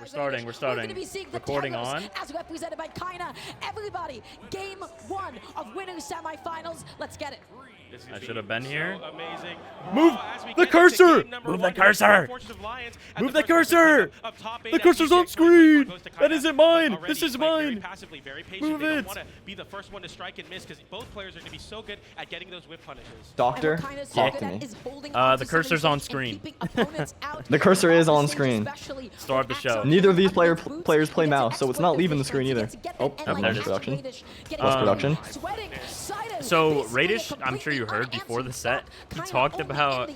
We're starting. Recording on. As represented by Kaina. Everybody, game 1 of winners semifinals. Let's get it. I should have been here. Amazing. Move the cursor! Move the cursor! Move the cursor! The cursor's on screen! That isn't mine! This is mine! Move it! Be the first one to strike and miss because both players are going to be so good at getting those whip punishes. Doctor, talk to me. The cursor's on screen. The cursor is on screen. Start the show. Neither of these players play mouse, so it's not leaving the screen either. Oh, never mind. Production. Plus production. So, Raydish, I'm sure you heard before the set, he talked about,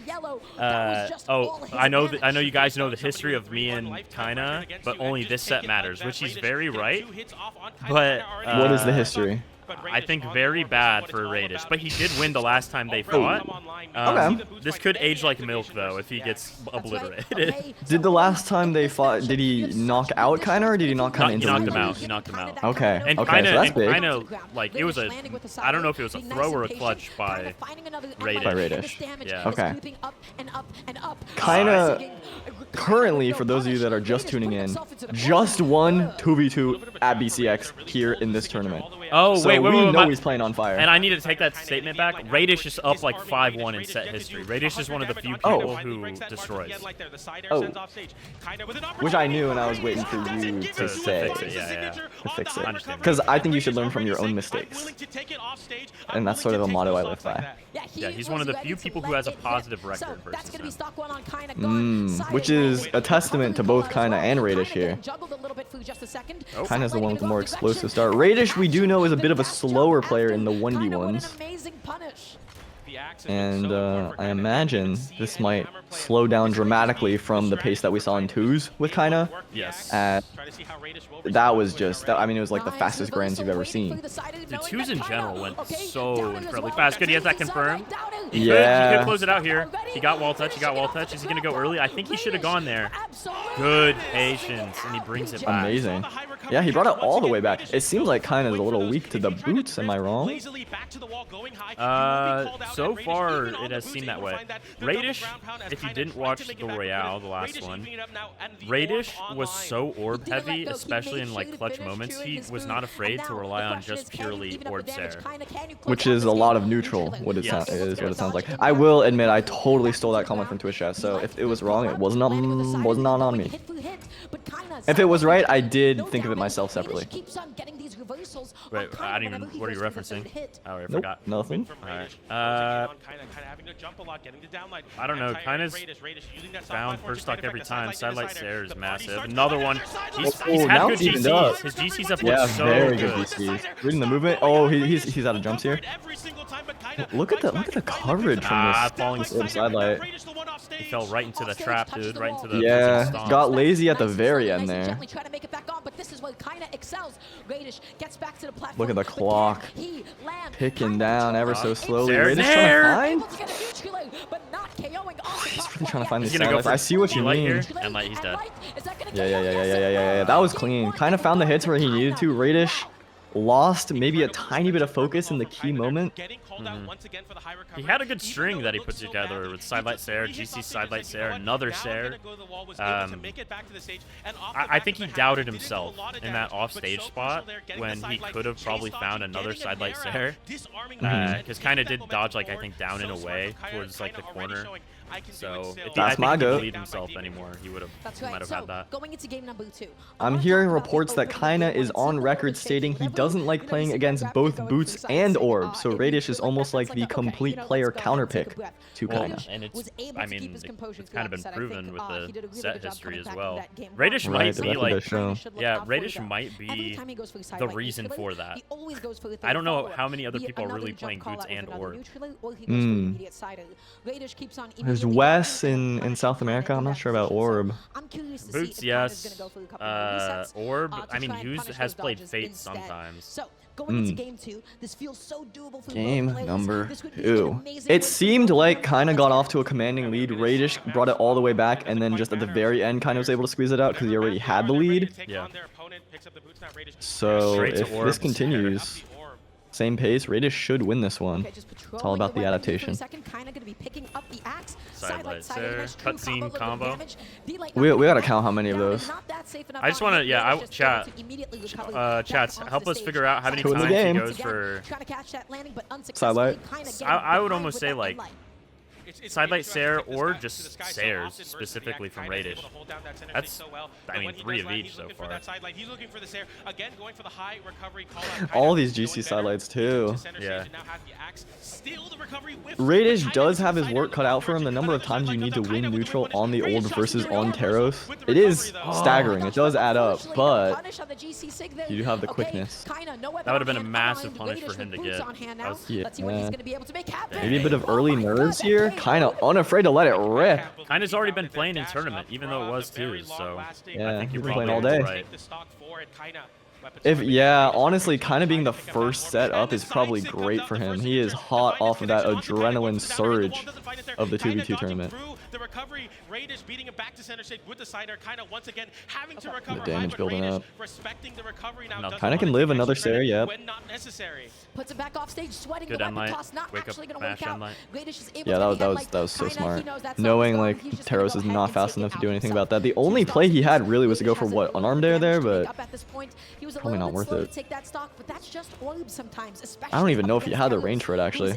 I know you guys know the history of me and Kaina, but only this set matters, which he's very right, but... what is the history? I think very bad for Raydish, but he did win the last time they fought. Okay. This could age like milk, though, if he gets obliterated. Did the last time they fought, did he knock out Kaina, or did he knock Kaina into He knocked the him out. He knocked him out. Okay. And okay, so that's big. Kaina, like, it was a, I don't know if it was a throw or a clutch by Raydish. By Raydish. Yeah. Okay. Kaina, currently, for those of you that are just tuning in, just won 2v2 at BCX here in this tournament. Oh, so wait, we know he's playing on fire. And I need to take that statement back. Raydish is up like 5-1 in set history. Raydish is one of the few people who destroys. Oh. Which I knew, and I was waiting for you to say. To fix it. Because I think you should learn from your own mistakes. And that's sort of a motto I live by. Yeah, he's one of the few people who has a positive record versus him. Which is a testament to both Kaina and Raydish here. Kaina's the one with the more explosive start. Raydish, we do know, is a bit of a slower player in the 1v1s. And I imagine this might slow down dramatically from the pace that we saw in 2s with Kaina. Yes. That was just, I mean, it was like the fastest grands you've ever seen. The 2s in general went so incredibly fast. Good, he has that confirmed. He could close it out here. He got wall touch, Is he going to go early? I think he should have gone there. Good patience, and he brings it back. Amazing. Yeah, he brought it all the way back. It seems like Kaina's a little weak to the boots, am I wrong? So far, it has seemed that way. Raydish, if you didn't watch the Royale, the last one, Raydish was so orb heavy, especially in like clutch moments. He was not afraid to rely on just purely orb Sarah. Which is a lot of neutral, what it sounds like. I will admit, I totally stole that comment from Twitch chat, so if it was wrong, it was not on me. If it was right, I did think of it myself separately. Wait, I didn't even, what are you referencing? Oh, I forgot. Nothing. Alright. I don't know, Kaina's found first stock every time. Sidelight Sarah is massive. Another one. He's had good GCs. His GCs have looked so very good GCs. Reading the movement. Oh, he's out of jumps here. Look at the coverage from this falling sidelight. He fell right into the trap, dude. Right into the stomp. Got lazy at the very end there. Look at the clock. Picking down ever so slowly. Raydish he's really trying to find these sidelines. I see what you mean. And like he's dead. Yeah. That was clean. Kind of found the hits where he needed to. Raydish lost maybe a tiny bit of focus in the key moment. He had a good string that he put together with Sidelight Sarah, GC Sidelight Sarah, another Sarah. I think he doubted himself in that offstage spot when he could have probably found another Sidelight Sarah. Because kind of did dodge, like, I think down and away towards like the corner. So if he didn't believe himself anymore, he might have had that. Going into game number 2. I'm hearing reports that Kaina is on record stating he doesn't like playing against both boots and orbs, so Raydish is almost like the complete player counterpick to Kaina. And it's, I mean, it's kind of been proven with the set history as well. Raydish might be like, Raydish might be the reason for that. I don't know how many other people are really playing boots and orbs. There's Wes in South America. I'm not sure about orb. Boots, yes. Orb, I mean, Yuz has played Fate sometimes. Going into game 2, this feels so doable for game number 2. It seemed like Kaina got off to a commanding lead. Raydish brought it all the way back, and then just at the very end, Kaina was able to squeeze it out because he already had the lead. Yeah. So if this continues, Same pace. Raydish should win this one. It's all about the adaptation. Sidelight there. Cutscene combo. We gotta count how many of those. I just want to, yeah, chats, help us figure out how many times he goes for Sidelight. I would almost say like sidelight Sair or just Sairs specifically from Raydish. That's, I mean, 3 of each so far. All these GC sidelights too. Yeah. Raydish does have his work cut out for him. The number of times you need to win neutral on the old versus on Teros, it is staggering. It does add up, but you do have the quickness. That would have been a massive punish for him to get. Yeah. Maybe a bit of early nerves here. Kind of unafraid to let it rip. Kinda's already been playing in tournament, even though it was 2, so yeah, I think you've you're been playing probably all day. right. Yeah, honestly, kind of being the first set up is probably great for him. He is hot off of that adrenaline surge of the 2v2 tournament. The damage building up. Kinda can live another Sair, yep. Puts it back off stage, sweating Good the weapon end toss, not actually going to work out. Raydish is able Yeah, to that was so smart. Knowing like Teros is not fast enough to do anything about that. The only play he had really was to go for what, unarmed air there, but probably not worth it. I don't even know if he had the range for it actually.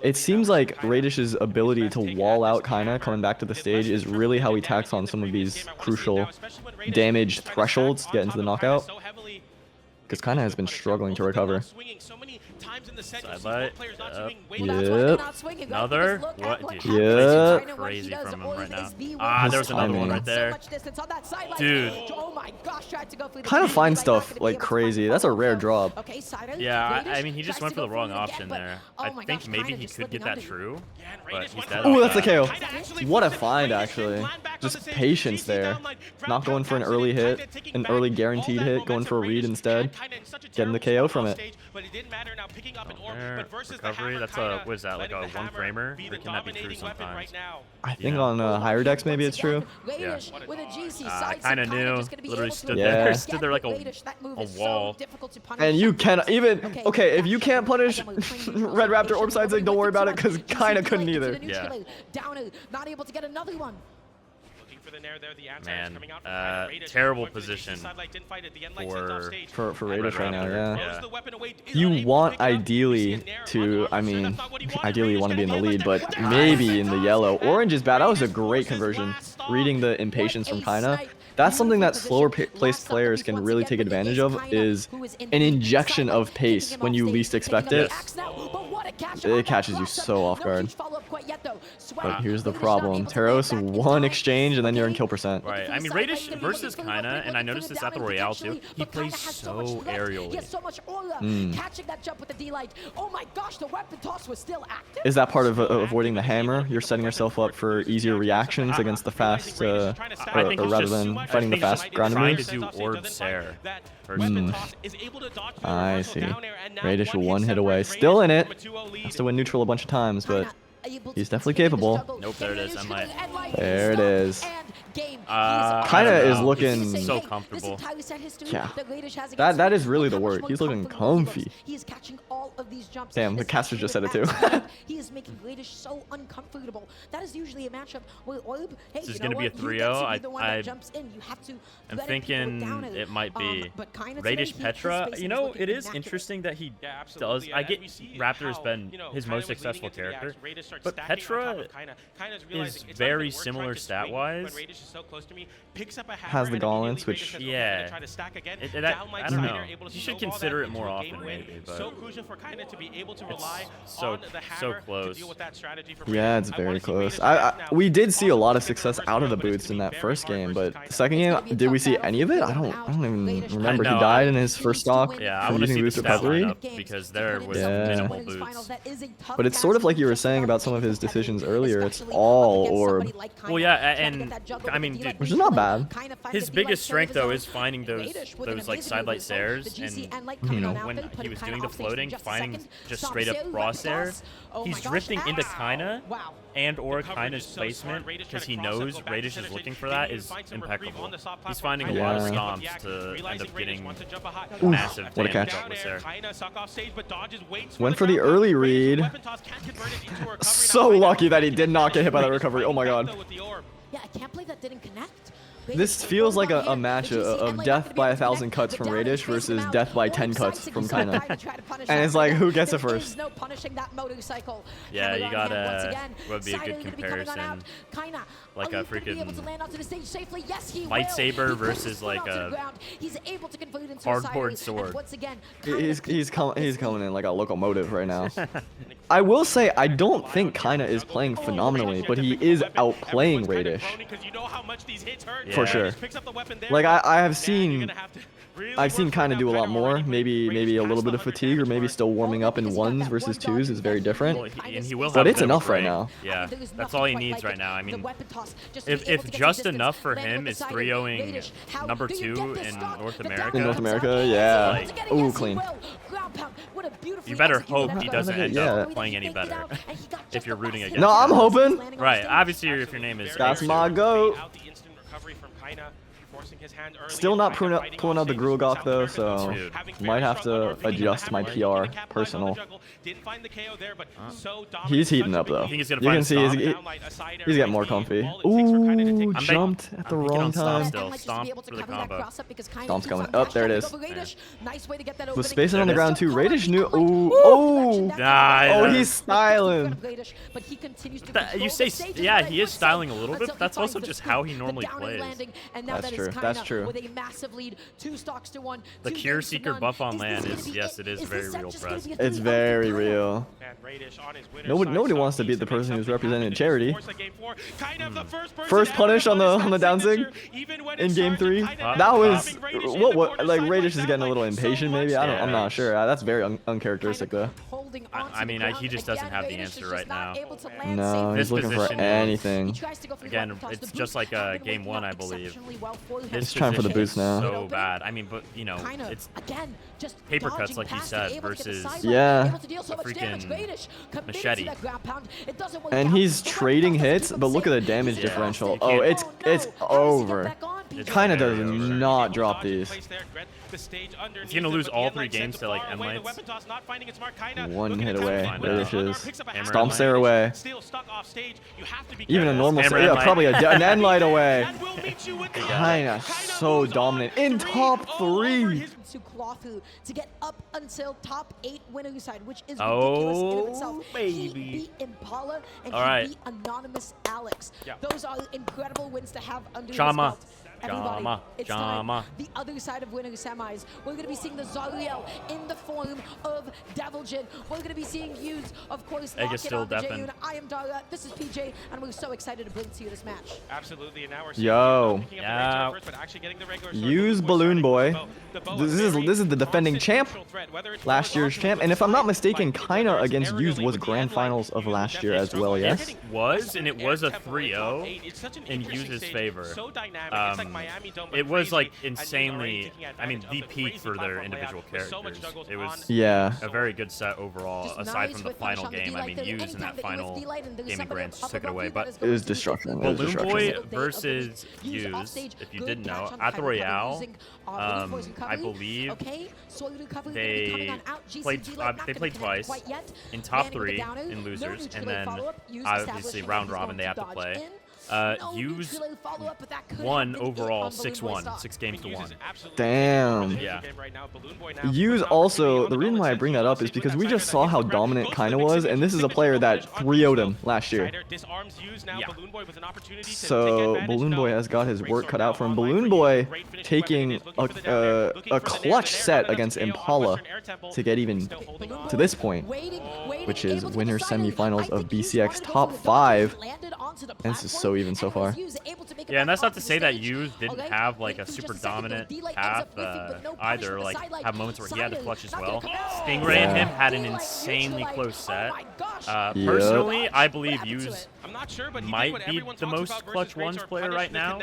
It seems like Raydish's ability to wall out Kinda coming back to the stage is really how he tacks on some of these crucial damage thresholds to get into the knockout. Because Kinda has been struggling to recover. Sidelight. Yep. Another? What? Dude, Yep. crazy from him right now. Ah, there was another one right there. Dude. Kind of find stuff like crazy. That's a rare drop. Yeah, I mean, he just went for the wrong option there. I think maybe he could get that true, but he's dead. Oh, that's a KO. What a find, actually. Just patience there. Not going for an early hit, an early guaranteed hit, going for a read instead. Getting the KO from it. Recovery, that's a, what is that, like a 1-framer? Or can that be true sometimes? I think on higher decks maybe it's true. Yeah. I kind of knew. Literally stood there. Stood there like a wall. And you cannot even, okay, if you can't punish Red Raptor Orb Side Zig, don't worry about it, because Kinda couldn't either. Yeah. Not able to get another one. Man, terrible position for Raydish right now, yeah. You want ideally to, I mean, ideally you want to be in the lead, but maybe in the yellow. Orange is bad. That was a great conversion. Reading the impatience from Kinda. That's something that slower placed players can really take advantage of, is an injection of pace when you least expect it. It catches you so off guard. But here's the problem. Teros, one exchange, and then you're in kill percent. Right. I mean, Raydish versus Kinda, and I noticed this at the Royale too, he plays so aerially. Is that part of avoiding the hammer? You're setting yourself up for easier reactions against the fast, or rather than fighting the fast ground moves? To do Orb Sair. I see. Raydish one hit away. Still in it. Has to win neutral a bunch of times, but he's definitely capable. Nope, there it is. There it is. Kinda is looking so comfortable. Yeah, that is really the word. He's looking comfy. Damn, the caster just said it too. He is making Raydish so uncomfortable. That is usually a matchup where Orb, hey, this is going to be a 3-0. I'm thinking it might be Raydish Petra. You know, it is interesting that he does. I get Raptor has been his most successful character, but Petra is very similar stat-wise. Has the gauntlets, which I don't know. You should consider it more often, maybe. But it's so close. Yeah, it's very close. We did see a lot of success out of the boots in that first game, but the second game, did we see any of it? I don't even remember. He died in his first stock. Yeah, I want to see the stat lineup because there was minimal boots. But it's sort of like you were saying about some of his decisions earlier. It's all orb. Well, yeah, and I mean, dude, Which is not bad. his biggest strength though is finding those like sidelight stairs, and you know when he was doing the floating, finding just straight up crosshair. He's drifting into Kaina and or Kaina's placement because he knows Raydish is looking for that is impeccable. He's finding a lot of stomps to end up getting massive what a damage catch. up with there. Went for the early read. So lucky that he did not get hit by that recovery. Oh my god. Yeah, I can't believe that didn't connect. This feels like a match of death by 1,000 cuts from Raydish versus death by 10 cuts from Kaina. And it's like, who gets it first? Yeah, you gotta, would be a good comparison. Like a freaking lightsaber versus like a cardboard sword. He's coming in like a locomotive right now. I will say, I don't think Kaina is playing phenomenally, but he is outplaying Raydish. For sure. Like I have seen Kaina do a lot more. Maybe a little bit of fatigue, or maybe still warming up in ones versus twos is very different. Well, and he will but have it's enough right now. Yeah, that's all he needs right now. I mean, if just enough for him is 3-0ing number 2 in North America. In North America, yeah. Ooh, clean. You better hope he doesn't end up playing any better if you're rooting against No, I'm him. hoping. Right, obviously if your name is That's Eric. my goat. Still not pulling out the Grulgok though, so might have to adjust my PR personal. He's heating up though. You can see he's getting more comfy. Ooh, jumped at the wrong time. Stomp for the combo. Stomp's coming up. There it is. Was spacing on the ground too. Raydish knew. Ooh, oh, oh, he's styling. You say, yeah, he is styling a little bit. But that's also just how he normally plays. That's true. That's true. The Cure Seeker buff on land is, yes, it is very real press. It's very real. Nobody wants to beat the person who's representing charity. First punish on the down sig in game 3. That was what like Raydish is getting a little impatient maybe. I'm not sure. That's very uncharacteristic though. I mean, he just doesn't have the answer right now. No, he's looking for anything. Again, it's just like game 1, I believe. He's trying for the boost now. So bad. I mean, but you know, it's paper cuts like you said versus yeah, a freaking machete. And he's trading hits, but look at the damage differential. Oh, it's over. Kaina does not drop these. He's gonna lose all 3 games to like end lights. One hit away. Raydish is. Stomps there away. Even a normal, yeah, probably an end light away. Kaina so dominant in top 3. To get up until top 8 winning side, which is ridiculous in of itself. Baby. He beat Impala and he beat Anonymous Alex. Those are incredible wins to have under his belt. Everybody, it's time. The other side of winning semis. We're going to be seeing the Zariel in the form of Deviljin. We're going to be seeing Yuz, of course, Egg is still deafened. I am Dara. This is PJ, and we're so excited to bring to you this match. Absolutely, and now we're yo, Yuz Balloon Boy. This is the defending champ, last year's champ, and if I'm not mistaken, Kaina against Yuz was grand finals of last year as well. Yes, it was, and it was a 3-0 in Yuz's favor. It was like insanely, I mean, the peak for their individual characters. It was a very good set overall, aside from the final game. I mean, Yuz in that final gaming grands took it away, but it was destruction. Balloon Boy versus Yuz, if you didn't know, at the Royale, I believe they played twice in top 3 in losers, and then obviously round robin they have to play. Yuz won overall 6-1, 6 games to 1. Damn. Yeah. Yuz also, the reason why I bring that up is because we just saw how dominant Kaina was, and this is a player that 3-0'd him last year. So Balloon Boy has got his work cut out for him. Balloon Boy taking a clutch set against Impala to get even to this point, which is winner semifinals of BCX top 5. And this is so even so far. Yeah, and that's not to say that Yuz didn't have like a super dominant path either, like have moments where he had to clutch as well. Stingray and him had an insanely close set. Personally, I believe Yuz I'm not sure, but might be the most clutch ones player right now.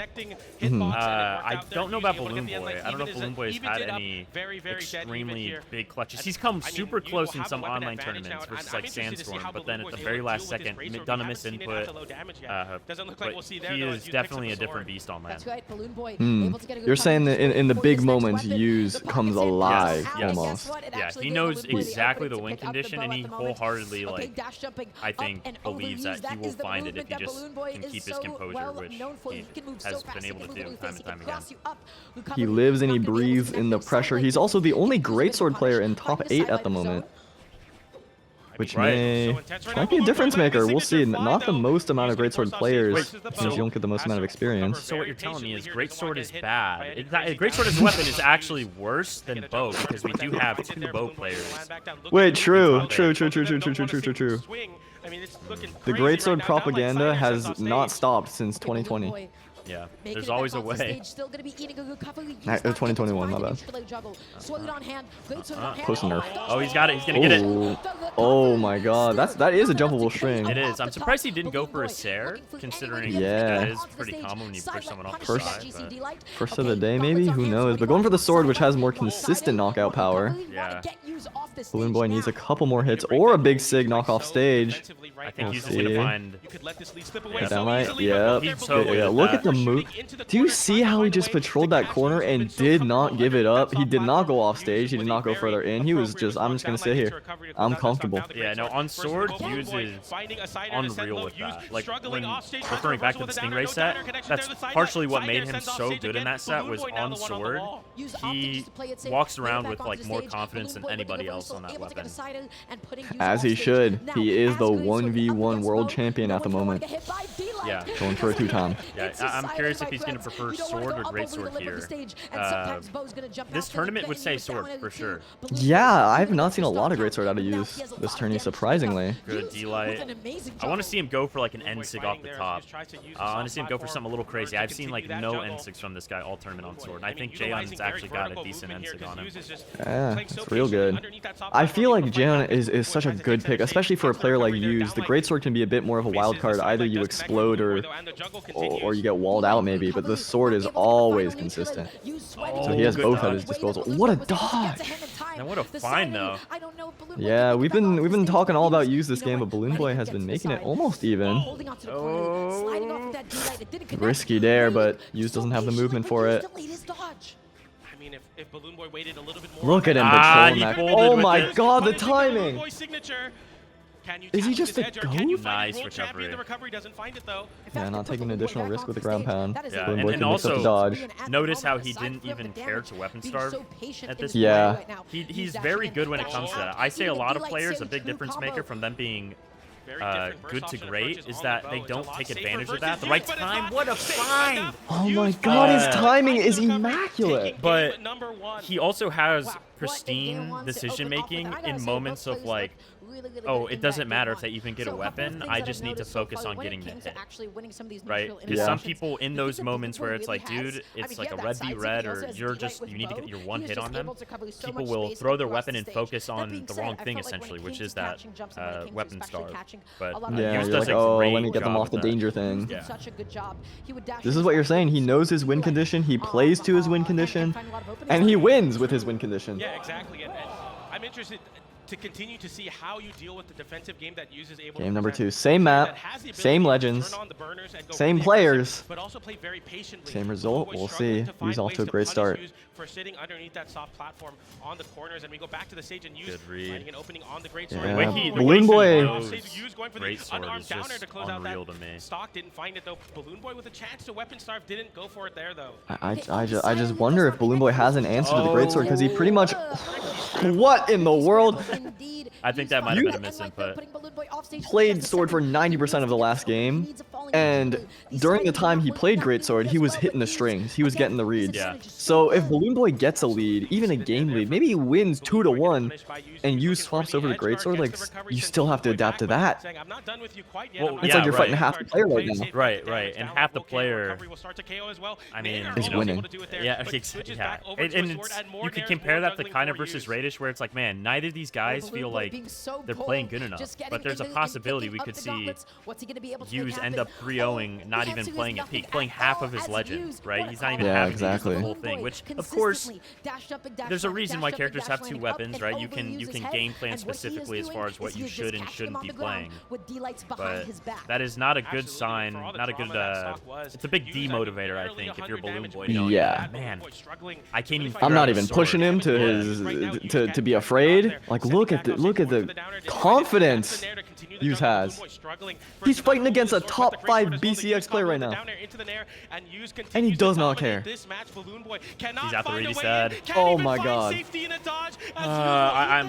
I don't know about Balloon Boy. I don't know if Balloon Boy has had any extremely big clutches. He's come super close in some online tournaments versus like Sandstorm, but then at the very last second, done a misinput. But he is definitely a different beast on land. You're saying that in the big moments, Yuz comes alive almost. Yeah, he knows exactly the win condition, and he wholeheartedly, like, I think, believes that he will find it if he just can keep his composure, which he has been able to do time and time again. He lives and he breathes in the pressure. He's also the only greatsword player in top 8 at the moment, which might be a difference maker. We'll see. Not the most amount of greatsword players, since you don't get the most amount of experience. So what you're telling me is greatsword is bad. Greatsword as a weapon is actually worse than bow, because we do have 2 bow players. Wait, true. The greatsword propaganda has not stopped since 2020. Yeah, there's always a way. 2021, my bad. Post nerf. Oh, he's got it. He's gonna get it. Oh my god, that is a jumpable string. It is. I'm surprised he didn't go for a Sair, considering that is pretty common when you push someone off the side. First of the day, maybe? Who knows? But going for the sword, which has more consistent knockout power. Yeah. Balloon Boy needs a couple more hits or a big sig knock off stage. I think he's gonna find. Downlight. Yep. Yeah. Look at the move. Do you see how he just patrolled that corner and did not give it up? He did not go off stage. He did not go further in. He was just, I'm just gonna sit here. I'm comfortable. Yeah. No. On sword, Yuz is unreal with that. Like when referring back to the Stingray set, that's partially what made him so good in that set. Was on sword, he walks around with like more confidence than anybody else on that weapon. As he should. He is the 1v1 world champion at the moment. Yeah. Going for a 2-time. Yeah, I'm curious if he's going to prefer sword or greatsword here. This tournament would say sword for sure. Yeah, I have not seen a lot of greatsword out of Yuz this tourney, surprisingly. Good D-Light. I want to see him go for like an N-Sig off the top. I want to see him go for something a little crazy. I've seen like no N-Sigs from this guy all tournament on sword. I think Jaehyun's actually got a decent N-Sig on him. Yeah, it's real good. I feel like Jaehyun is such a good pick, especially for a player like Yuz. The greatsword can be a bit more of a wild card. Either you explode or you get walled out maybe, but the sword is always consistent. So he has both at his disposal. What a dodge! And what a find though. Yeah, we've been talking all about Yuz this game, but Balloon Boy has been making it almost even. Oh. Risky there, but Yuz doesn't have the movement for it. If Balloon Boy waited a little bit more. Look at him patrolling that. Oh my god, the timing! Is he just a goat? Nice recovery. Yeah, not taking an additional risk with the ground pound. Yeah, and also dodge. Notice how he didn't even care to weapon starve at this point. Yeah. He's very good when it comes to that. I say a lot of players, a big difference maker from them being good to great is that they don't take advantage of that. The right time, what a find! Oh my god, his timing is immaculate. But he also has pristine decision making in moments of like, oh, it doesn't matter if they even get a weapon. I just need to focus on getting the hit. Right? Because some people in those moments where it's like, dude, it's like a red v red, or you need to get your one hit on them, people will throw their weapon and focus on the wrong thing essentially, which is that weapon starve. But yeah, you're like, oh, let me get them off the danger thing. Yeah. This is what you're saying. He knows his win condition, he plays to his win condition, and he wins with his win condition. Yeah, exactly. And I'm interested to continue to see how you deal with the defensive game that uses able game number 2, same map, same legends, same players, but also play very patiently. same result. We'll see. Yuz off to a great start. For sitting underneath that soft platform on the corners, and we go back to the stage and Yuz finding an opening on the great sword. Yeah. Balloon Boy. Great sword is just unreal to me. Stock didn't find it though. Balloon Boy with a chance to weapon starve didn't go for it there though. I just wonder if Balloon Boy has an answer to the great sword, because he pretty much. What in the world? I think that might have been a misinput. Played sword for 90% of the last game, And during the time he played Greatsword, he was hitting the strings. He was getting the reads. Yeah. So if Balloon Boy gets a lead, even a game lead, maybe he wins 2-1, and Yuz swaps over to Greatsword, like, you still have to adapt to that. Well, It's like you're fighting half the player right now. Right. And half the player, I mean, is winning. Yeah, exactly. Yeah. And it's, you can compare that to kind of versus Raydish, where it's like, man, neither of these guys feel like they're playing good enough. But there's a possibility we could see Yuz end up 3-0ing, not even playing at peak, playing half of his legend, right? He's not even having to use the whole thing, which, of course, there's a reason why characters have 2 weapons, right? You can game plan specifically as far as what you should and shouldn't be playing. But that is not a good sign, not a good, it's a big demotivator, I think, if you're Balloon Boy. Yeah. Man, I can't even. I'm not even pushing him to his to be afraid. Like, look at the confidence Yuz has. He's fighting against a top 5 BCX player right now, and he does not care. He's out the ready side. Oh my god.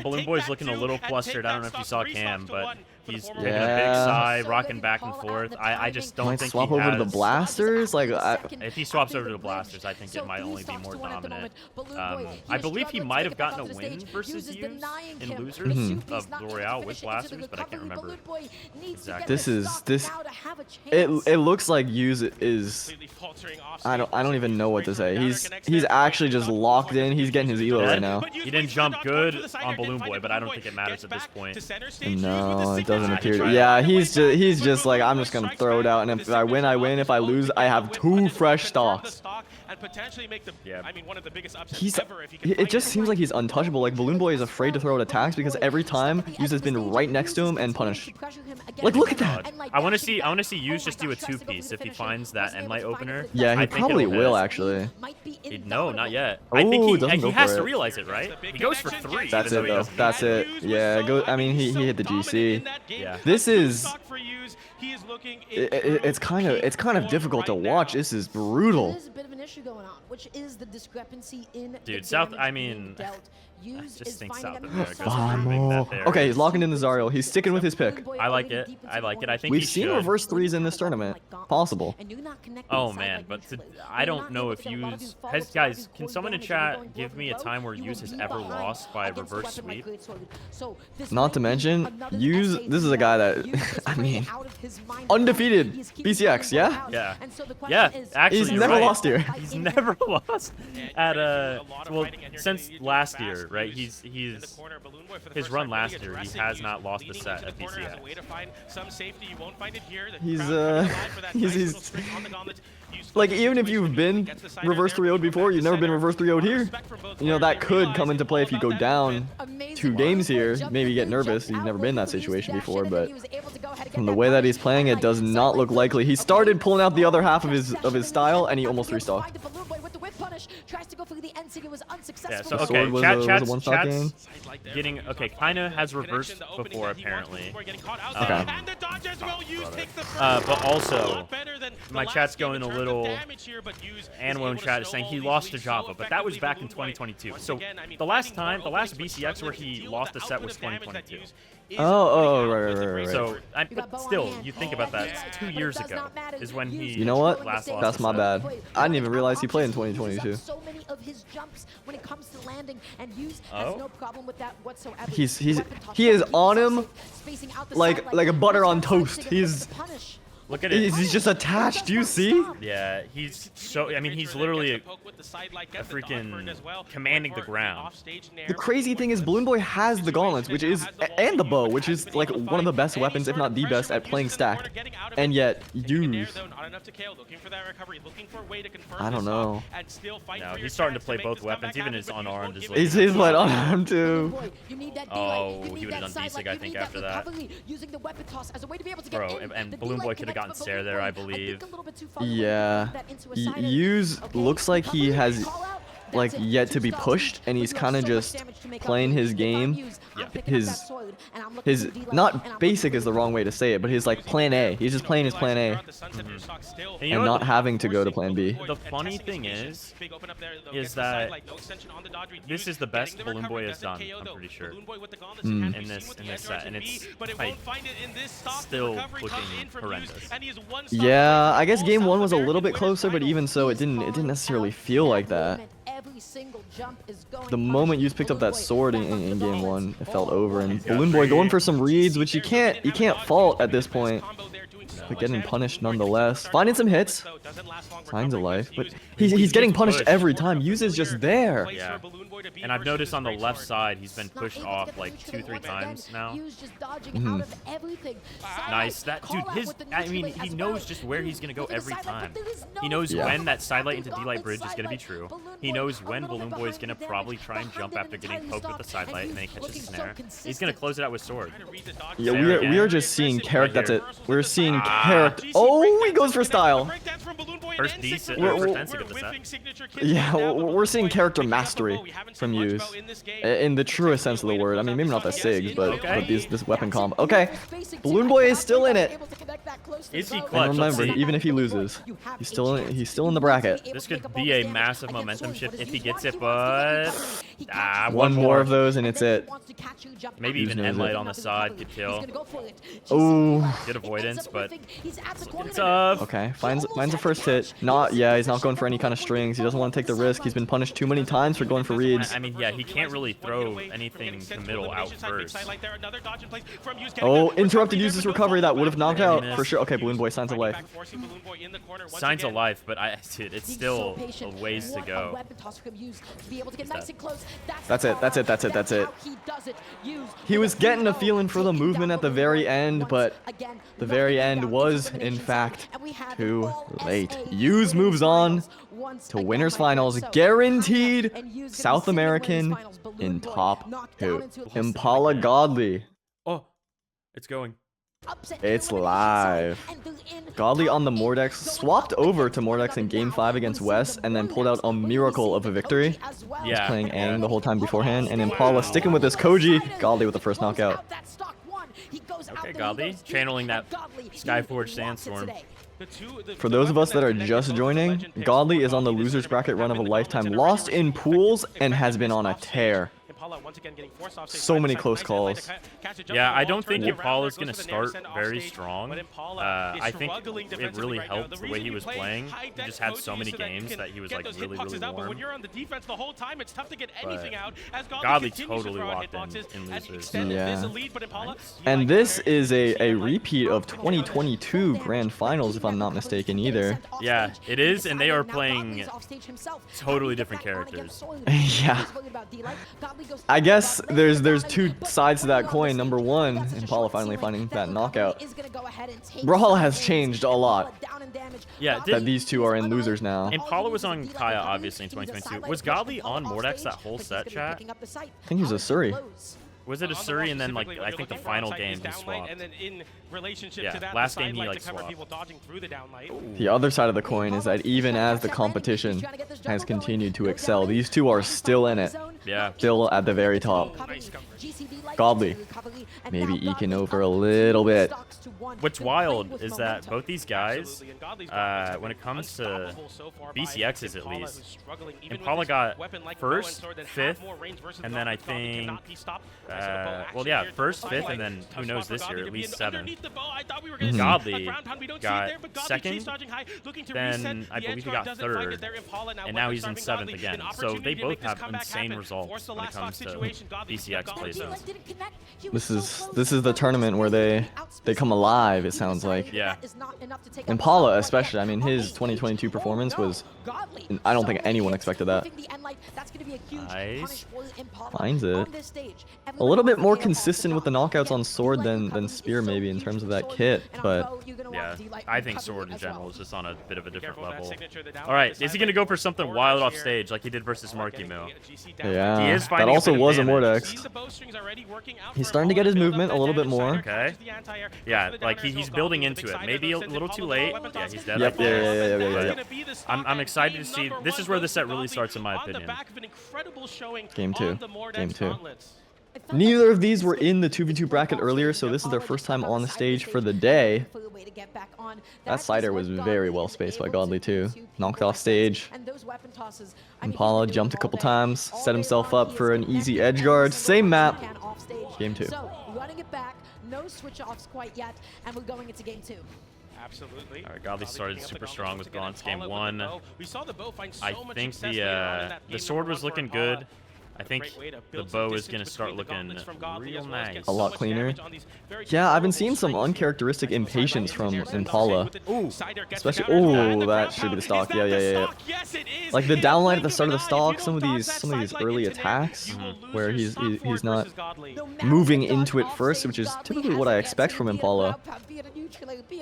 Balloon Boy's looking a little flustered. I don't know if you saw Cam, but he's taking a big sigh, rocking back and forth. I just don't think swap he over has, to the blasters. Like, if he swaps over to the blasters, I think it might only be more dominant. I believe he might have gotten a win versus Yuz in losers of the Royale with blasters, but I can't remember exactly. It looks like Yuz is. I don't even know what to say. He's actually just locked in. He's getting his elo right now. He didn't jump good on Balloon Boy, but I don't think it matters at this point. No, it doesn't appear. Yeah, he's just like, I'm just gonna throw it out, and if I win, I win. If I lose, I have 2 fresh stocks. Yeah. It just seems like he's untouchable. Like, Balloon Boy is afraid to throw out attacks because every time Yuz has been right next to him and punished. Like, look at that. I want to see Yuz just do a 2-piece if he finds that Endlight opener. Yeah, he probably will actually. No, not yet. I think he has to realize it, right? He goes for 3. That's it though. That's it. Yeah, I mean, he hit the GC. Yeah. This is. It's kind of difficult to watch. This is brutal. There's a bit of an issue going on, which is the discrepancy in Dude, South, I mean, I just think South America. Okay, he's locking in the Zariel. He's sticking with his pick. I like it. I think we've seen reverse 3s in this tournament. Possible. Oh man, but I don't know if Yuz guys. Can someone in chat give me a time where Yuz has ever lost by reverse sweep? Not to mention, Yuz. This is a guy that I mean, undefeated BCX. Yeah. Yeah. Yeah. Actually, he's never lost here. He's never lost at well, since last year. Right, his run last year, he has not lost a set at BCX. He's like, even if you've been reverse 3-0'd before, you've never been reverse 3-0'd here. You know, that could come into play if you go down 2 games here. Maybe get nervous. You've never been in that situation before, but from the way that he's playing, it does not look likely. He started pulling out the other half of his style, and he almost 3-stocked. Yeah, so okay, chat's getting kinda has reversed before apparently. But also, my chat's going a little. Anwo in chat is saying he lost to Java, but that was back in 2022. So the last BCX where he lost a set was 2022. Right. So, but still, you think about that. It's 2 years ago is when he. You know what? Last lost That's my bad. I didn't even realize he played in 2022. So many of his jumps when it comes to landing, and Yuz has no problem with that whatsoever. He is on him like a butter on toast. Look at it. He's just attached. Do you see? Yeah, he's so. I mean, he's literally a freaking commanding the ground. The crazy thing is, Balloon Boy has the gauntlets, and the bow, which is like one of the best weapons, if not the best, at playing stacked. And yet, Yuz. I don't know. No, he's starting to play both weapons, even his unarmed is. He's playing unarmed too. Oh, he would have done D-Sig, I think, after that. Bro, and Balloon Boy could have gotten Sarah there, I believe. Yeah. Yuz looks like he has like yet to be pushed, and he's kind of just playing his game. His not basic is the wrong way to say it, but his like plan A. He's just playing his plan A and not having to go to plan B. The funny thing is that this is the best Balloon Boy has done, I'm pretty sure, in this set, and it's like still looking horrendous. Yeah, I guess game 1 was a little bit closer, but even so, it didn't necessarily feel like that. The moment Yuz picked up that sword in game 1, it felt over, and Balloon Boy going for some reads, which you can't fault at this point. But getting punished nonetheless. Finding some hits. Signs of life. But he's getting punished every time. Yuz is just there. Yeah. And I've noticed on the left side, he's been pushed off like 2-3 times now. Nice. That dude, I mean, he knows just where he's going to go every time. He knows when that sidelight into D-light bridge is going to be true. He knows when Balloon Boy is going to probably try and jump after getting poked with the sidelight, and then he catches the snare. He's going to close it out with sword. Yeah, we are just seeing character. That's it. We're seeing character. Oh, he goes for style. First decent defensive of the set. Yeah, we're seeing character mastery from Yuz in the truest sense of the word. I mean, maybe not the SIG, but this weapon combo. Okay, Balloon Boy is still in it. Is he clutch? And remember, even if he loses, he's still in the bracket. This could be a massive momentum shift if he gets it, but one more of those and it's it. Maybe even headlight on the side could kill. Oh, good avoidance, but it's tough. Okay, finds a first hit. He's not going for any kind of strings. He doesn't want to take the risk. He's been punished too many times for going for reads. I mean, yeah, he can't really throw anything to middle out first. Oh, interrupted Yuz's recovery. That would have knocked out for sure. Okay, Balloon Boy, signs of life. Signs of life, but dude, it's still a ways to go. That's it. He was getting a feeling for the movement at the very end, but the very end was, in fact, too late. Yuz moves on to winners finals, guaranteed South American in top 2. Impala Godly. Oh, it's going. It's live. Godly on the Mordex, swapped over to Mordex in Game 5 against West, and then pulled out a miracle of a victory. Yeah. Playing Aang the whole time beforehand, and Impala sticking with this Koji. Godly with the first knockout. Okay, Godly, channeling that Skyforge Sandstorm. For those of us that are just joining, Godly is on the loser's bracket run of a lifetime, lost in pools, and has been on a tear. So many close calls. Yeah, I don't think Impala's going to start very strong. I think it really helped the way he was playing. He just had so many games that he was like really warm. But Godly totally locked in losers. Yeah. And this is a repeat of 2022 Grand Finals, if I'm not mistaken either. Yeah, it is, and they are playing totally different characters. Yeah. I guess there's two sides to that coin. Number one, Impala finally finding that knockout. Brawlhalla has changed a lot. Yeah, that these two are in losers now. Impala was on Kaya, obviously, in 2022. Was Godly on Mordex that whole set, chat? I think he was a Suri. Was it a Suri and then, like, I think the final game he swapped? Yeah, last game he, like, swapped. The other side of the coin is that even as the competition has continued to excel, these two are still in it. Yeah. Still at the very top. Godly, maybe eking over a little bit. What's wild is that both these guys, when it comes to BCXs at least, Impala got first, fifth, and then I think, well, yeah, first, fifth, and then who knows this year, at least seventh. Godly got second, then I believe he got third, and now he's in seventh again. So they both have insane results when it comes to BCX places. This is the tournament where they come alive, it sounds like. Yeah. Impala especially, I mean, his 2022 performance was, I don't think anyone expected that. Nice. Finds it. A little bit more consistent with the knockouts on sword than spear maybe in terms of that kit, but yeah, I think sword in general is just on a bit of a different level. All right, is he gonna go for something wild off stage like he did versus Marckiemoo? Yeah, he is that also was a damage. Mordex. He's starting to get his movement a little bit more. Okay. Yeah, like he's building into it. Maybe a little too late. Yeah, he's dead. Yep, yeah. I'm excited to see. This is where the set really starts, in my opinion. Game 2. Game 2. Neither of these were in the 2v2 bracket earlier, so this is their first time on the stage for the day. That cider was very well spaced by Godly too. Knocked off stage. Impala jumped a couple times, set himself up for an easy edge guard. Same map. Game 2. So running it back, no switch offs quite yet, and we're going into game 2. Absolutely. All right, Godly started super strong with Gaunt's game 1. I think the sword was looking good. I think the bow is going to start looking real nice. A lot cleaner. Yeah, I've been seeing some uncharacteristic impatience from Impala. Ooh. Especially, oh, that should be the stock. Yeah. Like the downline at the start of the stock, some of these early attacks where he's not moving into it first, which is typically what I expect from Impala.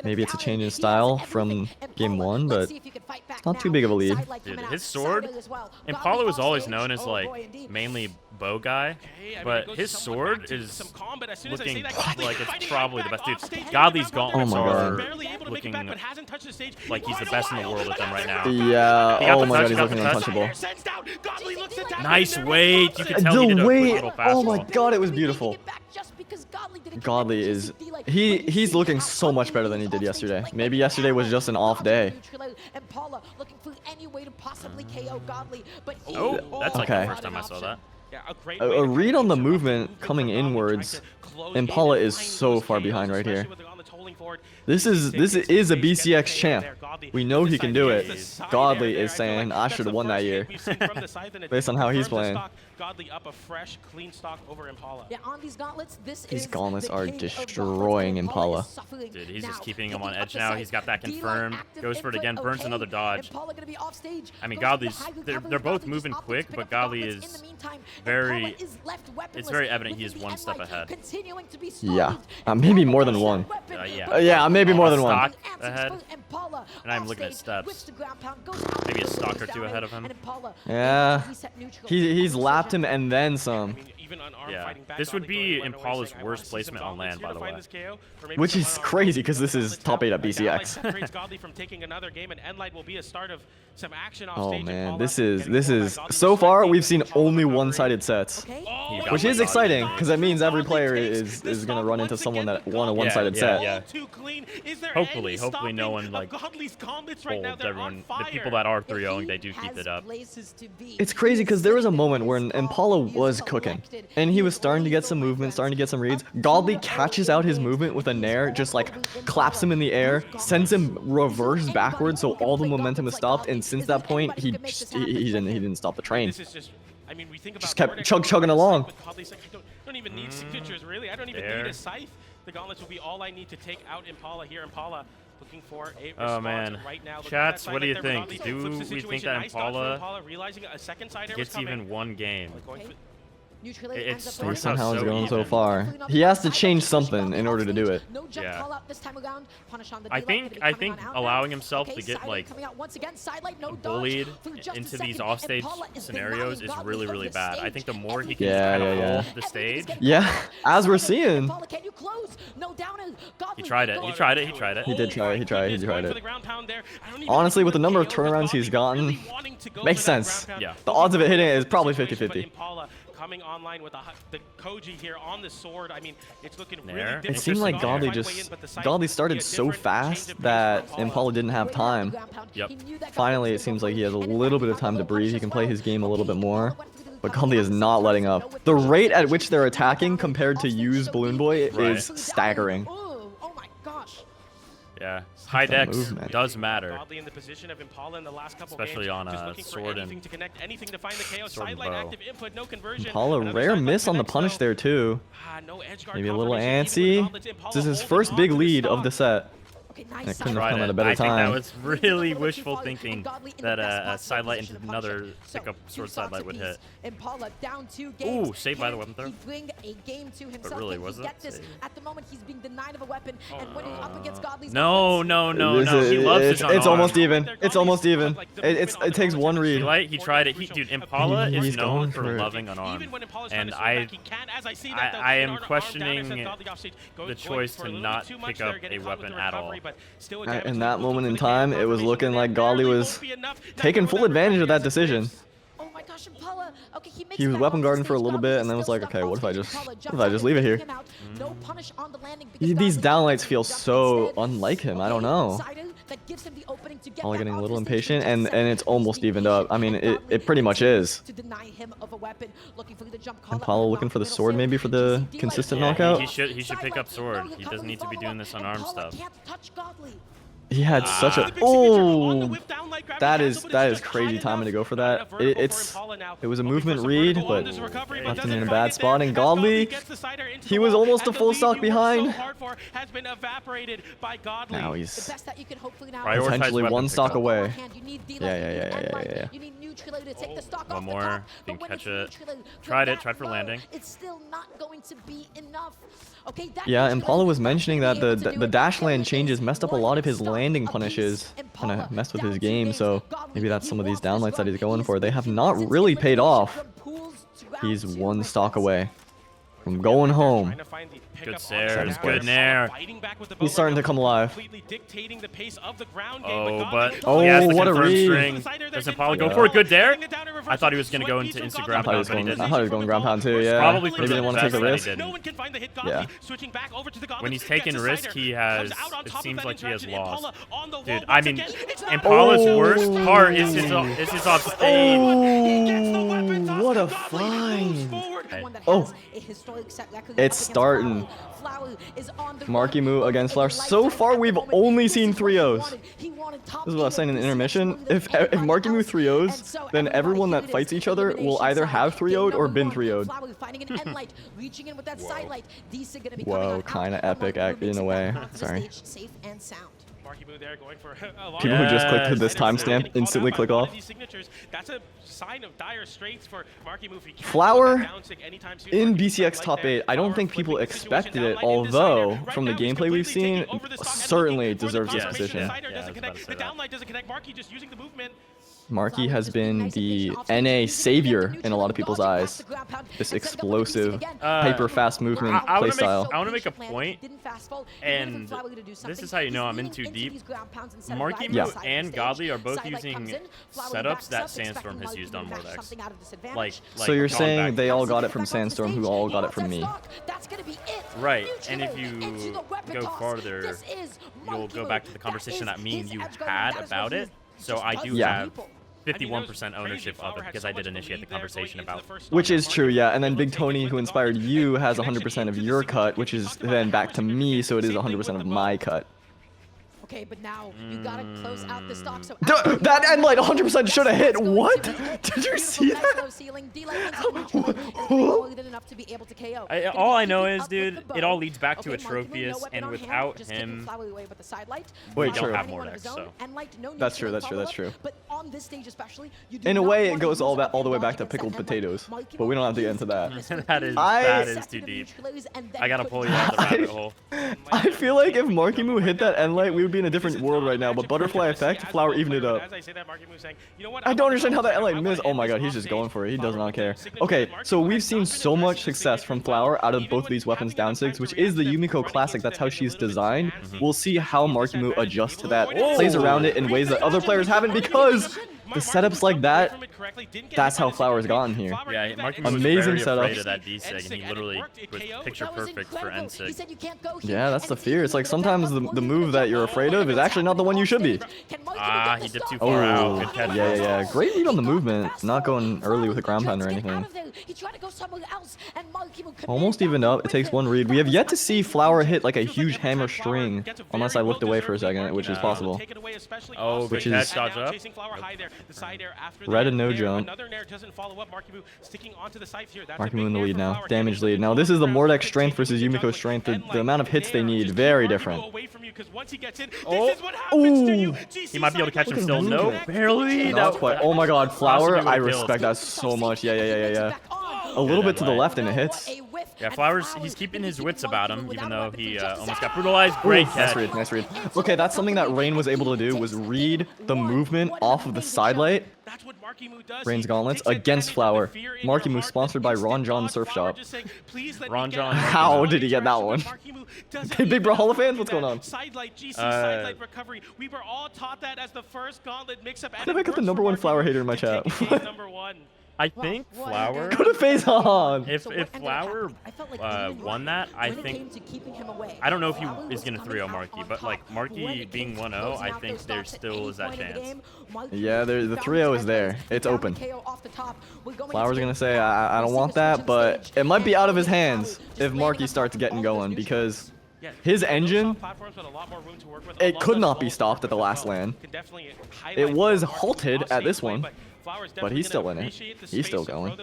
Maybe it's a change in style from game 1, but it's not too big of a lead. Dude, his sword, Impala was always known as like mainly bow guy, but his sword is looking like it's probably the best. Dude, Godly's gauntlets are looking like he's the best in the world with them right now. Yeah, oh my god, he's looking untouchable. Nice weight. You can tell he did a quick little fastball. Oh my god, it was beautiful. Godly is he's looking so much better than he did yesterday. Maybe yesterday was just an off day. Oh, that's like the first time I saw that. A read on the movement coming inwards. Impala is so far behind right here. This is a BCX champ. We know he can do it. Godly is saying I should have won that year based on how he's playing. Godly up a fresh, clean stock over Impala. Yeah, on these gauntlets, these gauntlets are destroying Impala. Dude, he's just keeping him on edge now. He's got that confirmed. Goes for it again, burns another dodge. I mean, Godly's, they're both moving quick, but Godly is it's very evident he is one step ahead. Yeah, maybe more than one. Yeah, maybe more than one. Ahead. And I'm looking at steps. Maybe a stock or two ahead of him. Yeah, he's lapped him and then some. Yeah, this would be Impala's worst placement on land, by the way. Which is crazy because this is top 8 at BCX. Oh man, this is so far we've seen only one-sided sets, which is exciting because that means every player is gonna run into someone that won a one-sided set. Yeah. Hopefully no one like holds everyone. The people that are 3-0ing, they do keep it up. It's crazy because there was a moment when Impala was cooking. And he was starting to get some movement, starting to get some reads. Godly catches out his movement with a nair, just like claps him in the air, sends him reverse backwards, so all the momentum is stopped. And since that point, he didn't stop the train. Just kept chugging along. Don't even need signatures, really. I don't even need a scythe. The gauntlets will be all I need to take out Impala here. Impala looking for a response right now. Chats, what do you think? Do we think that Impala gets even one game? It's somehow it's going so far. He has to change something in order to do it. Yeah. I think allowing himself to get like bullied into these offstage scenarios is really bad. I think the more he can kind of hold the stage. Yeah, as we're seeing. He tried it. He tried it. He did try it. He tried it. Honestly, with the number of turnarounds he's gotten, makes sense. Yeah. The odds of it hitting it is probably 50-50. Coming online with the Koji here on the sword. I mean, it's looking really It seemed like Godly started so fast that Impala didn't have time. Yep. Finally, it seems like he has a little bit of time to breathe. He can play his game a little bit more. But Godly is not letting up. The rate at which they're attacking compared to Yuz Balloon Boy is staggering. Yeah, high dex does matter, especially on a sword and bow. Impala, rare miss on the punish there too. Maybe a little antsy. This is his first big lead of the set. Nice. It couldn't have come at a better I time. think that was really wishful thinking that a side light into another pickup sword side light would hit. Ooh, saved by the weapon throw. But really, was it? At the moment, he's being denied of a weapon, and when he's up against Godly's no. He loves his unarmed. It's almost even. It's almost even. It takes one read. He tried it. Dude, Impala is known for loving unarmed, and I am questioning the choice to not pick up a weapon at all. In that moment in time, it was looking like Godly was taking full advantage of that decision. Oh my gosh, Impala. Okay, He was weapon guarding for a little bit, and then was like, okay, what if I just leave it here? These downlights feel so unlike him. I don't know. All getting a little impatient, and it's almost evened up. I mean, it pretty much is. Impala looking for the sword, maybe for the consistent knockout. He should pick up sword. He doesn't need to be doing this unarmed stuff. He had such a that is crazy timing to go for that. It was a movement read, but left him in a bad spot. And Godly, he was almost a full stock behind. Now he's potentially one stock away. Yeah. One more, didn't catch it. Tried for landing. It's still not going to be enough. Okay, yeah, Impala was mentioning that the dash land changes messed up a lot of his landing punishes, kind of messed with his game, so maybe that's some of these downlights that he's going for. They have not really paid off. He's one stock away from going home. Good Sares, good Nair. He's starting to come alive. Oh, what a read. Does Impala go for a good Dare? I thought he was going to go into instant ground pound, but he didn't. I thought he was going ground pound too, yeah. Probably maybe didn't want to take the risk. Yeah. When he's taking risk, it seems like he has lost. Dude, I mean, Impala's worst part is his offstage. Oh, what a find. Oh, it's starting. Marckiemoo against Flower. So far, we've only seen 3-0s. This is what I was saying in the intermission. If Marckiemoo 3-0s, then everyone that fights each other will either have 3-0'd or been 3-0'd. Whoa, kind of epic in a way. Sorry. People who just clicked this timestamp instantly click off. That's a sign of dire straits for Marckiemoo. Flower in BCX top 8. I don't think people expected it, although from the gameplay we've seen, certainly deserves this position. Marky has been the NA savior in a lot of people's eyes. This explosive, hyper-fast movement playstyle. I want to make a point, and this is how you know I'm in too deep. Marckiemoo and Godly are both using setups that Sandstorm has used on Mordex. So you're saying they all got it from Sandstorm, who all got it from me? Right, and if you go farther, you'll go back to the conversation that me and you had about it. So I do have 51% ownership of it because I did initiate the conversation about. Which is true, yeah. And then Big Tony, who inspired you, has 100% of your cut, which is then back to me, so it is 100% of my cut. Okay, but now you gotta close out the stock. So that end light 100% should have hit. What? Did you see that? All I know is, dude, it all leads back to Atrophius, and without him, we don't have Mordex. So that's true. That's true. In a way, it goes all the way back to pickled potatoes, but we don't have to get into that. that is too deep. I gotta pull you out of the rabbit hole. I feel like if Marckiemoo hit that end light, we would be in a different world right now, but Butterfly Effect, Flower evened it up. I don't understand how that end light missed. Oh my god, he's just going for it. He does not care. Okay, so we've seen so much success from Flower out of both of these weapons down 6, which is the Yumiko classic. That's how she's designed. We'll see how Marckiemoo adjusts to that, plays around it in ways that other players haven't, because the setups like that, that's how Flower's gotten here. Yeah, Marckiemoo was very afraid of that D-Sig, and he literally was picture perfect for N-Sig. Yeah, that's the fear. It's like sometimes the move that you're afraid of is actually not the one you should be. He dipped too far out. Good catch. Yeah. Great read on the movement. Not going early with a ground pound or anything. Almost evened up. It takes one read. We have yet to see Flower hit like a huge hammer string, unless I looked away for a second, which is possible. Oh, which is dodge up. Red and no no jump. Another Nair doesn't follow up. Marckiemoo sticking onto the sides here. Marckiemoo in the lead now. Damage lead. Now this is the Mordex strength versus Yumiko's strength. The amount of hits they need, very different. Oh, ooh. He might be able to catch him still. No, barely. Not quite. Oh my god, Flower, I respect that so much. Yeah. A little bit to the left and it hits. Yeah, Flowers, he's keeping his wits about him, even though he almost got brutalized. Great catch. Nice read. Okay, that's something that Rain was able to do, was read the movement off of the side light. Rain's gauntlets against Flower. Marckiemoo sponsored by Ron John Surf Shop. Ron John. How did he get that one? Big Brawlhalla fans, what's going on? Sidelight GC, sidelight recovery. We were all taught that as the first gauntlet mix-up. How did I get the #1 Flower hater in my chat? I think Flower. Go to Phazon. If Flower won that, I think. I don't know if he is gonna 3-0 Marky, but like Marky being 1-0, I think there still is that chance. Yeah, the 3-0 is there. It's open. Flower's gonna say I don't want that, but it might be out of his hands if Marky starts getting going because his engine, it could not be stopped at the last land. It was halted at this one. But he's still in it. He's still going.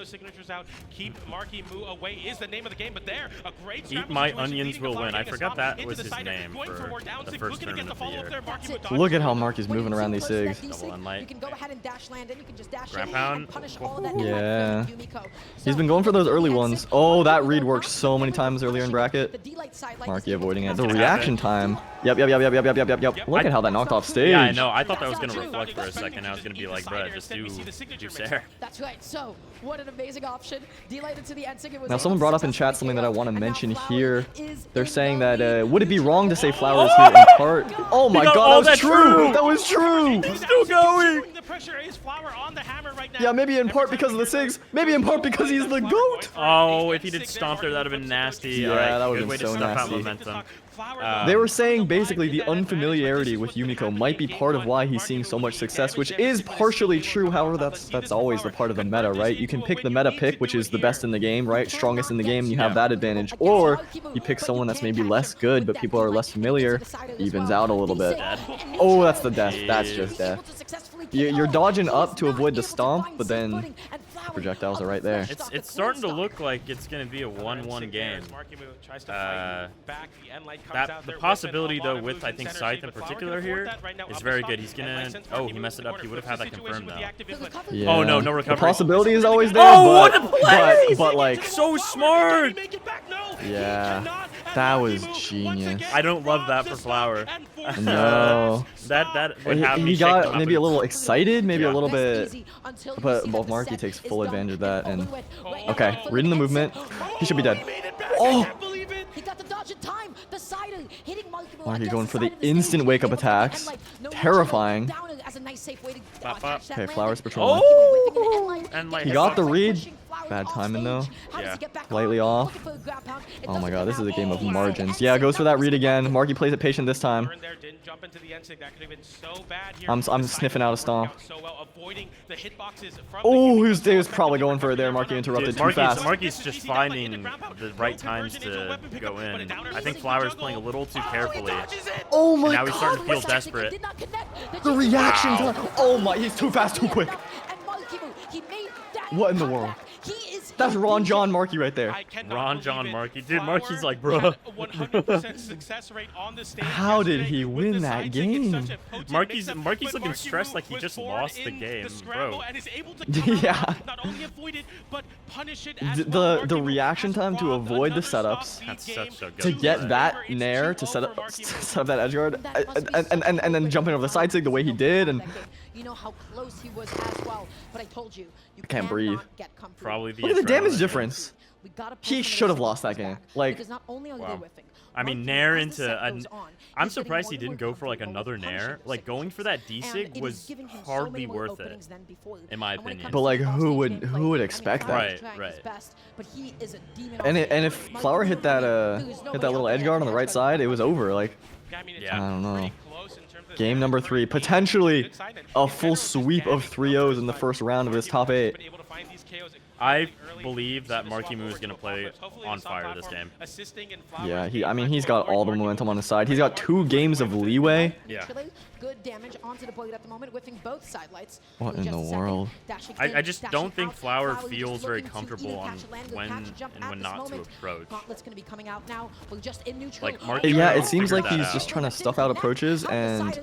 Keep Marckiemoo away is the name of the game, but there, a great Eat My Onions Will Win. I forgot that was his name for the first tournament of the year. Look at how Mark is moving around these SIGs. Double unlight. Grab pound. Yeah. He's been going for those early ones. Oh, that read worked so many times earlier in bracket. Marky avoiding it. The reaction time. Yep. Look at how that knocked off stage. Yeah, I know. I thought that was gonna reflect for a second. I was gonna be like, bruh, just do Sarah. That's right. So, what an amazing option. D-Light into the end. Now, someone brought up in chat something that I want to mention here. They're saying that, would it be wrong to say Flower is here in part? Oh my god, that was true! That was true! He's still going! Yeah, maybe in part because of the SIGs. Maybe in part because he's the GOAT! Oh, if he did stomp there, that would have been nasty. Yeah, that would have been so nasty. They were saying basically the unfamiliarity with Yumiko might be part of why he's seeing so much success, which is partially true. However, that's always the part of the meta, right? You can pick the meta pick, which is the best in the game, right? Strongest in the game, you have that advantage. Or you pick someone that's maybe less good, but people are less familiar, evens out a little bit. Oh, that's the death. That's just death. You're dodging up to avoid the stomp, but then projectiles are right there. It's starting to look like it's going to be a 1-1 game. The possibility, though, with, I think, Scythe in particular here is very good. He's going to... Oh, he messed it up. He would have had that confirmed, though. Yeah. Oh, no recovery. The possibility is always there, but like... So smart! Yeah, that was genius. I don't love that for Flower. No. that would have me he got maybe a little excited, maybe a little bit, but both Marky takes full advantage of that. And okay, reading the movement, he should be dead. Oh! He got the dodge in time. The side hitting Marky going for the instant wake up attacks. Terrifying. Okay, Flower's patrolling. Oh! And like, he got the read. Bad timing though. Yeah. Slightly off. Oh my god, this is a game of margins. Yeah, goes for that read again. Marky plays it patient this time. I'm sniffing out a stomp. Oh, he was probably going for it there. Marky interrupted too fast. Marky's just finding the right times to go in. I think Flower's playing a little too carefully. Oh my god. Now he's starting to feel desperate. The reaction time. Oh my, he's too fast, too quick. What in the world? That's Ron John Marky right there. Ron John Marky. Dude, Marky's like, bro. How did he win that game? Marky's looking stressed like he just lost the game, bro. Yeah. The reaction time to avoid the setups, That's such a good to get play. that nair, to set up that edge guard, and then jumping over the side sig the way he did, and you know how close he was as well, but I told you, you can't breathe. Probably the Look at the damage difference. He should have lost that game. Like, wow. I mean, nair into I'm surprised he didn't go for like another nair. Like going for that D-sig was hardly worth it, in my opinion. But like, who would expect that? Right. And if Flower hit that little edge guard on the right side, it was over. Like, Yeah. I don't know. Game number 3, potentially a full sweep of 3-0s in the first round of this top 8. I believe that Marckiemoo is going to play on fire this game. Yeah, I mean, he's got all the momentum on his side. He's got 2 games of leeway. Yeah. good damage onto the blade at the moment, whiffing both side lights. What in the world? I just don't think Flower feels very comfortable on when and when not to approach. Gauntlet's going to be coming out now. We're just in neutral. Like Marckiemoo Yeah, it seems figured like that he's out. just trying to stuff out approaches, and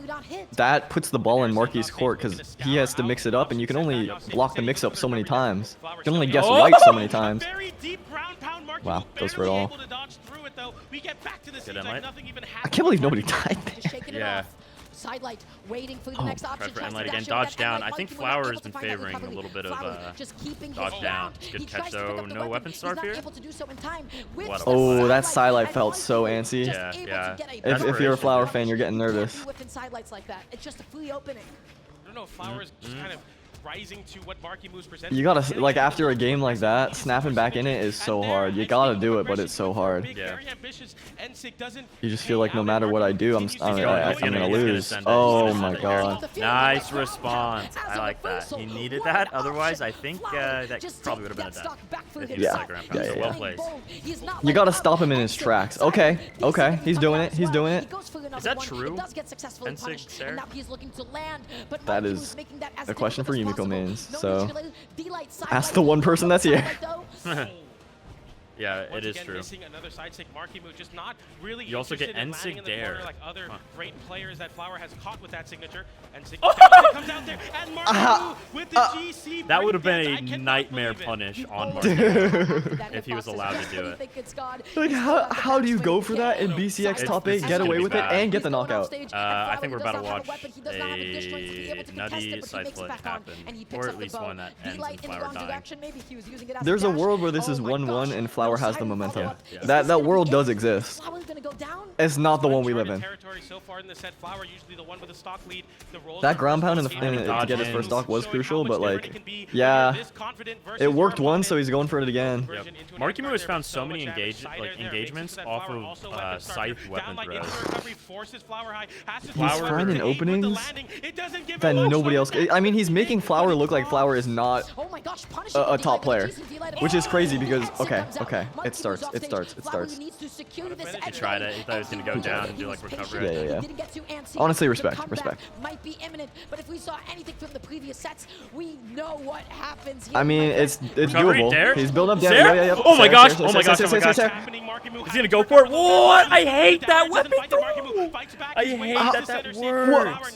that puts the ball in Marquis' court because he has to mix it up, and you can only block the mix-up so many times. You can only guess right so many times. Wow, goes for it all. I can't believe nobody died there. Yeah. Sidelight waiting for the next option. Prep for Endlight again. Dodge down. I think Flower has been favoring a little bit of dodge down. Good catch though. No weapon starve here. Oh, that Sidelight felt so antsy. Yeah, yeah. If you're a Flower fan, you're getting nervous. It's just a free opening. I don't know if Flower's just kind of rising to what Marckiemoo presented. You gotta, like, after a game like that, snapping back in it is so hard. You gotta do it, but it's so hard. Yeah. You just feel like no matter what I do, I'm gonna lose. Oh my god. Nice response. I like that. He needed that. Otherwise, I think that probably would have been a death. If he was second round pound. So well played. You gotta stop him in his tracks. Okay, okay, he's doing it. He's doing it. Is that true? That is a question for Yumiko mains. So ask the one person that's here. Yeah, it is true. You also get Nsig Dare. Like other great players that Flower has caught with that signature. Comes out there, and Marckiemoo with the GC. That would have been a nightmare punish on Marckiemoo if he was allowed to do it. Like, how do you go for that in BCX top 8, get away with it, and get the knockout? I think we're about to watch a nutty side flip happen, or at least one that ends in Flower dying. There's a world where this is 1-1 and Flower has the momentum. Yeah. That world does exist. It's not the one we live in. That ground pound to get his first stock was crucial, but like, yeah, it worked once, so he's going for it again. Yep. Marckiemoo has found so many engagements off of Scythe weapon throws. He's finding openings that nobody else. I mean, he's making Flower look like Flower is not a top player, which is crazy because okay, it starts. He tried it. He thought he was gonna go down and do like recovery. Yeah. Honestly, respect. Might be imminent, but if we saw anything from the previous sets, we know what happens here. I mean, it's doable. There? He's building up. Yeah. Oh my gosh! Oh my gosh! He's gonna go for it. What? I hate that weapon. I hate that works.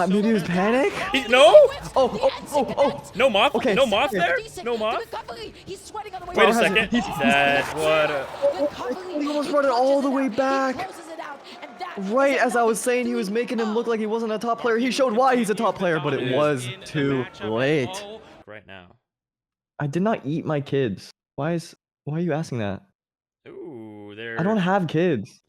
Maybe he was panic. No. Oh. No moth. Okay. No moth there. No moth. Wait a second. He almost brought it all the way back. Right as I was saying, he was making him look like he wasn't a top player. He showed why he's a top player, but it was too late. Right now. I did not eat my kids. Why are you asking that? Ooh, I don't have kids.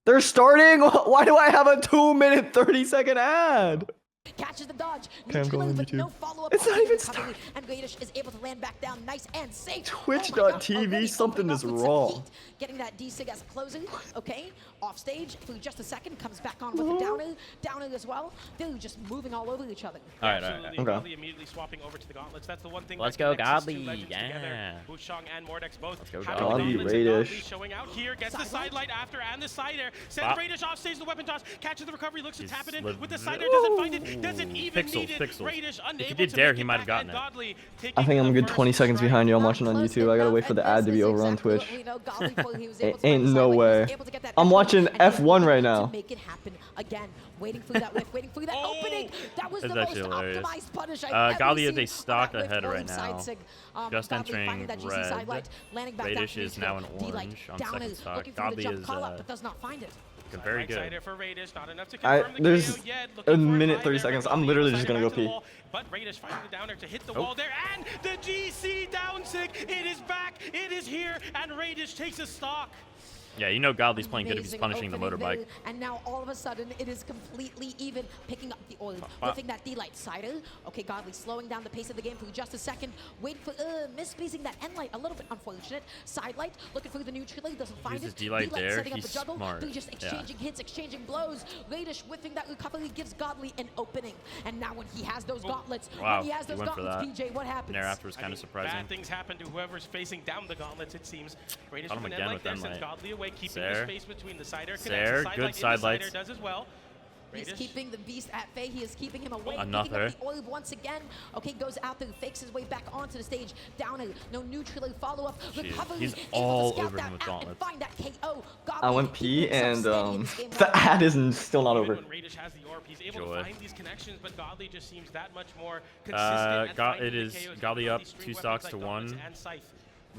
They're starting? Why do I have a 2-minute 30-second ad? Catches the dodge. Okay, I'm going on YouTube. No it's not even starting. And Raydish is able to land back down nice and safe. Twitch.tv, something is wrong. Getting that D-Sig as closing. Okay, off stage for just a second. Comes back on with the downer as well. They're just moving all over each other. All right. Okay. Immediately swapping over to the gauntlets. That's the one thing. Let's go, Godly. Yeah. Bushong and Mordex both. Let's go, Godly. Raydish showing out here. Gets the sidelight after and the side air. Sends Raydish off stage. The weapon toss. Catches the recovery. Looks to tap it in with the side air. Doesn't find it. Doesn't even need it. Raydish unable if he did dare, he might have gotten it. I think I'm a good 20 seconds behind you. I'm watching on YouTube. I gotta wait for the ad to be over on Twitch. Ain't no way. I'm watching F1 right now. Make it happen again. Waiting for that whiff, waiting for that opening. That was the most optimized punish I've ever seen. They stock ahead right now. Just entering red. Raydish is now an orange on second stock. Godly is does not find it. Very good. There's a minute 30 seconds. I'm literally just gonna go pee. But Raydish finding the downer to hit the wall there, and the GC down sig. It is back. It is here, and Raydish takes a stock. Yeah, you know Godly's playing good if he's punishing the motorbike. And now all of a sudden it is completely even, picking up the oil, whipping that D-Light cider. Okay, Godly slowing down the pace of the game for just a second. Wait for misplacing that N-Light, a little bit unfortunate. Sidelight looking for the neutral, doesn't find it. D-Light there, setting up he's a juggle. smart. They're just exchanging hits, exchanging blows. Raydish whipping that recovery gives Godly an opening. And now when he has those gauntlets, PJ, what happens? There after was kind of surprising. Bad things happen to whoever's facing down the gauntlets, it seems. Raydish with an N-Light there sends Godly away, keeping the space between the cider. Good side lights. Does as well. He's keeping the beast at bay. He is keeping him away. Another. The orb once again. Okay, goes out there, fakes his way back onto the stage. Downer, no neutral follow-up. He's all over him with gauntlets. I went P and the ad is still not over. Raydish has the orb, he's able to find these connections, but Godly just seems that much more consistent. It is Godly up 2 stocks to 1.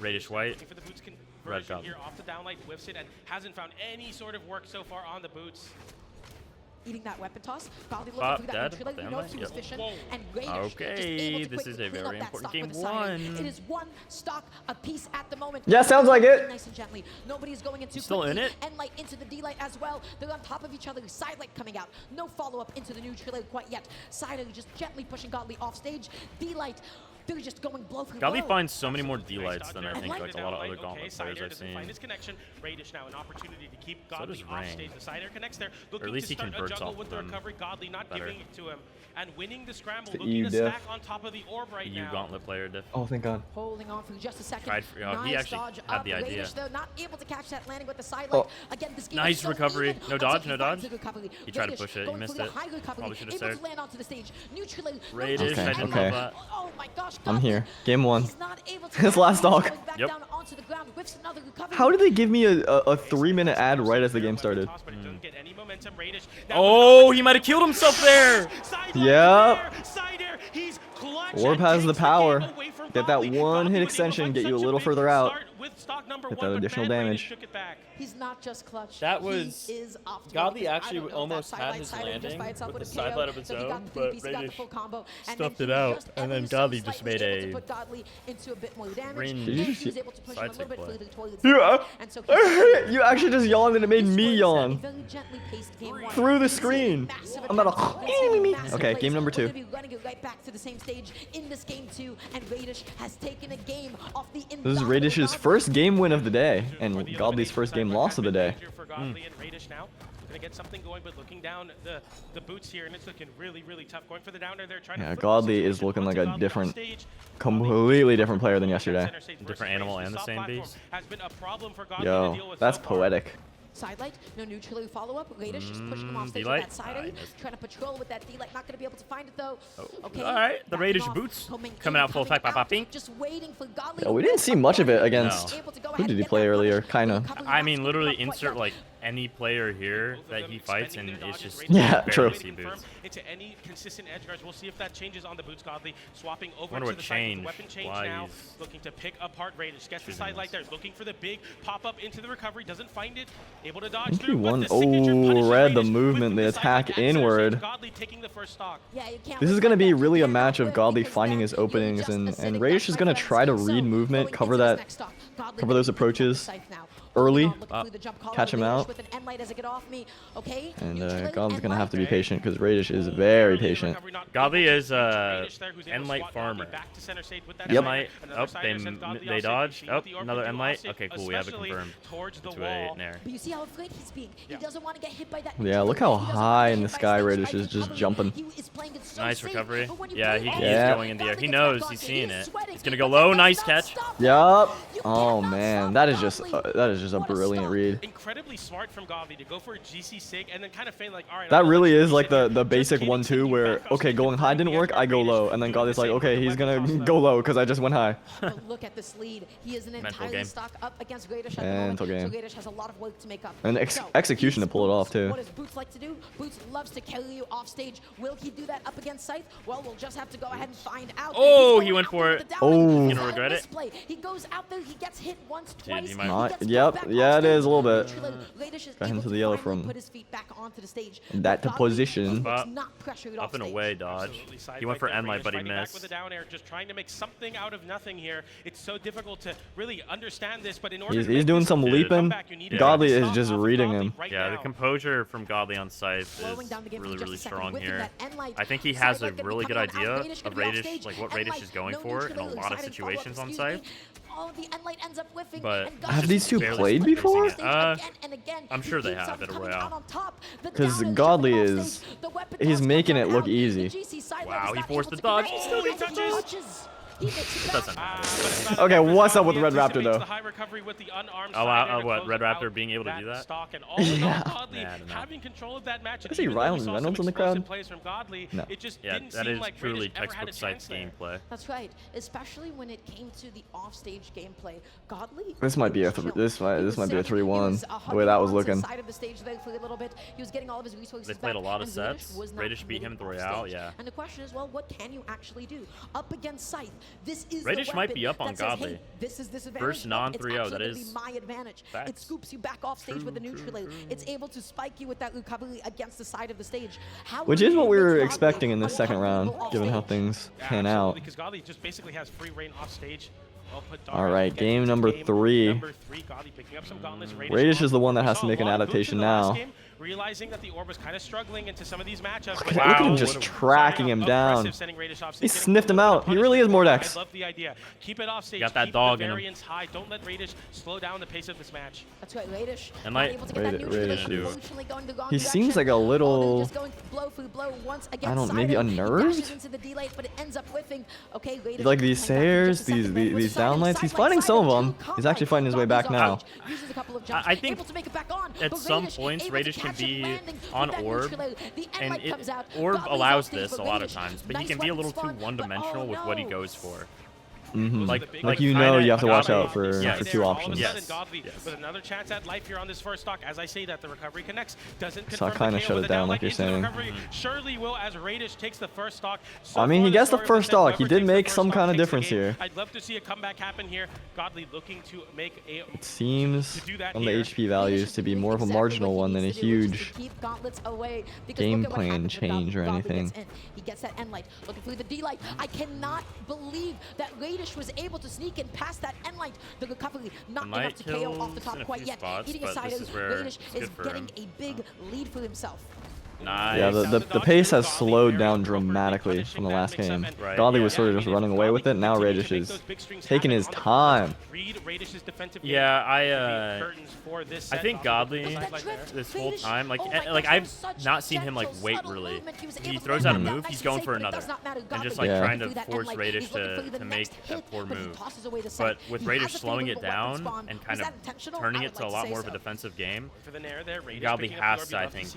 Raydish white. Red Godly. Here off the downlight, whiffs it and hasn't found any sort of work so far on the boots. Eating that weapon toss. Godly looking through that neutral. We know he was fishing. And Raydish okay, this is a very important game 1. It is 1 stock apiece at the moment. Yeah, sounds like it. Nice and gently. Nobody's going into still in it. And light into the D-light as well. They're on top of each other. Side light coming out. No follow-up into the neutral quite yet. Side light just gently pushing Godly off stage. D-light. They're just going blow for Godly blow. finds so many more D-lights than I think like a lot of other Gauntlet players I've seen. Find his connection. Raydish now an opportunity to keep So Godly does off Rain. stage. The Sider connects there, Or looking at least to he start a converts juggle off with the them recovery. Godly not better. giving it to him and winning the scramble, The looking to diff. stack on top of the orb right You now. Gauntlet player diff. Oh, thank God. Holding on for just a second. Tried for, he Nice actually dodge had up. the idea. Raydish, though, not able to catch that landing with the side light. Again, this game Nice is so recovery. even No until dodge, he no finds dodge. the recovery. He tried to Raydish push it, he going missed for the it. high recovery, Probably should have able to served. land onto the stage. Neutral. Raydish, Okay, I didn't okay. love that. Oh my gosh, I'm Godly. here. Game 1. He's not able to His last land, stock. going back Yep. down onto the ground, whiffs another recovery. How did they give me a 3-minute ad right as the game started? Oh, he might have killed himself there. Yep. Orb Orb has the power. Get that 1-hit extension, get you a little further out. Get that additional damage. He's not just clutch. That he was- is off to Godly it. I actually don't know if almost that had side his light just landing by itself with would the have side KO. light of its So he got own, the but 3-piece, he got the Raydish full combo, and stuffed then it he out, just and ever then so Godly just slightly made able to a put Godly into a bit more damage, Rain- and Did you he just was able to push him a side little bit play? further towards Yeah. and so You actually just yawned and it made me yawn. very gently paced game 1. Through the screen. Massive I'm about attacks. to... Okay, game number 2. We're gonna be running it right back to the same stage in this game 2, and Raydish has taken a game off the This is Raydish's first game win of the day, and Godly's first game loss of the day. Gonna get something going, but looking down the boots here, and it's looking really, really tough. Going for the downer there, trying to Yeah, flip the Godly is situation looking like onto a Godly different, offstage. completely different player than yesterday. Center stage versus Different animal Raydish. and the Stop same platform beast. has been a problem for Godly to Yo, deal with that's so far. poetic. Side light, no neutral follow-up. Raydish just pushing him off stage with D-light? that side I light, missed. trying to patrol with that D-light. Not going to be able to find it though. Okay. All right, the backing Raydish off, boots coming out full effect. out, Ping. just waiting for Godly. Yeah, we didn't see much of it No. against... Able to go Who ahead did and he get play that earlier? punish. Kinda. Recovery I not mean, gonna literally come quite insert yet. like any player here Both of that them he fights, spending and their it's dodges. just Raydish Yeah, barely true. see confirm boots. into any consistent edge guards. We'll see if that changes on the boots. Godly swapping over Wonder to what the side with changed, the weapon change why now, he's looking to pick apart Raydish. Gets the choosing side light there, this. looking for the big pop up into the recovery. Doesn't find it. Able to dodge think he through. but won. the signature Oh, punishes read the Raydish movement, with the side light attack at center stage. inward. Godly taking the first stock. Yeah, you can't This is let going to that be go. really a Cannot match of whip Godly because finding then his you're openings, just and acidic. Raydish That's is my going to friends. try to So, read movement, going cover into this that, next stock, Godly cover those gonna pick up the approaches scythe now. early, Looking through the jump collar catch him Raydish out. with an end light as it get off me. Okay, and neutral Godly's end going to have to be light. patient because Raydish is very patient. Godly is Raydish there, who's able to end light swat Godly farmer. back to center stage with that Yep. side. Light. Another Oh, sider sends Godly they off stage. dodged. See Oh, what the orb another can end do light. off stage, Okay, cool. We have it especially confirmed. towards the Into wall. a nair. But you see how afraid he's being. He doesn't want to get hit by that. Yeah, look how high in the sky Raydish is just jumping. He is playing it so Nice safe, recovery. but when you Yeah, play he it is Yeah. going in the air. Godly He gets knows. back He's on. seeing He it. is sweating, He's gonna but go that low. does Nice not catch. stop. Yup. You Oh cannot man, stop that is just Godly. a brilliant read. Incredibly smart from Godly to go for a GC sig and then kind of feign like, all right. That I'm gonna really let you is like sit here. the Just basic kidding, 1-2 taking where, back off okay, stage, going high didn't the work, I go Raydish low, and then doing Godly's the like, same with okay, the he's weapon going toss to though. go low because I just went high. But look at this lead. He is an Mental entirely game. stock up against Raydish at the Mental moment. game. So Raydish has a lot of work to make up. And So, execution to he's pull it off, Boots. too. What does Boots like to do? Boots loves to carry you off stage. Will he do that up against Scythe? Well, we'll just have to go ahead and find out. Oh, He's he going went out for there it. with the Oh. down. He's He's gonna got a regret it. misplay. He goes out there, he gets hit once, Dude, twice. you might- he Not- gets yep, back yeah, off it is a stage. little bit. Raydish is Got him able to the yellow finally from put his feet back onto the stage. that Godly position. looks not pressured Up off and stage. away dodge. Absolutely side He went right for there. end light, Raydish but he fighting back missed. with a down air, just trying to make something out of nothing here. It's so difficult to really understand this, but in order to He's make doing this some a leaping. comeback, you need to Godly get is the just stop off of reading Godly him. right Yeah, the now. composure from Godly on Scythe Slowing down the is game for really, just really a second, strong whipping here. that end light. I think he Side has a light gonna really be good coming out. idea Raydish of gonna be off Raydish, stage. like what End Raydish light, is going no for in a neutral, lot of side and situations follow-up, on excuse Scythe. me. Oh, the end light ends up whiffing. But and Godly Have these two barely played using before? it. again and again. I'm He sure they keeps have on Battle coming Royale. out on top. The 'Cause down air Godly jumping off is- stage. The weapon he's toss making comes it look out. easy. The GC side Wow, light is he not forced able the to dodge. connect. He still He gets the touches. It doesn't matter. Okay, what's up with Red Raptor though? Oh, what? Red Raptor being able to do that? Yeah. Having control of that match. Is he Ryan Reynolds in the crowd? No. Yeah, that is truly textbook Scythe gameplay. That's right, especially when it came to the offstage gameplay. Godly. This might be a this might be a 3-1 the way that was looking. They played a lot of sets. Raydish beat him in the Royale, yeah. And the question is, well, what can you actually do up against Scythe? This is Raydish might be up on Godly. Hey, this is this Versus non-3-0, that is my advantage. facts. It scoops you back off stage with the neutral. It's able to spike you with that recovery against the side of the stage. Which is what we were expecting in this second round, given how things pan out. Because Godly just basically has free reign off stage. All right, game number 3. Raydish is the one that has to make an adaptation now. Realizing that the orb was kind of struggling into some of these matchups. Look at him just tracking him down. He sniffed him out. He really is Mordex. I love the idea. Keep it off stage. Got that dog in him. High. Don't let Raydish slow down the pace of this match. That's right, Raydish. And like Raydish, he seems like a little, I don't know, maybe unnerved? Like these stairs, these downlights, he's fighting some of them. He's actually fighting his way back now. I think at some points Raydish can be on orb, and orb allows this a lot of times, but he can be a little too one-dimensional with what he goes for. Like you know, you have to watch out for 2 options. Yes. With another chance at life here on this first stock, as I say that the recovery connects, doesn't So I kind of shut it down, like you're saying. Surely will, as Raydish takes the first stock. I mean, he gets the first stock. He did make some kind of difference here. I'd love to see a comeback happen here. Godly looking to make a. It seems on the HP values to be more of a marginal one than a huge game plan change or anything. He gets that end light, looking for the D light. I cannot believe that Raydish was able to sneak in past that end light. The recovery not enough to KO off the top quite yet. Eating aside, Raydish is getting a big lead for himself. Nice. Yeah, the pace has slowed down dramatically from the last game. Right. Godly was sort of just running away with it. Now Raydish is taking his time. Yeah, I think Godly this whole time, like I've not seen him like wait really. He throws out a move, he's going for another, and just like trying to force Raydish to make a poor move. But with Raydish slowing it down and kind of turning it to a lot more of a defensive game, Godly has to, I think,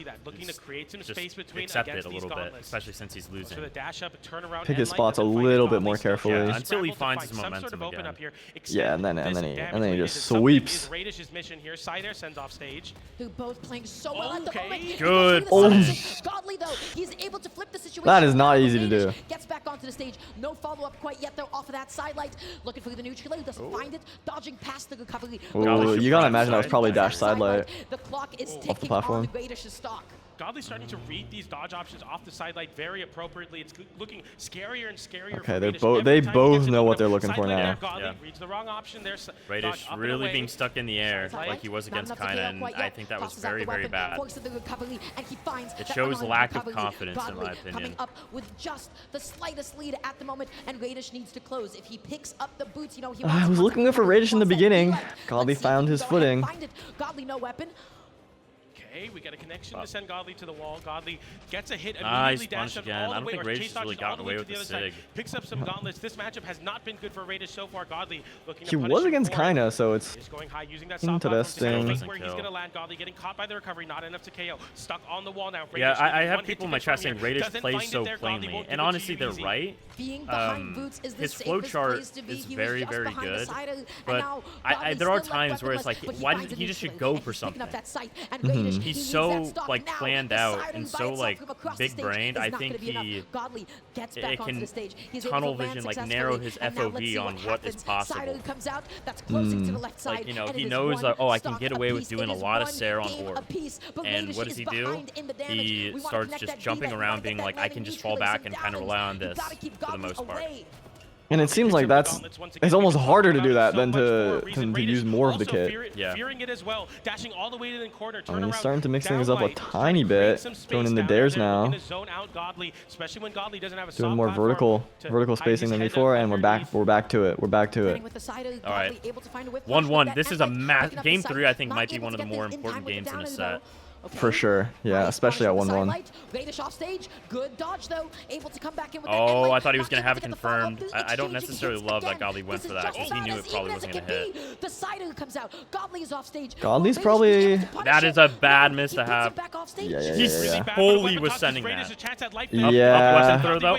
just accept it a little bit, especially since he's losing. Pick his spots a little bit more carefully. Yeah, until he finds his momentum again. Yeah, and then he just sweeps. Who both playing so well at the moment. Good. Godly though, he's able to flip the situation. That is not easy to do. Gets back onto the stage. No follow-up quite yet though off of that side light. Looking for the neutral, doesn't find it. Dodging past the recovery. Ooh, you gotta imagine that was probably dash side light. The clock is off the ticking platform. on the Raydish's stock. Godly's starting to read these dodge options off the side light very appropriately. It's looking scarier and scarier. Okay, they both know what they're looking for now. Yeah. Reads the wrong option. There's Raydish really being stuck in the air like he was against Kaina, and I think that was very, very bad. It shows lack of confidence, in my opinion. Coming up with just the slightest lead at the moment, and Raydish needs to close. If he picks up the boots, you know, he I was looking for Raydish in the beginning. Godly found his footing. Godly no weapon. Okay, we get a connection to send Godly to the wall. Godly gets a hit Nice immediately. punch again. I don't think Raydish has really gotten away with the Sig. Picks up some gauntlets. This matchup has not been good for Raydish so far. Godly looking to He was against Kaina, so it's going high, using that interesting. Where he's gonna land. Godly getting caught by the recovery, not enough to KO. Stuck on the wall now. Raydish, yeah, I have people in my chat saying Raydish plays so plainly, and honestly, they're right. His flow chart is very, very good, but there are times where it's like, why didn't he just should go for something? He's so like planned out and so like big brained. I think it can tunnel vision, like narrow his FOV on what is possible. Like, you know, he knows like, oh, I can get away with doing a lot of Sarah on orb. And what does he do? He starts just jumping around, being like, I can just fall back and kind of rely on this for the most part. And it seems like it's almost harder to do that than to use more of the kit. Yeah. I mean, he's starting to mix things up a tiny bit, throwing in the dares now. Doing more vertical spacing than before, and we're back to it. We're back to it. All right. 1-1. This is a game 3. I think might be one of the more important games in the set. For sure. Yeah, especially at 1-1. Raydish off stage. Good dodge though. Able to come back in with Oh, I thought he was going to have it confirmed. I don't necessarily love that Godly went for that because he knew it probably wasn't going to hit. The Sider comes out. Godly is off stage. Godly's probably... That is a bad miss to have. Yeah. He fully was sending that. Yeah. Up wasn't throw though.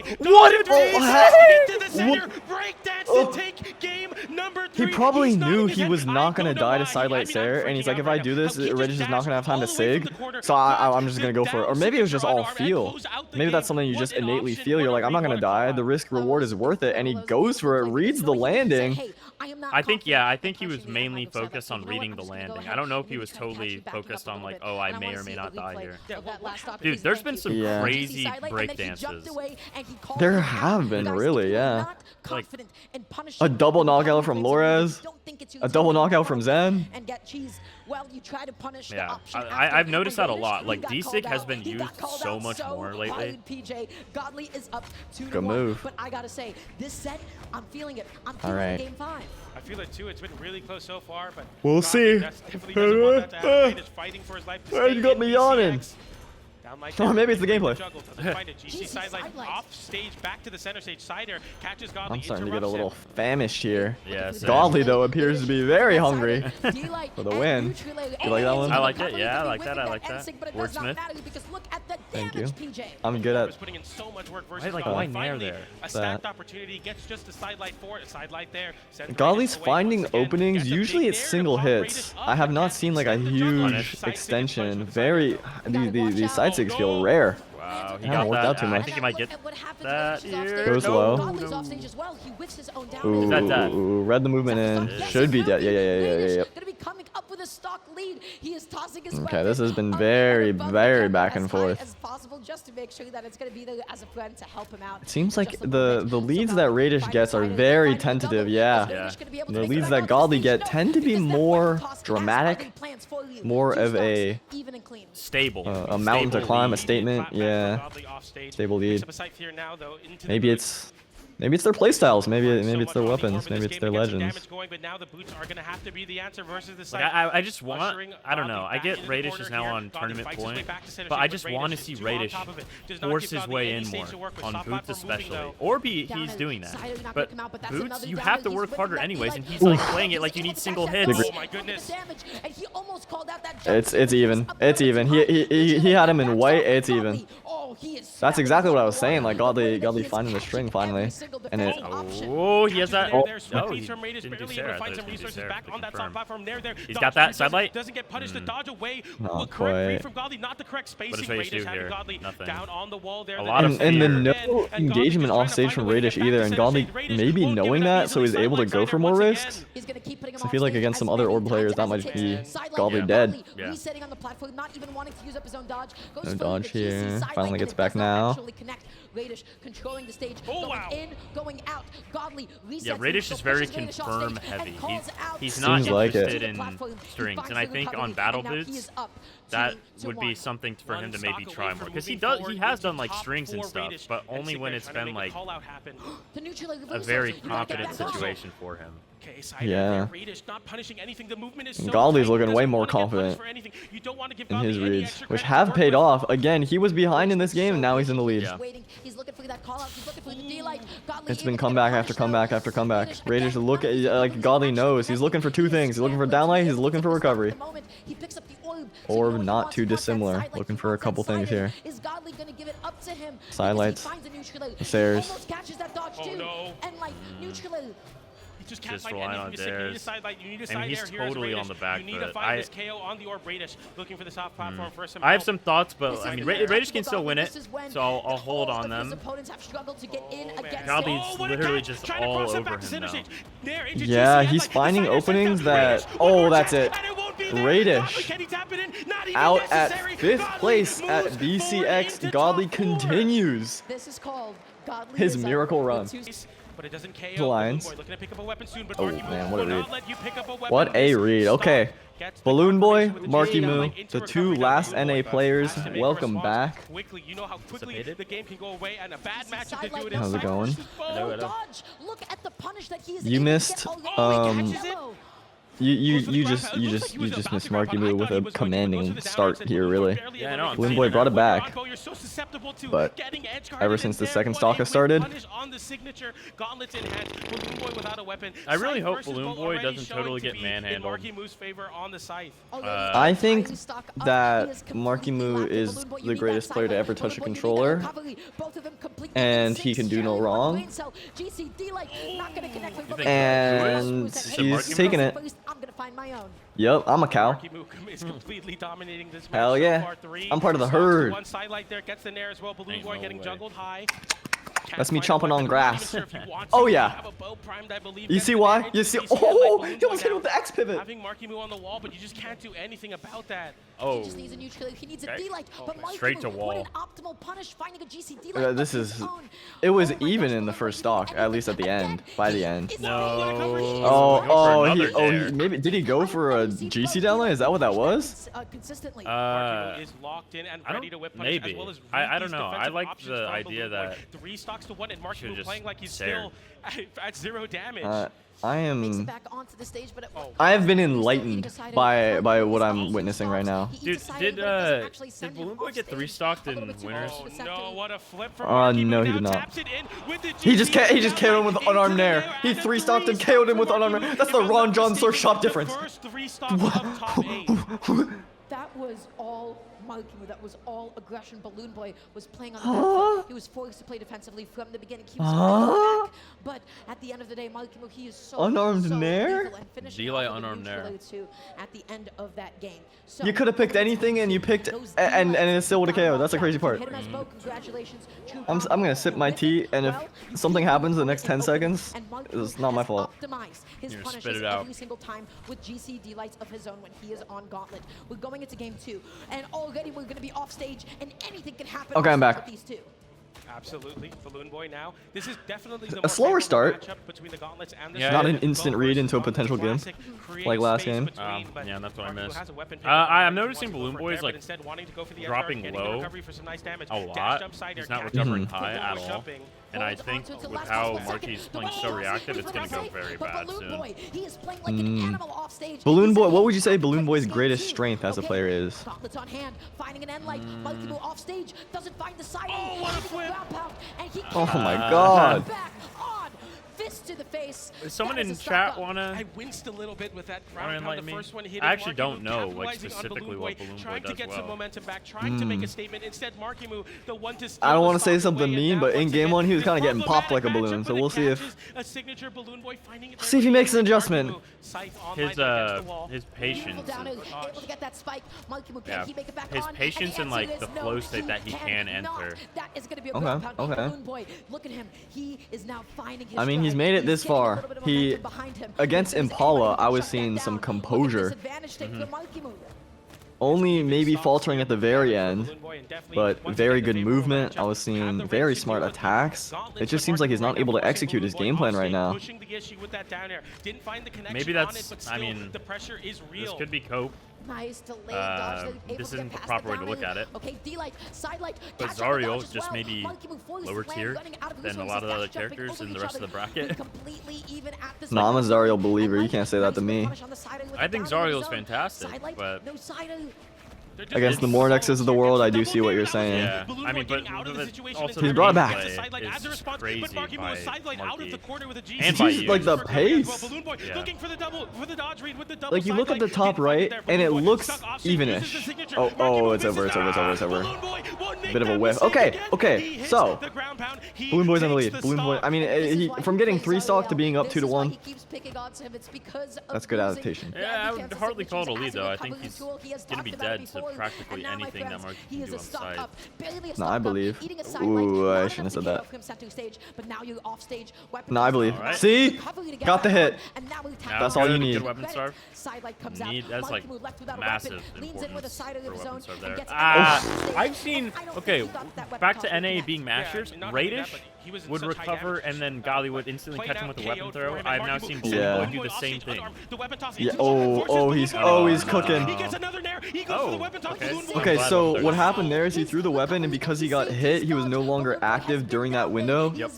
He probably knew he was not going to die to sidelight Sarah, and he's like, if I do this, Raydish is not going to have time to sig, so I'm just going to go for it. Or maybe it was just all feel. Maybe that's something you just innately feel. You're like, I'm not going to die. The risk reward is worth it, and he goes for it, reads the landing. I think he was mainly focused on reading the landing. I don't know if he was totally focused on like, oh, I may or may not die here. Dude, there's been some crazy break dances. There have been, really, yeah. Like a double knockout from Lores, a double knockout from Zen. Yeah, I've noticed that a lot. Like DCX has been used so much more lately. Good move. But I gotta say, this set, I'm feeling it. I'm feeling it in game 5. I feel it too. It's been really close so far, but we'll see. You got me yawning. Or maybe it's the gameplay. I'm starting to get a little famished here. Yeah, Godly, though, appears to be very hungry for the win. You like that one? I like it. Yeah, I like that. I like that. Wordsmith. Thank you. I'm good at... why nair there? Godly's finding openings. Usually it's single hits. I have not seen like a huge extension. These side sigs feel rare. Wow, he got worked out too much. I think he might get that here. Goes low. Dead. Ooh, read the movement in. Should be dead. Yeah. Okay, this has been very back and forth. It seems like the leads that Raydish gets are very tentative. Yeah. The leads that Godly get tend to be more dramatic, more of a stable, a mountain to climb, a statement. Yeah, stable lead. Maybe it's their playstyles. Maybe it's their weapons. Maybe it's their legends. I just want. I don't know. I get Raydish is now on tournament point, but I just want to see Raydish force his way in more on Boots especially, or he's doing that. But Boots, you have to work harder anyways, and he's like playing it like you need single hits. Oh my goodness! It's even. It's even. He had him in white. It's even. That's exactly what I was saying. Like Godly finding the string finally. And it. Oh, he has that. Oh, he didn't do Sarah. He's got that sidelight. Doesn't get punished. The dodge away. Not quite. From Godly, not the correct spacing. What does Raydish do here? Nothing. Down on the wall there. A lot of and then no engagement off stage from Raydish either. And Godly maybe knowing that, so he's able to go for more risks. So I feel like against some other orb players, that might be Godly dead. Yeah. No dodge here. Finally gets back now. Raydish controlling the stage, going in, going out. Godly resets. Yeah, Raydish is very confirm heavy. He's not interested in strings, and I think on battle boots that would be something for him to maybe try more, because he has done like strings and stuff, but only when it's been like a very confident situation for him. Yeah. Godly's looking way more confident in his reads, which have paid off. Again, he was behind in this game, and now he's in the lead. Yeah. It's been comeback after comeback after comeback. Raydish look at, like Godly knows, he's looking for two things. He's looking for downlight, he's looking for recovery. Orb not too dissimilar. Looking for a couple things here. Sidelights. Stairs. Oh no. Just relying on dares. And he's totally on the back foot. I have some thoughts, but I mean, Raydish can still win it, so I'll hold on them. Godly's literally just all over him now. Yeah, he's finding openings that... Oh, that's it. Raydish out at 5th place at BCX. Godly continues his miracle run. But it doesn't The Lions. Oh man, what a read. What a read. Okay. Balloon Boy, Marckiemoo, the two last NA players, welcome back. How's it going? Hello. You missed You just missed Marckiemoo with a commanding start here, really. Yeah, I know. Balloon Boy brought it back. But ever since the second stock has started, I really hope Balloon Boy doesn't totally get manhandled. I think that Marckiemoo is the greatest player to ever touch a controller, and he can do no wrong. And he's taking it. Yep, I'm a cow. Hell yeah. I'm part of the herd. That's me chomping on grass. Oh yeah. You see why? You see? Oh, he almost hit him with the X pivot. Having Marckiemoo on the wall, but you just can't do anything about that. Oh. He just needs a neutral. He needs a D-like, but Straight to wall. What an optimal punish, finding a GC D-like. This is. It was even in the first stock, at least at the end. By the end. No. He maybe did he go for a GC downline? Is that what that was? Consistently. Is locked in and ready to whip punish, maybe. as well as I don't know. I like the idea that 3 stocks to 1 and Marckiemoo playing like he's still at 0 damage. I have been enlightened by what I'm witnessing right now. Dude, did Balloon Boy get 3-stocked in winners? Oh no, what a flip from no, he did not. He just KO'd him with unarmed nair. He 3-stocked and KO'd him with unarmed nair. That's the Ron John Surf Shop difference. That was all Marckiemoo. That was all aggression. Balloon Boy was playing on the back foot. He was forced to play defensively from the beginning. He was back. But at the end of the day, Marckiemoo, he is so unarmed nair. Delay unarmed nair. At the end of that game. So you could have picked anything, and you picked, and it still would have KO'd. That's the crazy part. I'm gonna sip my tea, and if something happens in the next 10 seconds, it's not my fault. His You're punishes spit it out every single time with GC D-lights of his own when he is on Gauntlet. We're going into game 2, and already we're going to be off stage, and anything can happen. Okay, I'm back. With these two. Absolutely, Balloon Boy now. This is definitely a slower start. Between the gauntlets and the not an instant read into a potential game, like last game. Yeah, that's what I missed. I'm noticing Balloon Boy is like dropping low a lot. He's not recovering high at all. And I think with how Marquie's playing so reactive, it's going to go very bad soon. Balloon Boy, what would you say Balloon Boy's greatest strength as a player is? Oh my god. Fist to the face. Does someone in chat wanna? I winced a little bit with that ground pound. The first one hitting I actually don't Marckiemoo, know like capitalizing on specifically what Balloon Boy trying does to get well. some momentum back, trying to make a statement. Instead, Marckiemoo, the one to I don't want to say something mean, but in game 1 he was kind of getting popped like a balloon. So we'll see if he makes an adjustment. His patience. Yeah, his patience and like the flow state that he can enter. Okay. Look at him. He is now finding his I mean, he's made it this far. He against Impala, I was seeing some composure. Only maybe faltering at the very end, but very good movement. I was seeing very smart attacks. It just seems like he's not able to execute his game plan right now. Maybe that's, I mean, this could be cope. Nice delayed dodge. This isn't the proper way to look at it. Okay, D-light, side light. But Zariel just maybe lower tier than a lot of the other characters in the rest of the bracket. Nah, I'm a Zariel believer. You can't say that to me. I think Zariel's fantastic, but against the Mornexes of the world, I do see what you're saying. Yeah, I mean, but also he's brought it back. Is crazy by Marquie. And by Yuz. Like the pace. Yeah. Like you look at the top right, and it looks evenish. Oh, it's over. Bit of a whiff. Okay. So Balloon Boy's in the lead. Balloon Boy. I mean, from getting 3-stock to being up 2-1. That's good adaptation. Yeah, I would hardly call it a lead though. I think he's gonna be dead to practically anything that Marquie can do on side. No, I believe. Ooh, I shouldn't have said that. No, I believe. Right. See? Got the hit. That's all you need. Good weapon starve. That's like massive importance for weapon starve there. I've seen, okay, back to NA being mashers, Raydish would recover and then Gali would instantly catch him with a weapon throw. I've now seen Balloon Boy do the same thing. Yeah, he's cooking. Okay, so what happened there is he threw the weapon, and because he got hit, he was no longer active during that window. Yep.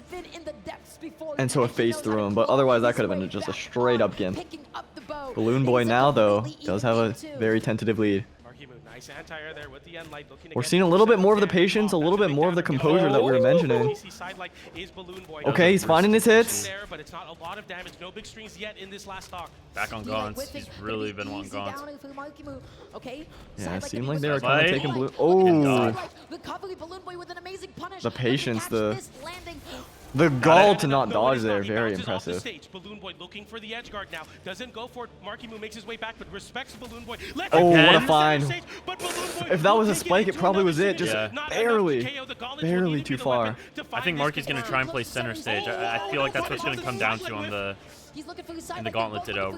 And so it phased through him, but otherwise that could have been just a straight up gimp. Balloon Boy now, though, does have a very tentative lead. Nice anti-air there with the end light, looking to We're get seeing a little bit more of the patience, a little bit more of the composure that we were mentioning. Okay, he's finding his hits. But it's not a lot of damage. No big strings yet in this last stock. Back on Gaunts. He's really been wanting Gaunts. Yeah, it seemed like they were kind of taking blue. Oh, the patience, the gall to not dodge there, very impressive. Balloon Boy looking for the edge guard now. Doesn't go for it. Marckiemoo makes his way back, but respects Balloon Boy. Oh, what a find. If that was a spike, it probably was it. Just barely too far. I think Marky's going to try and play center stage. I feel like that's what's going to come down to on the in the Gauntlet Ditto.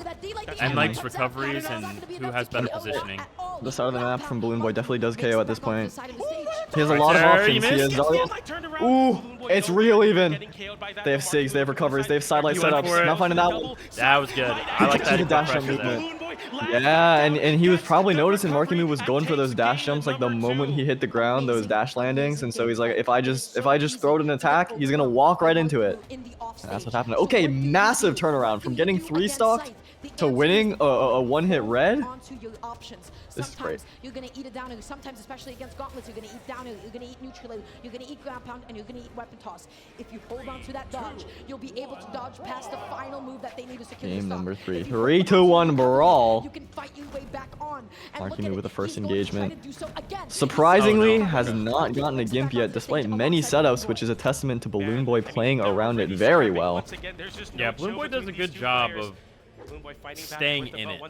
And Mike's recoveries and who has better positioning. The side of the map from Balloon Boy definitely does KO at this point. He has a lot of options. He has ooh, it's real even. They have SIGs, they have recoveries, they have sidelight setups. Not finding that one. That was good. I like that dash jump movement. Yeah, and he was probably noticing Marckiemoo was going for those dash jumps like the moment he hit the ground, those dash landings, and so he's like, if I just throw it an attack, he's gonna walk right into it. And that's what happened. Okay, massive turnaround from getting 3-stocked to winning a one-hit red. This is great. You're gonna eat it down. Sometimes, especially against gauntlets, you're gonna eat down. You're gonna eat neutral. You're gonna eat ground pound, and you're gonna eat weapon toss. If you hold on to that dodge, you'll be able to dodge past the final move that they need to secure. Game number 3. 3-2-1 brawl. You can fight your way back on. Marckiemoo with the first engagement. Surprisingly, has not gotten a gimp yet, despite many setups, which is a testament to Balloon Boy playing around it very well. Yeah, Balloon Boy does a good job of staying in it.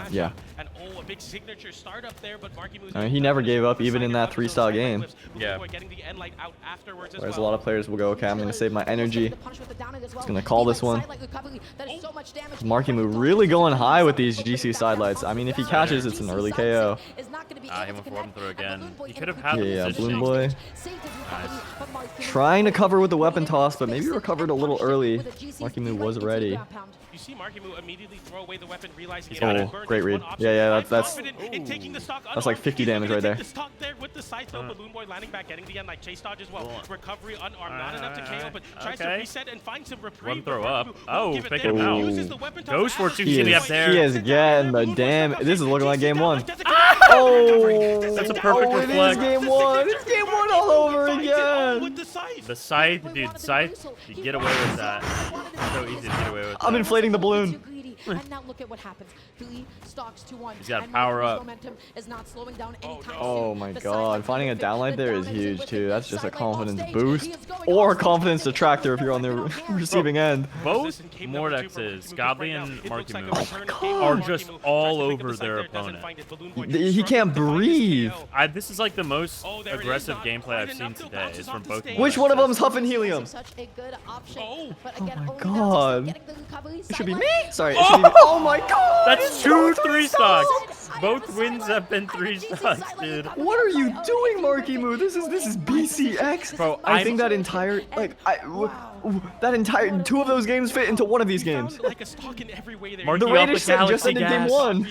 Yeah. And a big signature start up there, but he never gave up even in that 3-style game. Yeah. Whereas a lot of players will go, okay, I'm going to save my energy. It's going to call this one. Marckiemoo really going high with these GC sidelights. I mean, if he catches, it's an early KO. He went for weapon throw again. He could have had the Balloon Boy. Nice. Trying to cover with the weapon toss, but maybe recovered a little early. Marckiemoo was ready. You see Marckiemoo immediately throw away the weapon, realizing he got it. Great read. Yeah, that's like 50 damage right there. The stock there with the side throw, Balloon Boy landing back, getting the end like chase dodge as well. Recovery unarmed, not enough to KO, but tries to reset and find some reprieve. One throw up. Oh, pick him out. Goes for 2 he up there. He is getting the damn. This is looking like game 1. Oh, that's a perfect reflect. It is game 1. It's game 1 all over again. The scythe, dude, scythe. You get away with that. So easy to get away with that. I'm inflating the balloon. And now look at what happens. 3 stocks to 1. He's got to power up. Is not slowing down anytime oh my god. Finding a downlight there is huge too. That's just a confidence boost. Or a confidence detractor if you're on the receiving end. Both Mordexes, Godly and Marckiemoo, are just all over their opponent. He can't breathe. This is like the most aggressive gameplay I've seen today. Is from both. Which one of them is huffing helium? Oh my god. It should be me. Sorry. Oh my god! That's 2 3-stocks. Both wins have been 3-stocks, dude. What are you doing, Marckiemoo? This is BCX. Bro, I think that entire that entire 2 of those games fit into one of these games. Like a stock in every way there. The Raydish set just ended game 1.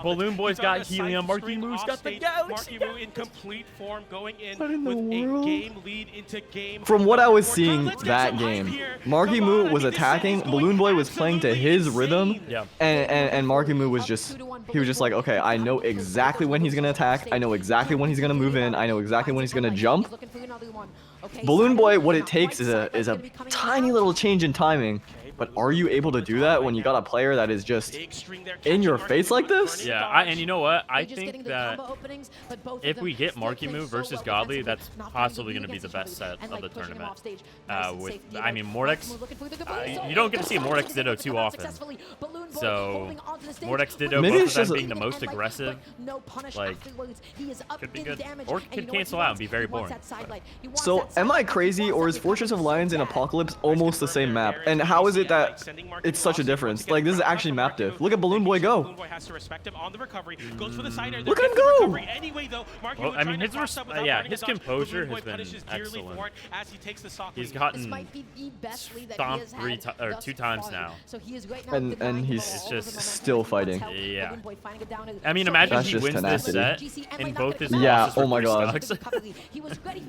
Balloon Boy's got helium. Marckiemoo's got the galaxy. Marckiemoo in complete form, going in with a game lead into game. From what I was seeing that game, Marckiemoo was attacking. Balloon Boy was playing to his rhythm. Yeah. And Marckiemoo was just like, okay, I know exactly when he's gonna attack. I know exactly when he's gonna move in. I know exactly when he's gonna jump. Balloon Boy, what it takes is a tiny little change in timing. But are you able to do that when you got a player that is just in your face like this? Yeah, and you know what? I think that if we get Marckiemoo versus Godly, that's possibly going to be the best set of the tournament. I mean, Mordex, you don't get to see Mordex Ditto too often. So, Mordex Ditto, both of them being the most aggressive, like, could be good. Or could cancel out and be very boring. So, am I crazy, or is Fortress of Lions and Apocalypse almost the same map? And how is it that it's such a difference? Like, this is actually map diff. Look at Balloon Boy go. Look at him go. Well, I mean, his composure has been excellent. He's gotten stomped 2 times now. And he's It's just still fighting. Yeah. I mean, imagine That's he just wins tenacity. this set in both his Yeah, losses for oh my 3 god. stocks.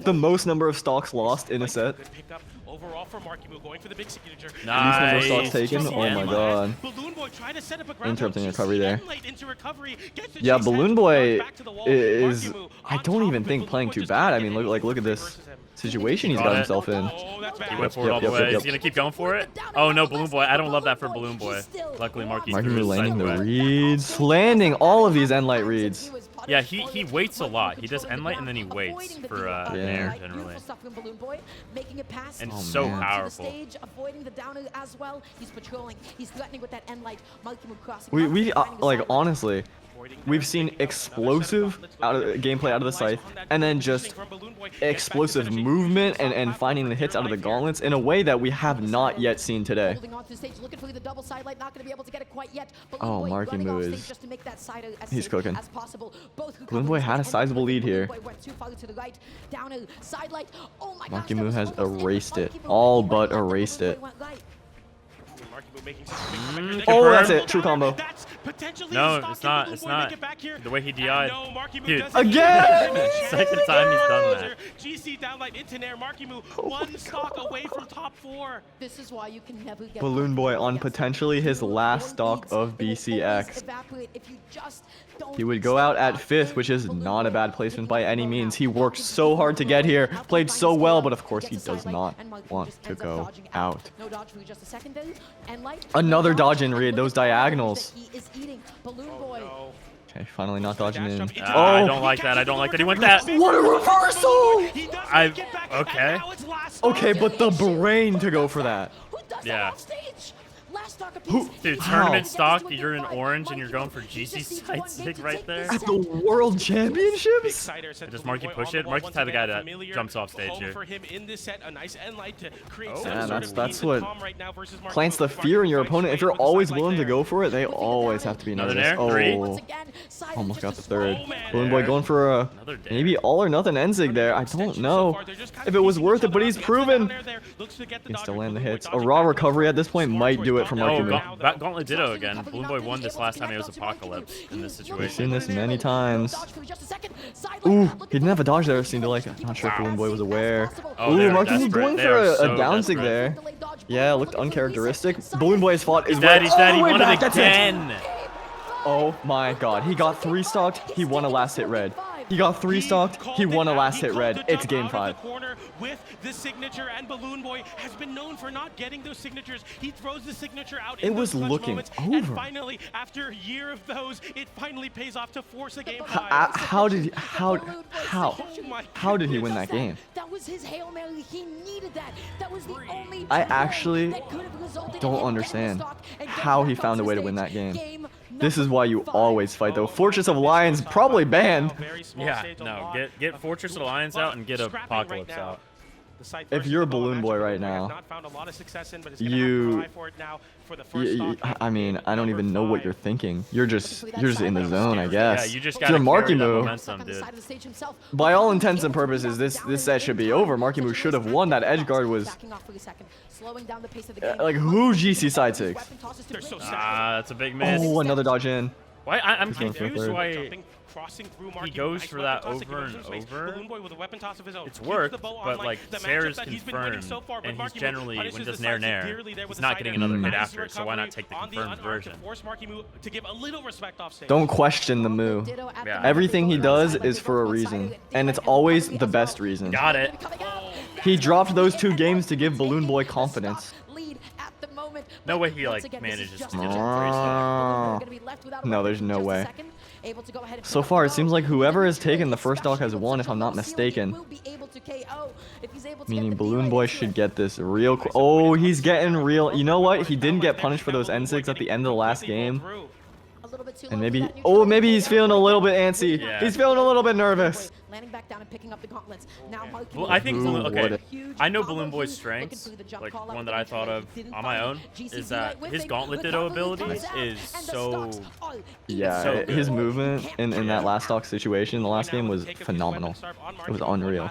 The most number of stocks lost in a set. Good pickup overall for Marckiemoo, going for the big signature. Nice. Least number of stocks taken. Oh my god. Balloon Boy trying to set up a ground Interrupting pound. recovery there. GC into recovery, gets the Yeah, chase Balloon edge, Boy back to the wall. is. Marckiemoo I on don't top even of it. think Balloon playing Boy too just bad. I can't mean, get look at anything this versus him. situation he's Got got it. himself in. Oh, that's bad. He went for it all the way. Is he gonna keep going for it? Oh no, Balloon Boy. I don't love that for Balloon Boy. Luckily, Marckiemoo landing the reads. reads, landing all of these end light reads. Yeah, he waits a lot. He does end light and then he waits for air generally. And it's so man. powerful. We like honestly, we've seen explosive gameplay out of the scythe, and then just explosive movement and finding the hits out of the gauntlets in a way that we have not yet seen today. Oh, Marckiemoo is... He's cooking. Balloon Boy had a sizable lead here. Marckiemoo has erased it. All but erased it. Oh, that's it. True combo. No, it's not. It's not. The way he DI'd. Dude. Again! Second time he's done that. GC downlight into Nair. Marckiemoo one stock away from top 4. This is why you can never get Balloon Boy on potentially his last stock of BCX. He would go out at 5th, which is not a bad placement by any means. He worked so hard to get here, played so well, but of course he does not want to go out. Another dodge in read, those diagonals. Okay, finally not dodging in. I don't like that. I don't like that. He went that. What a reversal! Okay. Okay, but the brain to go for that. Yeah. Dude, tournament stock, you're in orange and you're going for GC side sig right there. At the World Championships? Does Marky push it? Marky's the type of guy that jumps off stage here. Yeah, that's what plants the fear in your opponent. If you're always willing to go for it, they always have to be nervous. Oh, almost got the 3rd. Balloon Boy going for a maybe all or nothing Enzig there. I don't know if it was worth it, but he's proven he can still land the hits. A raw recovery at this point might do it for Marckiemoo. Gauntlet Ditto again. Balloon Boy won this last time it was Apocalypse in this situation. We've seen this many times. Ooh, he didn't have a dodge there. Seemed to like it. Not sure if Balloon Boy was aware. Oh, Ooh, Marckiemoo going for a down sig there. Yeah, looked uncharacteristic. Balloon Boy has fought. He's dead. He's dead. He won it again. Oh my god. He got 3 stocked. He won a last hit red. He got 3 stocked. He won a last hit red. It's game 5. With the signature, and Balloon Boy has been known for not getting those signatures. He throws the signature out. It was looking over. And finally, after a year of those, it finally pays off to force a game 5. How did he win that game? That was his Hail Mary. He needed that. That was the only I actually don't understand how he found a way to win that game. This is why you always fight though. Fortress of Lions probably banned. Yeah, no, get Fortress of Lions out and get Apocalypse out. If you're a Balloon Boy right now, I mean, I don't even know what you're thinking. You're just in the zone, I guess. Yeah, you just if you're gotta carry that Marckiemoo, momentum, dude. by all intents and purposes, this set should be over. Marckiemoo should have won. That edge guard was like who GC side 6. That's a big miss. Oh, another dodge in. Why? I'm confused why he goes for that over and over. It's worked, but like Sarah's confirmed, and he's generally, when he does Nair, he's not getting another hit after, so why not take the confirmed version? Don't question the Moo. Yeah. Everything he does is for a reason, and it's always the best reason. Got it. He dropped those 2 games to give Balloon Boy confidence. No way he like manages to get No, there's no way. So far, it seems like whoever has taken the first stock has won, if I'm not mistaken. Meaning Balloon Boy should get this real quick. Oh, he's getting real. You know what? He didn't get punished for those N6 at the end of the last game. And maybe, oh, maybe he's feeling a little bit antsy. Yeah. He's feeling a little bit nervous. Well, I think, okay, I know Balloon Boy's strengths, like one that I thought of on my own, is that his Gauntlet Ditto abilities is so... Yeah, so his movement in that last stock situation, the last game was phenomenal. It was unreal.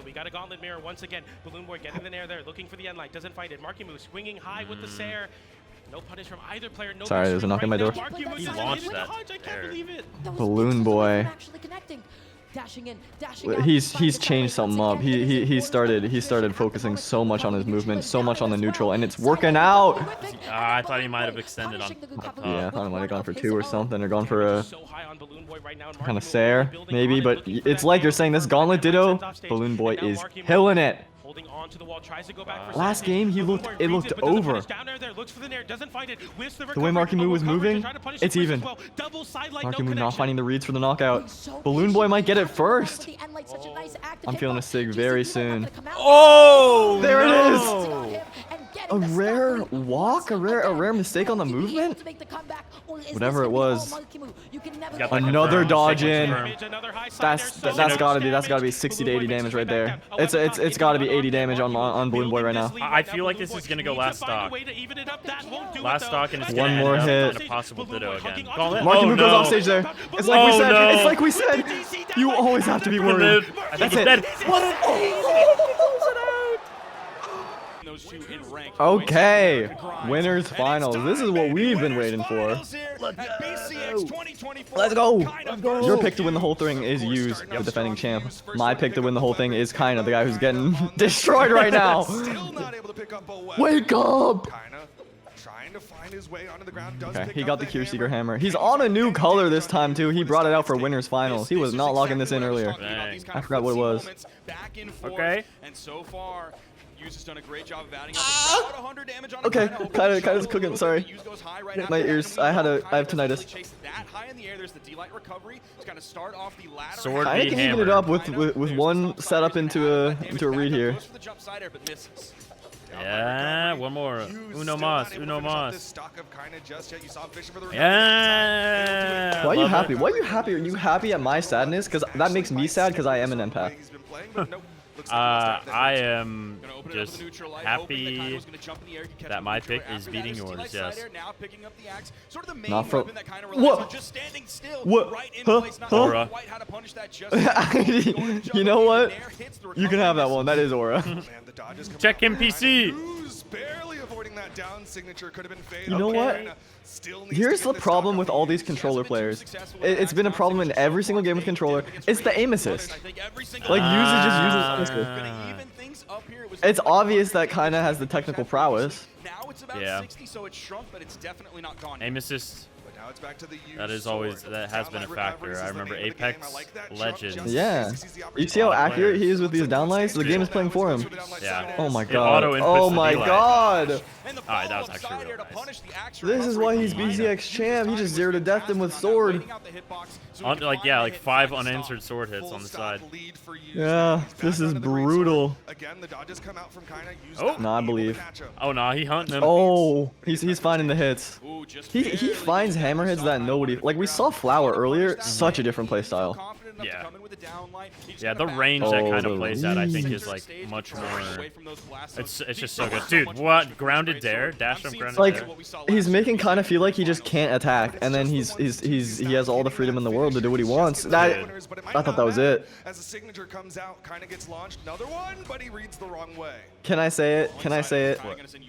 We got a Gauntlet Mirror once again. Balloon Boy getting the Nair there, looking for the end light, doesn't find it. Marckiemoo swinging high with the Sair. No punish from either player. No Sorry, there's a knock on my door. He launched that. I can't believe it. Balloon Boy. He's changed something up. He started focusing so much on his movement, so much on the neutral, and it's working out. I thought he might have extended on. Yeah, I thought he might have gone for 2 or something, or gone for a kind of Sair, maybe. But it's like you're saying this Gauntlet Ditto. Balloon Boy is killing it. Holding on to the wall, tries to go back for Last game, it looked over. The way Marckiemoo was moving, it's even. Marckiemoo not finding the reads for the knockout. Balloon Boy might get it first. I'm feeling a sig very soon. Oh, there it is. A rare walk, a rare mistake on the movement. Whatever it was. Another dodge in. That's gotta be 60 to 80 damage right there. It's gotta be 80 damage on Balloon Boy right now. I feel like this is gonna go last stock. Last stock, and it's one more hit. And a possible Ditto again. Marckiemoo goes off stage there. It's like we said. No. It's like we said. You always have to be worried. That's it. Okay, winners finals. This is what we've been waiting for. Let's go. Your pick to win the whole thing is Yuz, the defending champ. My pick to win the whole thing is Kaina, the guy who's getting destroyed right now. Wake up! Okay, he got the Cure Seeker hammer. He's on a new color this time too. He brought it out for winners finals. He was not locking this in earlier. Dang. I forgot what it was. Okay. And so far, Yuz has done a great job of adding up about 100 damage on Okay, Kaina's cooking. Sorry. My ears. I have tinnitus. Sword I can even it up with one setup into a read here. Yeah, one more. Uno mas. Yeah. Why are you happy? Why are you happy? Are you happy at my sadness? Because that makes me sad because I am an empath. I am just happy that my pick is beating yours, yes. Not from... What? What? Aura. You know what? You can have that one. That is Aura. Check him, PC. You know what? Here's the problem with all these controller players. It's been a problem in every single game with controller. It's the aim assist. Like, Yuz just uses aim assist. It's obvious that Kaina has the technical prowess. Yeah. Aim assist. That has been a factor. I remember Apex Legends. Yeah. You see how accurate he is with these downlights? The game is playing for him. Yeah. Oh my god. Oh my god. Alright, that was actually real nice. This is why he's BCX champ. He just 0 to death him with sword. Like 5 unanswered sword hits on the side. Yeah, this is brutal. Oh, no, I believe. Oh no, he hunting him. Oh, he's finding the hits. He finds hammerheads that nobody like. We saw Flower earlier. Such a different play style. Yeah. Yeah, the range that kind of plays at, I think, is like much more. It's just so good, dude. What grounded dare? Dash from grounded dare. Like he's making kind of feel like he just can't attack, and then he has all the freedom in the world to do what he wants. I thought that was it. As the signature comes out, kind of gets launched. Another one, but he reads the wrong way. Can I say it? Can I say it?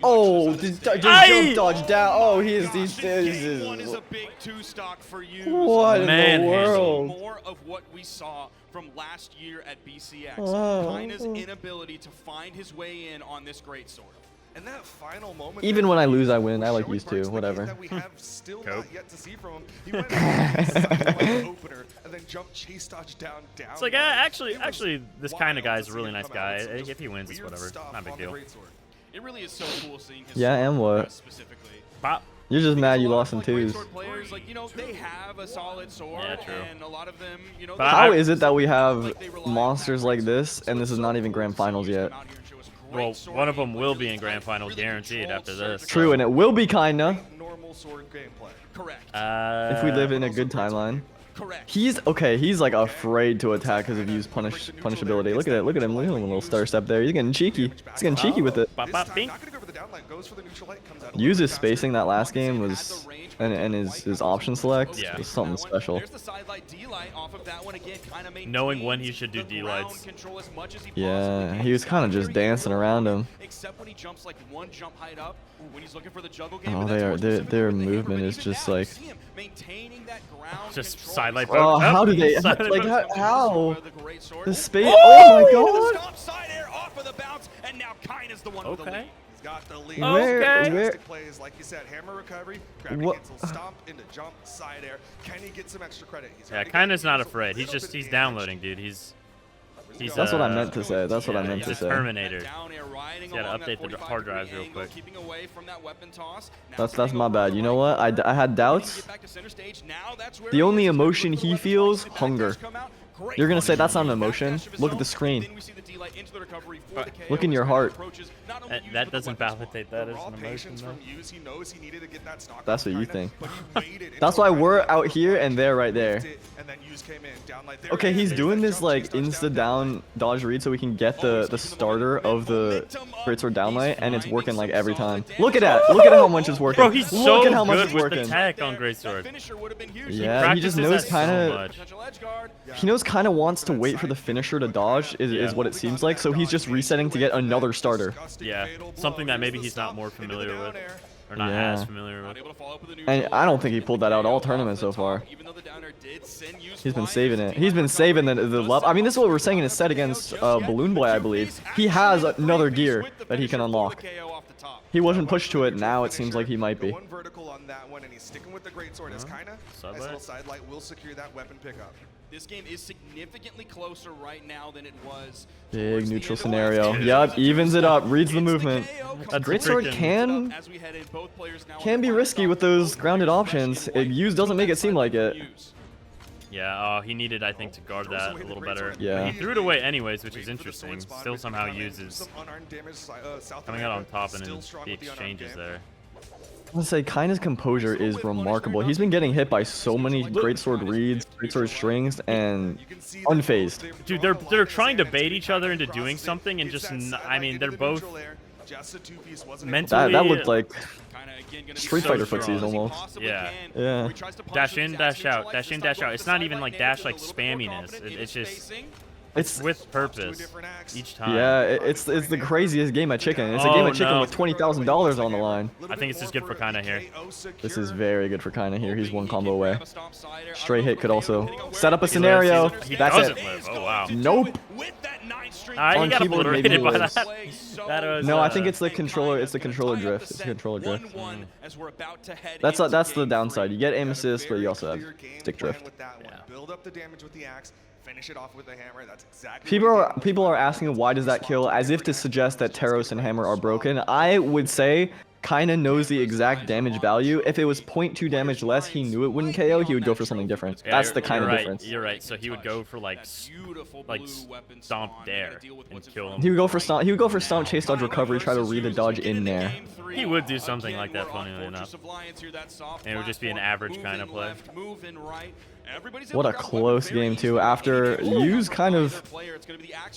Oh, just jump dodge down. Oh, he's one is a big 2-stock for you. What in the world? More of what we saw from last year at BCX. Oh. Kaina's inability to find his way in on this great sword. And that final moment, even when I lose, I win. I like Yuz too. Whatever. That we have still not yet to see from him. He went opener and then jumped chase dodge down. It's like actually, this kind of guy is a really nice guy. If he wins, it's whatever. Not a big deal. It really is so cool seeing his and what? specifically. Pop. You're just mad you lost in twos. Players, like, they have a solid sword, yeah, true. And a lot of them, How is it that we have monsters like this and this is not even grand finals yet? Well, one of them will be in grand finals guaranteed after this. True, and it will be Kaina. Normal sword gameplay. Correct. If we live in a good timeline. He's okay. He's like afraid to attack because of Yuz punishability. Look at it. Look at him. Look at him, a little star step there. He's getting cheeky. He's getting cheeky with it. Yuz's spacing that last game was, and his option select was something special. Knowing when he should do D-lights. Yeah, he was kind of just dancing around him. Oh, their movement is just like. Just side light. Oh, how do they? Like how? The space. Oh my god! Okay. He's got the lead. Where? Plays, like you said, hammer recovery, grabbing cancel, stomp into jump, side air. Can he get some extra credit? Yeah, Kina's not afraid. He's downloading, dude. He's That's what I meant to say. That's what I meant to say. Terminator. You gotta update the hard drives real quick. That's my bad. You know what? I had doubts. The only emotion he feels, hunger. You're gonna say that's not an emotion? Look at the screen. Look in your heart. That doesn't validate that as an emotion, though. That's what you think. That's why we're out here and they're right there. Okay, he's doing this like insta down dodge read so we can get the starter of the greatsword downlight, and it's working like every time. Look at that! Look at how much it's working. Bro, he's so Look at how much good it's with working. the tech on greatsword. Yeah, he just knows kind of. So He knows kind of wants to wait for the finisher to dodge is what it seems like. So he's just resetting to get another starter. yeah, something that maybe he's not more familiar with, or not as familiar with. And I don't think he pulled that out all tournament so far. He's been saving it. He's been saving the level. I mean, this is what we're saying in his set against Balloon Boy, I believe. He has another gear that he can unlock. He wasn't pushed to it. Now it seems like he might be. One vertical on that one, and he's sticking with the greatsword as Kina. Nice little side light will secure that weapon pickup. This game is significantly closer right now than it was. Big neutral scenario. Yep, evens it up, reads the movement. Greatsword can be risky with those grounded options. Yuz doesn't make it seem like it. Yeah, he needed, I think, to guard that a little better. Yeah. He threw it away anyways, which is interesting. Still somehow uses coming out on top and in the exchanges there. I want to say, Kina's composure is remarkable. He's been getting hit by so many greatsword reads, greatsword strings, and unfazed. Dude, they're trying to bait each other into doing something, and just I mean, they're both mentally. That looked like Street Fighter footsies almost. Yeah. Yeah. Dash in, dash out, dash in, dash out. It's not even like dash like spamminess. It's just. It's with purpose each time. Yeah, it's the craziest game at chicken. It's a game of chicken with $20,000 on the line. I think it's just good for Kina here. This is very good for Kina here. He's one combo away. Straight hit could also set up a scenario. That's it. Live. Oh wow. Nope. He got obliterated by that. No, I think it's the controller. It's the controller drift. It's the controller drift. That's the downside. You get aim assist, but you also have stick drift. Yeah. Build up the damage with the axe. Finish it off with the hammer. That's exactly. People are asking why does that kill, as if to suggest that Taros and Hammer are broken. I would say Kina knows the exact damage value. If it was 0.2 damage less, he knew it wouldn't KO. He would go for something different. Yeah, that's the kind of difference. You're right. So he would go for like stomp dare and kill him. He would go for stomp. He would go for stomp, chase, dodge, recovery, try to read a dodge in there. He would do something like that, funnily enough. And it would just be an average kind of play. What a close game too. After Yuz kind of,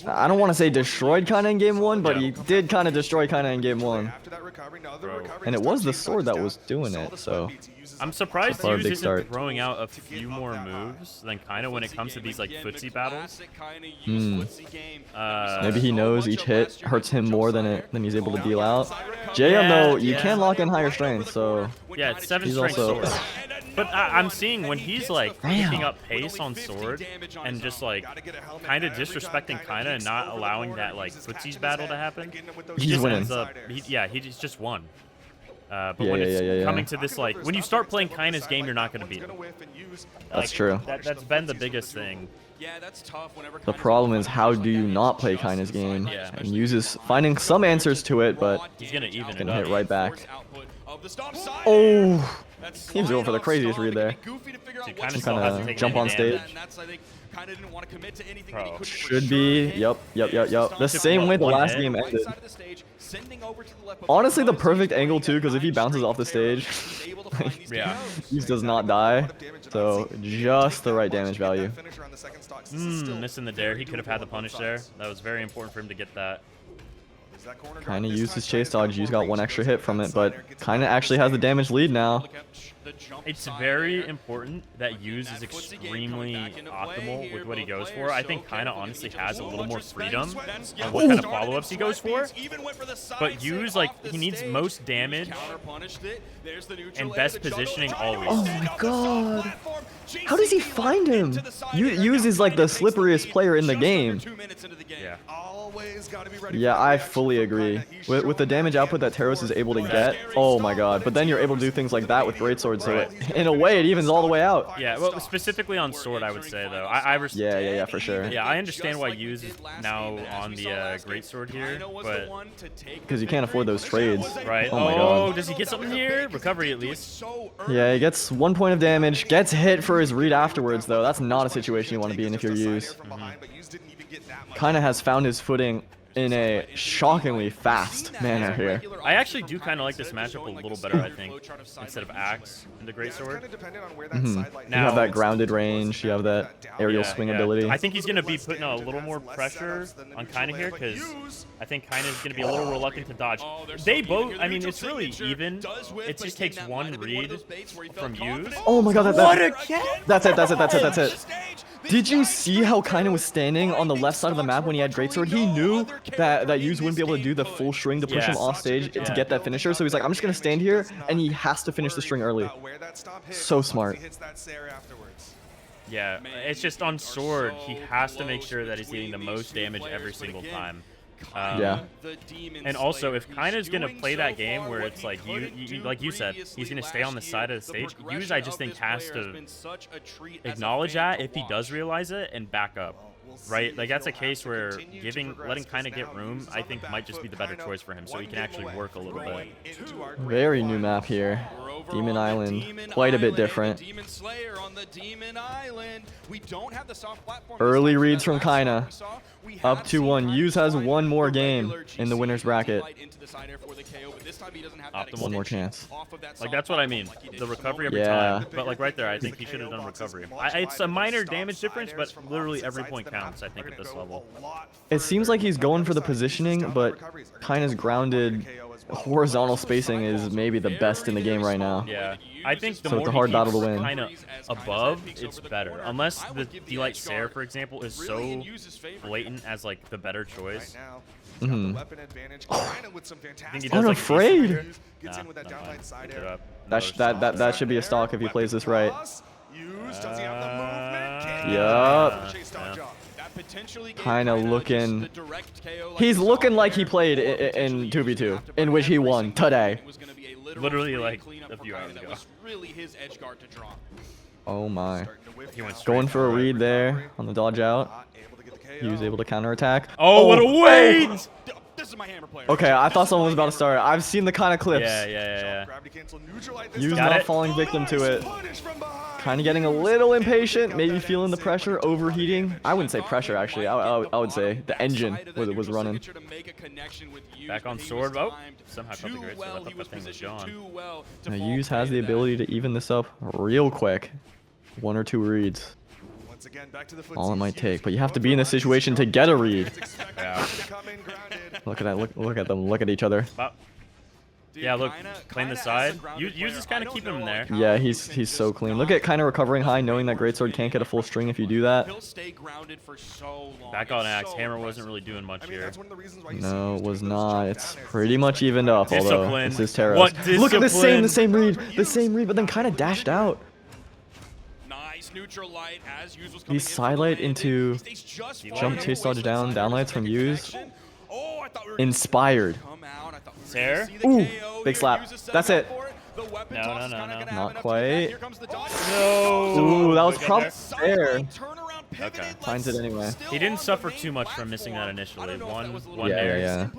I don't want to say destroyed Kina in game one, but he did kind of destroy Kina in game one. And it was the sword that was doing it, so. I'm surprised Yuz isn't throwing out a few more moves than Kina when it comes to these like footsie battles. Maybe he knows each hit hurts him more than he's able to deal out. JM though, you can lock in higher strength, so. Yeah, it's 7 strength sword. But I'm seeing when he's like picking up pace on sword and just like kind of disrespecting Kina and not allowing that like footsies battle to happen. He's winning. He's just won. But when it's coming to this, like, when you start playing Kina's game, you're not going to beat him. That's true. That's been the biggest thing. The problem is, how do you not play Kina's game? Yeah. And Yuz is finding some answers to it, but he's going to even hit right back. the stomp side. Oh, That's he was going for the slide craziest off read Stomp. there. It'd be goofy to figure out He what kinda to still do. hasn't taken jump any on damage. stage. And that's, I think, kind of didn't want to commit to anything Bro. that he couldn't for Should sure be. hit. Yep. There's The stomp same side way the one last hit. game right ended. side of the stage, sending over to the left, but Honestly, the because perfect he's angle playing too, because if he a bounces off the nine-string stage, he's able to find these Yeah. KOs. he does not die. So just the right damage value. Missing the dare. He could have had the punish there. That was very important for him to get that. Kind of used his chase dodge. He's got one extra hit from it, but kind of actually has the damage lead now. It's very important that Yuz is extremely optimal with what he goes for. I think kind of honestly has a little more freedom on what kind of follow-ups he goes for. But Yuz, like, he needs most damage and best positioning always. Oh my god. How does he find him? Yuz is like the slipperiest player in the game. Yeah. Yeah, I fully agree. With the damage output that Teros is able to get, oh my god. But then you're able to do things like that with Greatsword, so in a way, it evens all the way out. Yeah, well, specifically on Sword, I would say, though. Yeah, for sure. Yeah, I understand why Yuz is now on the Greatsword here, but... Because you can't afford those trades. Right. Oh my god. Does he get something here? Recovery, at least. Yeah, he gets 1 point of damage, gets hit for his read afterwards, though. That's not a situation you want to be in if you're Yuz. Kind of has found his footing in a shockingly fast manner here. I actually do kind of like this matchup a little better, I think, instead of Axe into Greatsword. You have that grounded range, you have that aerial swing ability. I think he's going to be putting a little more pressure on Kinda here, because I think Kinda is going to be a little reluctant to dodge. They both, I mean, it's really even. It just takes one read from Yuz. Oh my god, What a catch! that's it. Did you see how Kinda was standing on the left side of the map when he had Greatsword? He knew that Yuz wouldn't be able to do the full string to push him off stage to get that finisher, so he's like, I'm just going to stand here, and he has to finish the string early. So smart. Yeah, it's just on Sword, he has to make sure that he's getting the most damage every single time. Yeah. And also, if Kinda's going to play that game where it's like, like you said, he's going to stay on the side of the stage, Yuz, I just think, has to acknowledge that if he does realize it and back up. Right? Like, that's a case where letting Kinda get room, I think, might just be the better choice for him, so he can actually work a little bit. Very new map here. Demon Island, quite a bit different. Early reads from Kinda. Up 2-1. Yuz has one more game in the winner's bracket. One more chance. Like, that's what I mean. The recovery every time. But, like, right there, I think he should have done recovery. It's a minor damage difference, but literally every point counts, I think, at this level. It seems like he's going for the positioning, but Kinda's grounded horizontal spacing is maybe the best in the game right now. Yeah. I think the So more it's a hard he battle keeps to win. Kinda above, it's better. Unless the D-Light Sarah, for example, is so blatant as, like, the better choice. I think he does, Unafraid! like, That should be a stock if he plays this right. Yup. Kinda looking... He's looking like he played in 2v2, in which he won today. Literally, like, a few hours ago. Oh my. He went straight Going for a right. read there on the dodge out. He was able to counterattack. Oh, what a wait! Okay, I thought someone was about to start. I've seen the kind of clips. Yeah. Yuz Got not it. falling victim to it. Kind of getting a little impatient, maybe feeling the pressure, overheating. I wouldn't say pressure, actually. I would say the engine was running. Back on Sword. Oh, somehow caught the great sword. I thought that thing was gone. Now, Yuz has the ability to even this up real quick. 1 or 2 reads. All it might take, but you have to be in a situation to get a read. Yeah. Look at that. Look at them. Look at each other. Yeah, look, playing the side. Yuz is kind of keeping him there. Yeah, he's so clean. Look at kind of recovering high, knowing that Greatsword can't get a full string if you do that. Back on Axe. Hammer wasn't really doing much here. No, it was not. It's pretty much evened up, although Discipline. this is Teros. What Look at the discipline? same read, but then kind of dashed out. He sidelight into jump chase dodge down, downlights from Yuz. Inspired. Sarah? Ooh, big slap. That's it. No. Not quite. No. Ooh, that was probably fair. Okay. Finds it anyway. He didn't suffer too much from missing that initially. One Yeah, dare. yeah.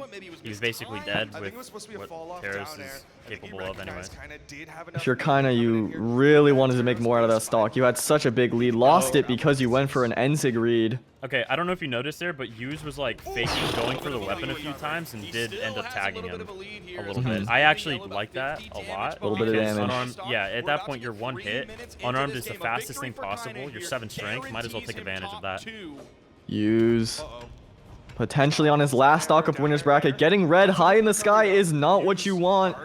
He's basically dead with what Teros is capable of anyways. If you're you really wanted to make more out of that stock. You had such a big lead. Lost it because you went for an Ensig read. Okay, I don't know if you noticed there, but Yuz was like faking going for the weapon a few times and did end up tagging him a little bit. I actually like that a lot. A little bit of damage. Unarmed, yeah, at that point you're one hit. Unarmed is the fastest thing possible. You're 7 strength. Might as well take advantage of that. Yuz potentially on his last stock of winner's bracket. Getting red high in the sky is not what you want.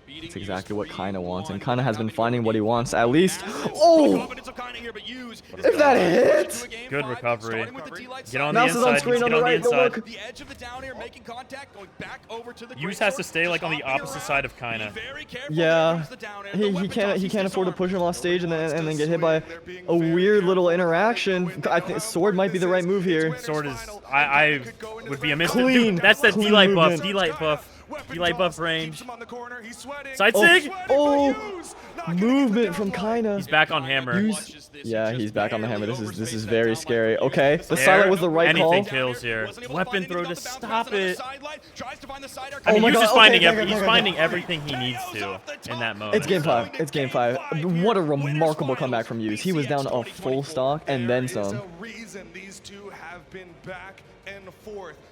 It's exactly what Kinda wants, and Kinda has been finding what he wants at least. Oh! If that hits! Good recovery. Get on Mouse the is on inside. screen on the right. Look. Yuz has to stay like on the opposite side of Kinda. Yeah, he can't afford to push him off stage and then get hit by a weird little interaction. I think sword might be the right move here. Sword is I would be amiss. Clean. Dude, that's the Clean D-light buff. movement. D-light buff. D-light buff range. Side sig. Oh, movement from Kinda. He's back on hammer. Yeah, he's back on the hammer. This is very scary. Okay, the silent was the right call. Anything kills here. Weapon throw to stop it. I Oh mean, my Yuz God, is finding okay, he's finding everything he needs to in that moment. It's game 5. It's game 5. What a remarkable comeback from Yuz. He was down a full stock and then some.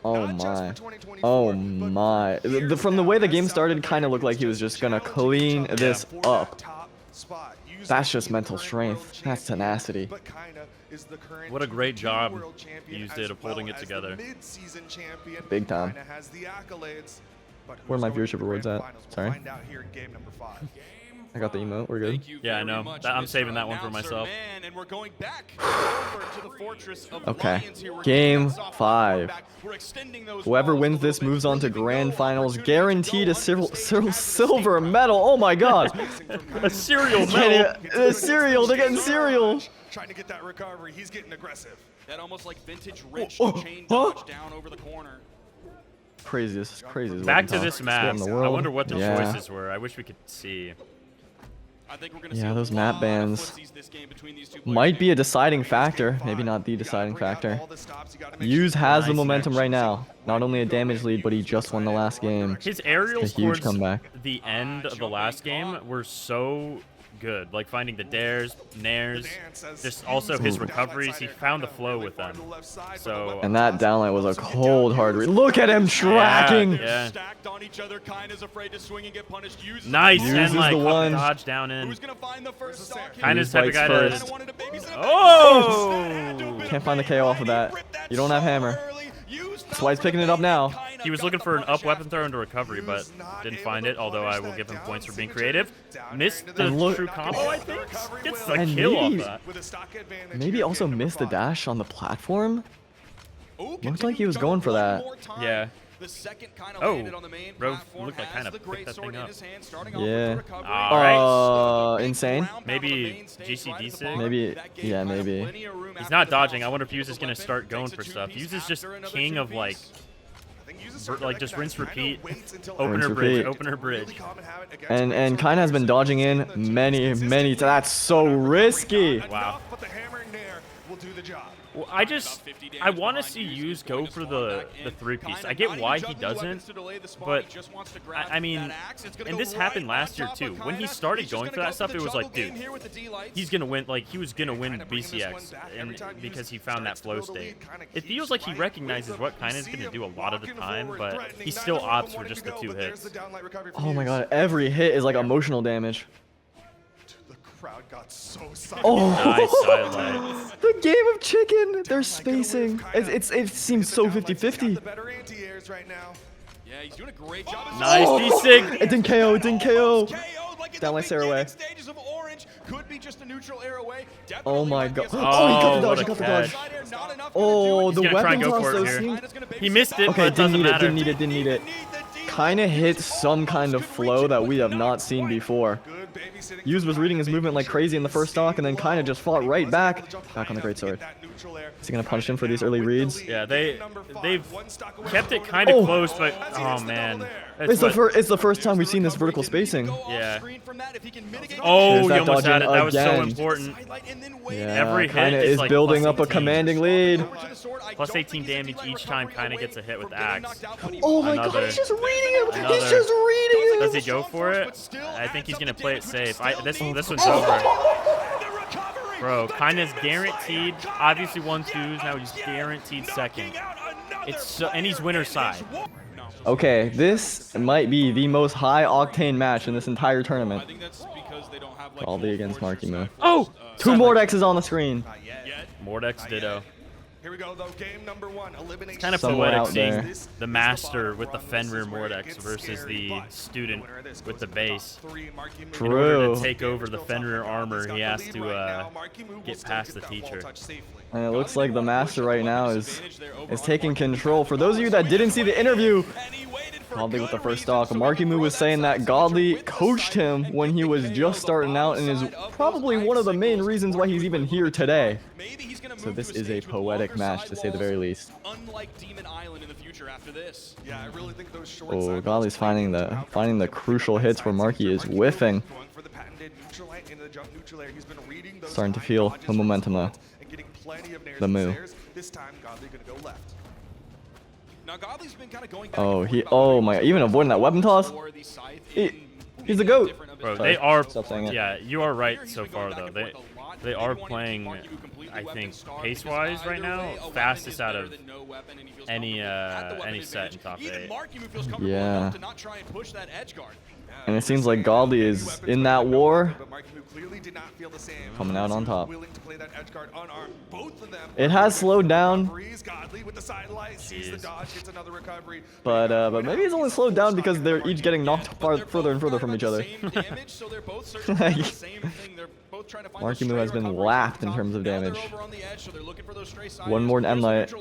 Oh my. Oh my. From the way the game started, kind of looked like he was just gonna clean this up. That's just mental strength. That's tenacity. What a great job Yuz did of holding it together. Big time. Where are my viewership rewards at? Sorry. I got the emote. We're good. Yeah, I know. I'm saving that one for myself. Okay. Game 5. Whoever wins this moves on to grand finals, guaranteed a silver medal. Oh my God. A cereal medal. A cereal. They're getting cereal. Trying to get that recovery. He's getting aggressive. That almost like vintage Rich chain dodge down over the corner. Craziest. Back to this map. I wonder what the Yeah. choices were. I wish we could see. Yeah, those map bans might be a deciding factor. Maybe not the deciding factor. Yuz has the momentum right now. Not only a damage lead, but he just won the last game. His aerials A huge towards comeback. the end of the last game were so good. Like finding the dares, nairs, just also his recoveries. He found the flow with them. So And that downlight was a cold hard read. Look at him tracking. Yeah. Stacked on each other, Kinda's afraid to swing and get punished. Nice. Yuz And is like the one. dodge down in. Who's gonna find the first stock? Kinda's the type of guy first. to. Oh! Can't find the KO off of that. You don't have hammer. That's why he's picking it up now. He was looking for an up weapon throw into recovery, but didn't find it, although I will give him points for being creative. Missed the true combo, I think. Gets the And kill maybe- off that. Maybe also missed the dash on the platform. Looked like he was going for that. Yeah. The second Oh, landed on the main Rove platform, looked like has kinda the picked great that sword thing in up. his hand, starting off Yeah. with the recovery. Alright. Insane. Maybe GCD sig? Maybe, yeah, maybe. He's not dodging. I wonder if Yuz is going to start going for stuff. Yuz is just king of like just rinse, repeat, opener bridge, opener bridge. And Kinda has been dodging in many times. That's so risky. Wow. But the hammering there will do the job. Well, I want to see Yuz go for the 3-piece. I get why he doesn't, but I mean, and this happened last year too. When he started going for that stuff, it was like, dude, he's gonna win. Like he was gonna win BCX, and because he found that flow state. It feels like he recognizes what Kinda's gonna do a lot of the time, but he still opts for just the 2 hits. Oh my God, every hit is like emotional damage. Crowd got so Oh, Nice sidelight. the game of chicken. They're spacing. It seems so 50-50. Yeah, he's doing a great job. Nice D-sig. It didn't KO. It didn't KO. Down like Sarah away. Stages of orange could be just a neutral air away. Oh my God. Oh, Oh, he got the what dodge. a He got the catch. dodge. Oh, the He's gonna try weapon and go toss for it though here. seemed. He missed it, Okay, but it doesn't matter. didn't need it. Kinda hit some kind of flow that we have not seen before. Yuz was reading his movement like crazy in the first stock, and then kinda just fought right back. Back on the great sword. Is he gonna punish him for these early reads? Yeah, they've kept it kind of close, but oh man. It's the first time we've seen this vertical spacing. Yeah. Oh, you that almost had it. That was so again. important. Yeah, Every hit Kaina is is like building up a +18. commanding lead. Plus 18 damage each time Kaina gets a hit with Axe. Oh my Another. god, he's just reading it. Another. He's just reading it. Does he go for it? I think he's gonna play it safe. This one's over. Bro, Kaina's guaranteed. Obviously 1-2s. Now he's guaranteed second. It's so, and he's winner's side. Okay, this might be the most high octane match in this entire tournament. Probably against Marckiemoo. Oh! 2 Mordexes on the screen. Mordex ditto. Here we go, though. Game number 1. Elimination. It's kind of Somewhere poetic out seeing there. the master with the Fenrir Mordex versus the student with the base. True. In order to take over the Fenrir armor, he has to get past the teacher. And it looks like the master right now is taking control. For those of you that didn't see the interview, Godly with the first stock, Marckiemoo was saying that Godly coached him when he was just starting out and is probably one of the main reasons why he's even here today. So this is a poetic match, to say the very least. Oh, Godly's finding the crucial hits where Marky is whiffing. Starting to feel the momentum though. The move. Oh my, even avoiding that weapon toss? He's a goat. Bro, Sorry, they are, stop saying it. yeah, you are right so far though. They are playing, I think, pace-wise right now, fastest out of any set in top 8. Yeah. And it seems like Godly is in that war, coming out on top. It has slowed down, but maybe it's only slowed down because they're each getting knocked further and further from each other. Marckiemoo has been lapped in terms of damage. One more Endlight.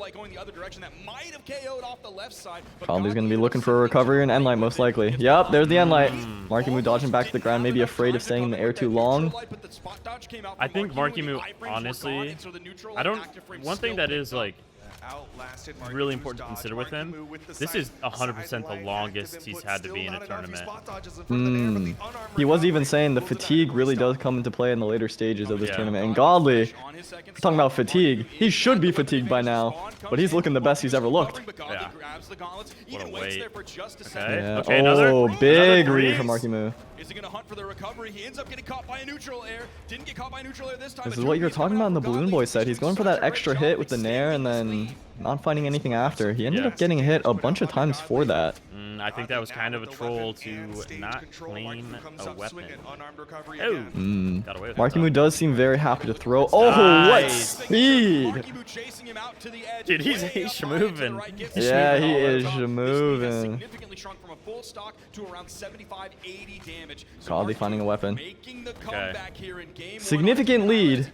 Godly's going to be looking for a recovery and Endlight most likely. Yup, there's the Endlight. Marckiemoo dodging back to the ground, maybe afraid of staying in the air too long. I think Marckiemoo, honestly, one thing that is like really important to consider with him, this is 100% the longest he's had to be in a tournament. He was even saying the fatigue really does come into play in the later stages of this tournament. And Godly, talking about fatigue, he should be fatigued by now, but he's looking the best he's ever looked. Yeah. What a wait. Okay. Yeah. Okay, another big read from Marckiemoo. Is he going to hunt for the recovery? He ends up getting caught by a neutral air. Didn't get caught by a neutral air this time. This is what you were talking about in the Balloon Boy set. He's going for that extra hit with the Nair and then not finding anything after. He ended up getting hit a bunch of times for that. I think that was kind of a troll to not claim a weapon. Oh, got away with Marckiemoo does seem very happy to throw. Oh, what speed! Dude, he's moving. Yeah, he is moving. Godly finding a weapon. Okay. Significant lead,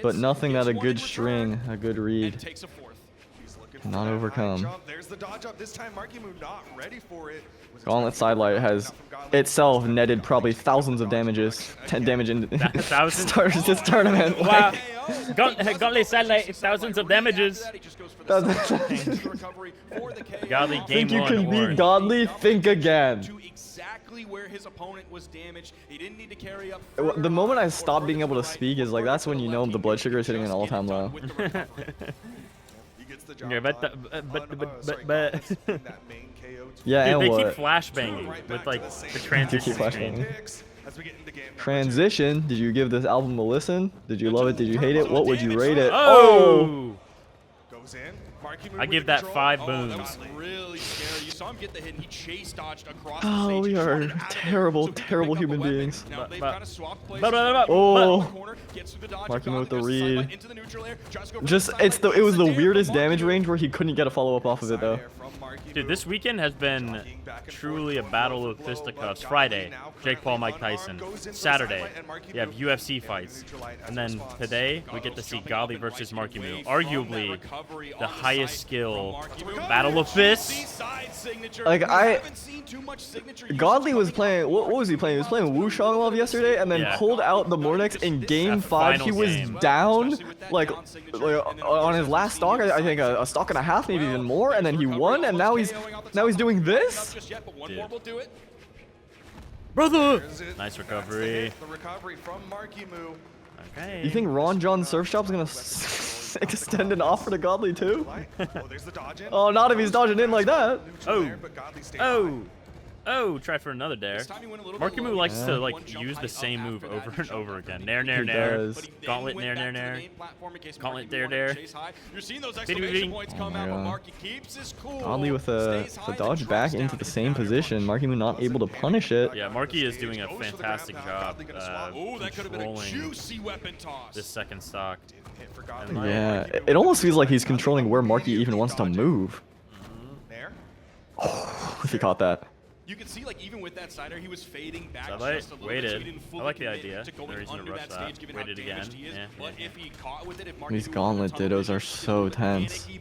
but nothing that a good string, a good read. Not overcome. Gauntlet Sidelight has itself netted probably thousands of damages. 10 damage in starters this tournament. Wow. Gauntlet Sidelight, thousands of damages. Godly game Think you 1 can beat orange. Godly? Think again. Where his opponent was damaged. He didn't need to carry up. The moment I stop being able to speak is like that's when you know the blood sugar is hitting an all-time low. Okay, but Yeah, dude, and they what? keep flashbanging with like the transition screen. Transition. Did you give this album a listen? Did you love it? Did you hate it? What would you rate it? Oh! I give that 5 booms. Really scary. You saw him get the hit and he chase dodged across the Oh, stage. we are terrible, terrible human beings. Now they've But- kind of swapped places. Oh. Marckiemoo Marckiemoo with the read. It was the weirdest damage range where he couldn't get a follow-up off of it though. Dude, this weekend has been truly a battle of fisticuffs. Friday, Jake Paul, Mike Tyson. Saturday, you have UFC fights. And then today, we get to see Godly versus Marckiemoo. Arguably, the highest skill battle of fists. Like Godly was playing. What was he playing? He was playing Wusong Love yesterday, and then pulled out the Mornex in game 5. He was down like on his last stock. I think a stock and a half, maybe even more, and then he won, and now he's doing this. Dude. Brother! Nice recovery. The recovery from Marckiemoo. Okay. You think Ron John Surf Shop's gonna extend an offer to Godly too? Oh, there's the dodge in. Oh, not if he's dodging in like that. Oh. Oh, try for another dare. Marckiemoo likes to use the same move over and over again. Nair, nair, nair. Gauntlet, nair, nair, nair. Gauntlet, dare, dare. Oh my god. Godly with a dodge back into the same position. Marckiemoo not able to punish it. Yeah, Marky is doing a fantastic job controlling this second stock. Yeah, it almost feels like he's controlling where Marky even wants to move. Oh, if he caught that. You can see, like, even with that sider, he was fading back just a little bit, so waited. he didn't I fully like the commit idea. to going No reason to under rush that that. stage, given Waited how again. damaged he is. Yeah, But yeah. if he caught with it, if These Marckiemoo gauntlet was on dittos the are so tense. He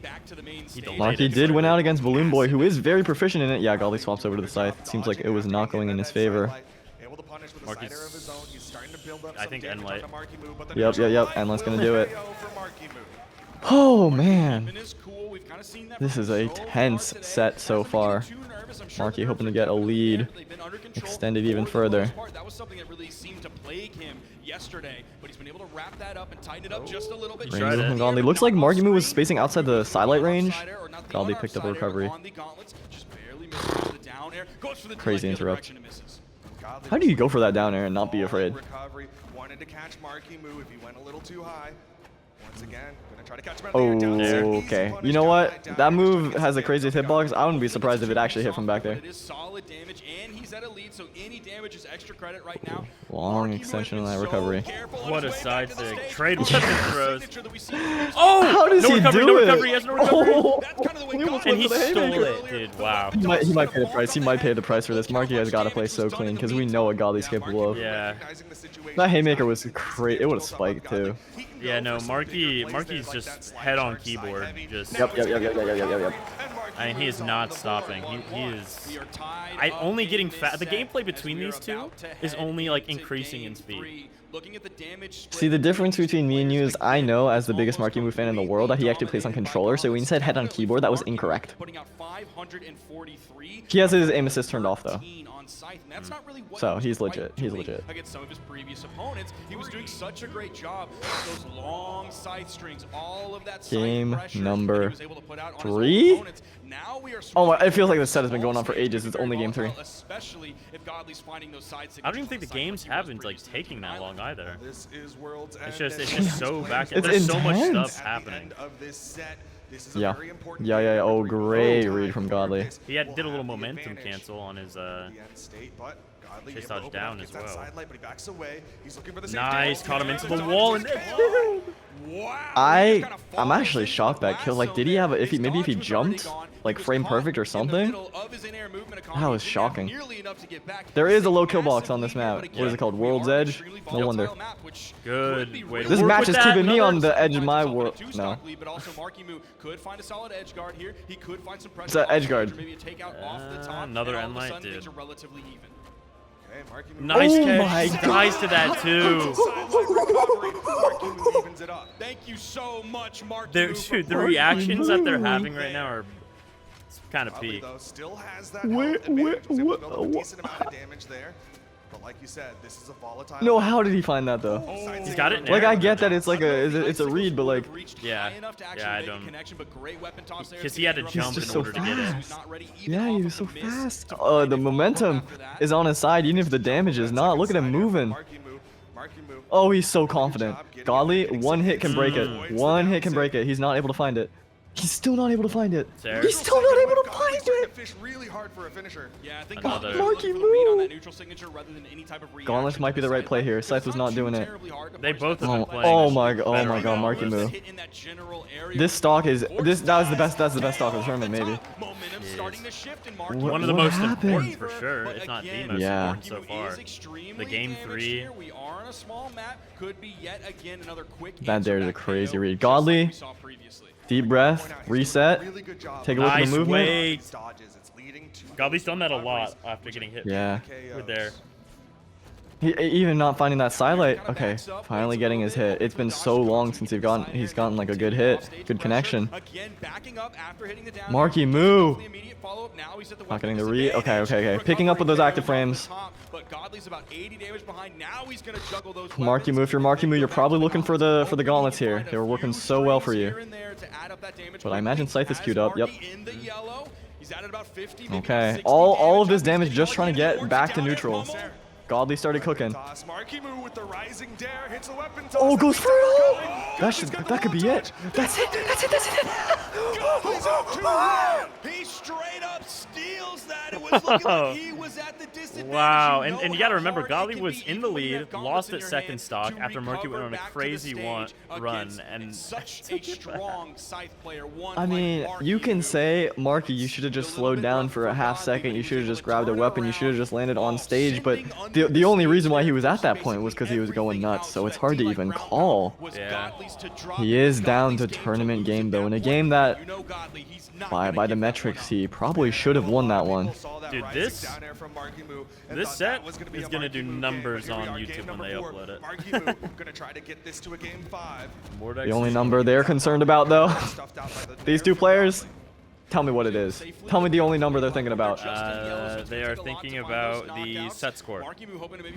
Marky did win out against Balloon Boy, who is very proficient in it. Yeah, Godly swaps over to the scythe. It seems like it was not going in his favor. Marky's, I think Enlight. Yep. Endlight's gonna do it. Oh man, this is a tense set so far. Marky hoping to get a lead, extended even further. That was something that really seemed to plague him yesterday, but he's been able to wrap that up and tighten it up just a little bit. From Godly. Looks like Marckiemoo was spacing outside the sidelight range. Godly picked up a recovery. Crazy interrupt. How do you go for that down air and not be afraid? Wanted to catch Marckiemoo if he went a little too high. Once again, gonna try to catch him out Oh, okay. You know what? That move has the craziest hitbox. I wouldn't be surprised if it actually hit from back there. It is solid damage, and he's at a lead, so any damage is extra credit right now. Long extension on that recovery. What a side thing. Trade weapon throws. Oh! How does he do no it? recovery, he has no recovery. Oh, And he stole it, dude. Wow. He might pay the price. He might pay the price for this. Marky has got to play so clean because we know what Godly's capable of. Yeah. That haymaker was great. It would have spiked too. Yeah, no, Marky's just head on keyboard. Just. Yep. I mean, he is not stopping. He is. Only getting fat. The gameplay between these two is only like increasing in speed. See, the difference between me and you is I know, as the biggest Marckiemoo fan in the world, that he actually plays on controller, so when he said head on keyboard, that was incorrect. He has his aim assist turned off, though. So, he's legit. He's legit. Against some of his previous opponents, he was doing such a great job with those long side strings, all of that Game number 3? Oh, it feels like this set has been going on for ages. It's only game 3. I don't even think the games have been like taking that long either. This is World's It's just so back. It's There's so much intense. stuff happening. Yeah. Oh, great read from Godly. He did a little momentum cancel on his chase dodge down as well. Nice, caught him into the wall and I'm actually shocked that kill. Like, did he have if he jumped like frame perfect or something? That was shocking. There is a low kill box on this map. What is it called? World's Edge? No wonder. Good way to This work match with is keeping that. me on the edge of my world. No. It's an edge guard. Another Enlight, dude. Okay, Nice Oh catch. my Nice to that too. Thank you so much, Mark. Dude, the reactions that they're having right now are kind of peak. Still has that health advantage. Was able to build a decent amount of damage there. But like you said, this is a volatile. No, how did he find that though? He's got it. Like, I get that it's like it's a read, but like, Yeah, I don't. Because he had to jump in just so order to get it. yeah, he was so fast. The momentum is on his side, even if the damage is not. Look at him moving. Oh, he's so confident. Godly, one hit can break it. One hit can break it. He's not able to find it. He's still not able to find it. There. He's still not able to find it. Fish really hard for a finisher. Yeah, I think Another. Gauntlets might be the right play here. Scythe was not doing it. They both have been playing. Oh my god, Marckiemoo. This stock is that was the best. That's the best stock of the tournament, maybe. One of the What most happened? important for sure, if not the most Yeah. important so far. The game 3 on a small map could be yet again another quick That there's a back crazy KO, read. just like Godly, we saw previously. deep breath, reset, take a look at Nice the movement. wait. Godly's done that a lot after getting hit Yeah. with there. Even not finding that sidelight. Okay, finally getting his hit. It's been so long since he's gotten like a good hit, good connection. Marckiemoo. Not getting the read. Okay. Picking up with those active frames. Marckiemoo, if you're Marckiemoo, you're probably looking for the gauntlets here. They were working so well for you. But I imagine Scythe is queued up. Yep. Okay. All of this damage just trying to get back to neutral. Godly started cooking. Oh, goes for it! That could be it. That's it. He straight up steals that. It was looking like he was at the disadvantage. Wow, and you got to remember, Godly was in the lead, lost at second stock after Marky went on a crazy run, and such a strong Scythe player. I mean, you can say, Marky, you should have just slowed down for a half second. You should have just grabbed a weapon. You should have just landed on stage. But the only reason why he was at that point was because he was going nuts. So it's hard to even call. Yeah. He is down to tournament game though, in a game that, by the metrics, he probably should have won that one. Dude, this set is gonna do numbers on YouTube when they upload it. The only number they're concerned about though, these two players. Tell me what it is. Tell me the only number they're thinking about. They are thinking about the set score.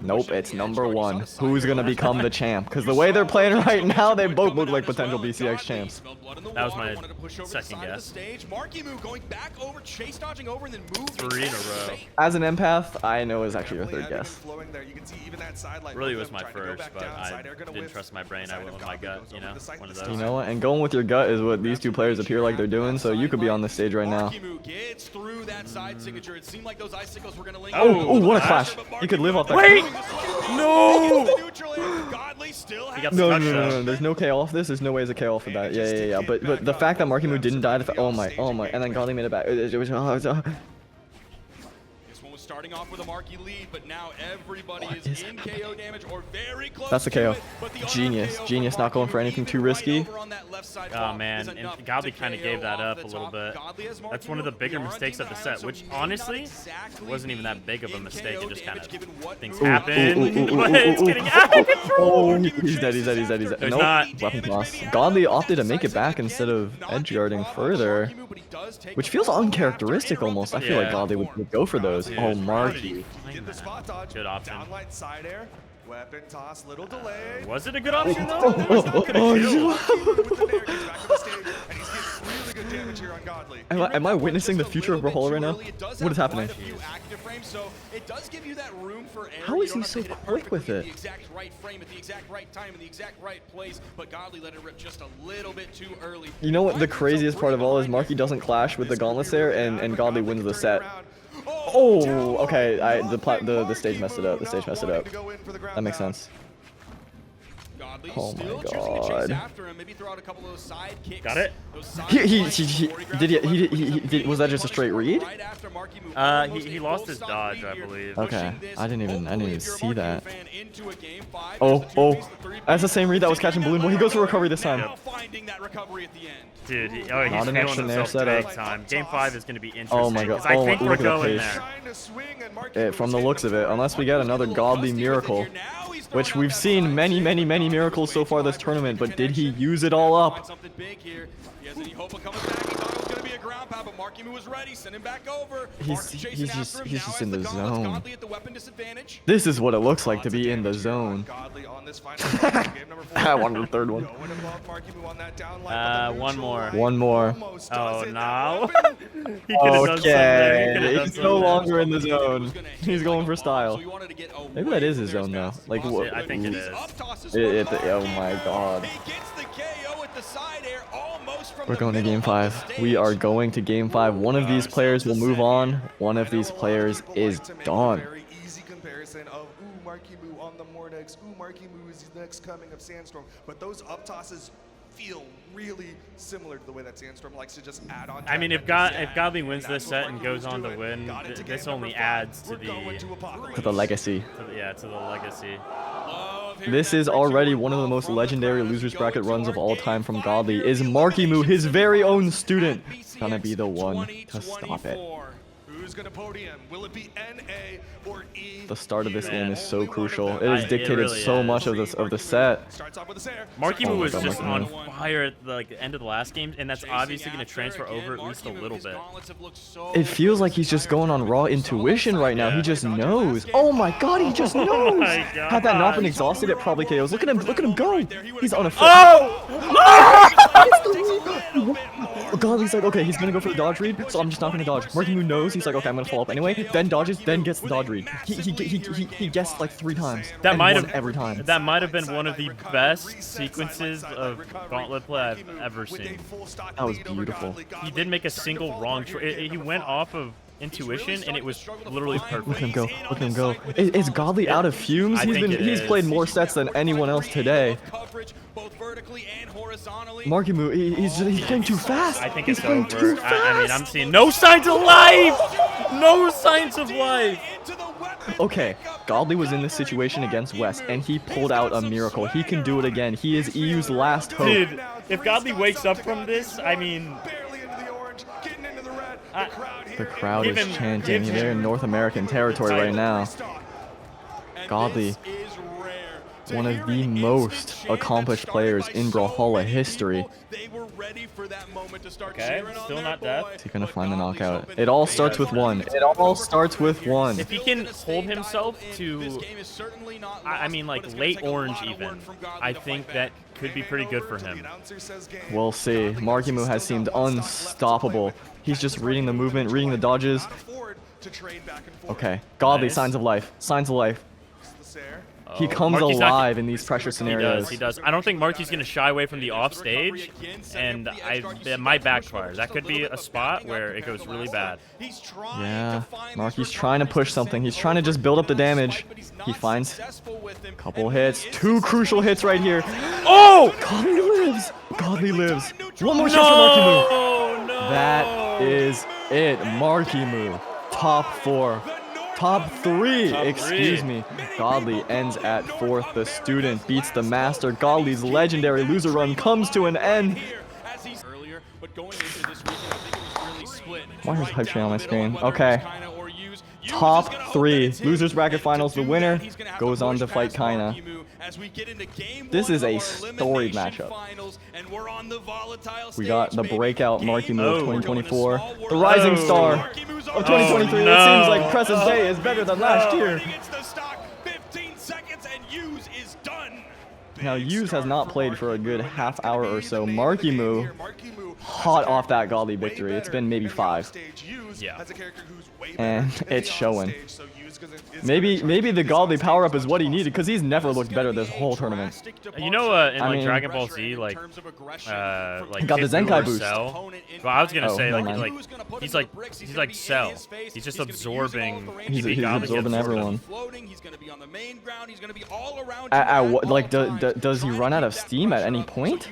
Nope, it's number 1. Who's gonna become the champ? Because the way they're playing right now, they both look like potential BCX champs. That was my second guess. 3 in a row. As an empath, I know is actually your third guess. Really was my first, but I didn't trust my brain. I went with my gut, you know? One of those. You know what? And going with your gut is what these two players appear like they're doing, so you could be on the stage right now. Oh, what a clash. He could live off that. Wait! No! No. There's no KO off this. There's no way it's a KO off of that. Yeah. But the fact that Marckiemoo didn't die, oh my. And then Godly made it back. Starting off with a Marky lead, but now everybody is in KO damage or very close. That's the KO. Genius, not going for anything too risky. Oh man, and Godly kind of gave that up a little bit. That's one of the bigger mistakes of the set, which honestly wasn't even that big of a mistake. It just kind of things happen. But it's getting out of control. He's dead. There's Nope. not. Weapon toss. Godly opted to make it back instead of edge guarding further, which feels uncharacteristic almost. I feel like Godly would go for those. Oh, Marky. Good option. Weapon toss, little delay. Was it a good option though? Am I witnessing the future of brawlhalla right now? What is happening? How is he so quick with it? You know what the craziest part of all is? Marky doesn't clash with the gauntlets there, and Godly wins the set. Oh, okay. The stage messed it up. That makes sense. Oh my god. Got it? Was that just a straight read? He lost his dodge, I believe. Okay. I didn't even see that. Oh. That's the same read that was catching Balloon Boy. He goes for recovery this time. Dude, he's Not an feeling action there, himself set big up. time. Game 5 is going to be interesting. Oh my god. I think we're look at the going pace. there. From the looks of it, unless we get another godly miracle, which we've seen many miracles so far this tournament, but did he use it all up? He's just in the zone. This is what it looks like to be in the zone. I wanted the third one. One more. One more. Oh, no. Okay, he's no longer in the zone. He's going for style. Maybe that is his zone though. Like what? I think it is. Oh my god. We're going to game 5. We are going to game 5. One of these players will move on. One of these players is done. Very easy comparison of Marckiemoo on the Mordex. Marckiemoo is the next coming of Sandstorm. But those up tosses feel really similar to the way that Sandstorm likes to just add on. I mean, if Godly wins this set and goes on to win, this only adds to the legacy. To the legacy. this is already one of the most legendary losers bracket runs of all time from Godly. Is Marckiemoo, his very own student, gonna be the one to stop it? Who's gonna podium? Will it be NA or E? The start of this game is so crucial. It has dictated so much of the set. Marckiemoo was just on fire at the end of the last game, and that's obviously going to transfer over at least a little bit. It feels like he's just going on raw intuition right now. He just knows. Oh my god, he just knows. Had that not been exhausted, it probably KOs. Look at him go. He's on a foot. God, he's like, okay, he's gonna go for the dodge read, so I'm just not gonna dodge. Marckiemoo knows. He's like, okay, I'm gonna follow up anyway. Then dodges, then gets the dodge read. He guessed like 3 times. That might have every time. That might have been one of the best sequences of gauntlet play I've ever seen. That was beautiful. He didn't make a single wrong choice. He went off of intuition, and it was literally perfect. Look at him go. Look at him go. Is Godly out of fumes? He's played more sets than anyone else today. Marckiemoo, he's getting too fast. I think it's over. I mean, I'm seeing no signs of life. No signs of life. Okay, Godly was in this situation against West, and he pulled out a miracle. He can do it again. He is EU's last hope. Dude, if Godly wakes up from this, I mean... The crowd is chanting. They're in North American territory right now. Godly, one of the most accomplished players in Brawlhalla history. Okay, still not death. Is he gonna find the knockout? It all starts with one. It all starts with one. If he can hold himself to, I mean, like late orange even, I think that could be pretty good for him. We'll see. Marckiemoo has seemed unstoppable. He's just reading the movement, reading the dodges. Okay, Godly, signs of life. Signs of life. He comes alive in these pressure scenarios. He does. I don't think Marky's going to shy away from the offstage, and that might backfire. That could be a spot where it goes really bad. Yeah, Marky's trying to push something. He's trying to just build up the damage. He finds a couple hits. 2 crucial hits right here. Oh! Godly lives. Godly lives. One more chance for Marckiemoo. No! That is it. Marckiemoo, top 4. Top 3, excuse me. Godly ends at 4th. The student beats the master. Godly's legendary loser run comes to an end. Why is hype train on my screen? Okay. Top 3. Losers bracket finals. The winner goes on to fight Kaina. This is a storied matchup. We got the breakout Marckiemoo of 2024. The rising star of 2023. It seems like present day is better than last year. Now, Yuz has not played for a good half hour or so. Marckiemoo, hot off that Godly victory. It's been maybe 5. Yeah. And it's showing. Maybe the Godly power-up is what he needed, because he's never looked better this whole tournament. You know, in like Dragon Ball Z, like got the Zenkai boost. Cell. Well, I was gonna say he's like Cell. He's just absorbing. He's absorbing everyone. Like, does he run out of steam at any point? I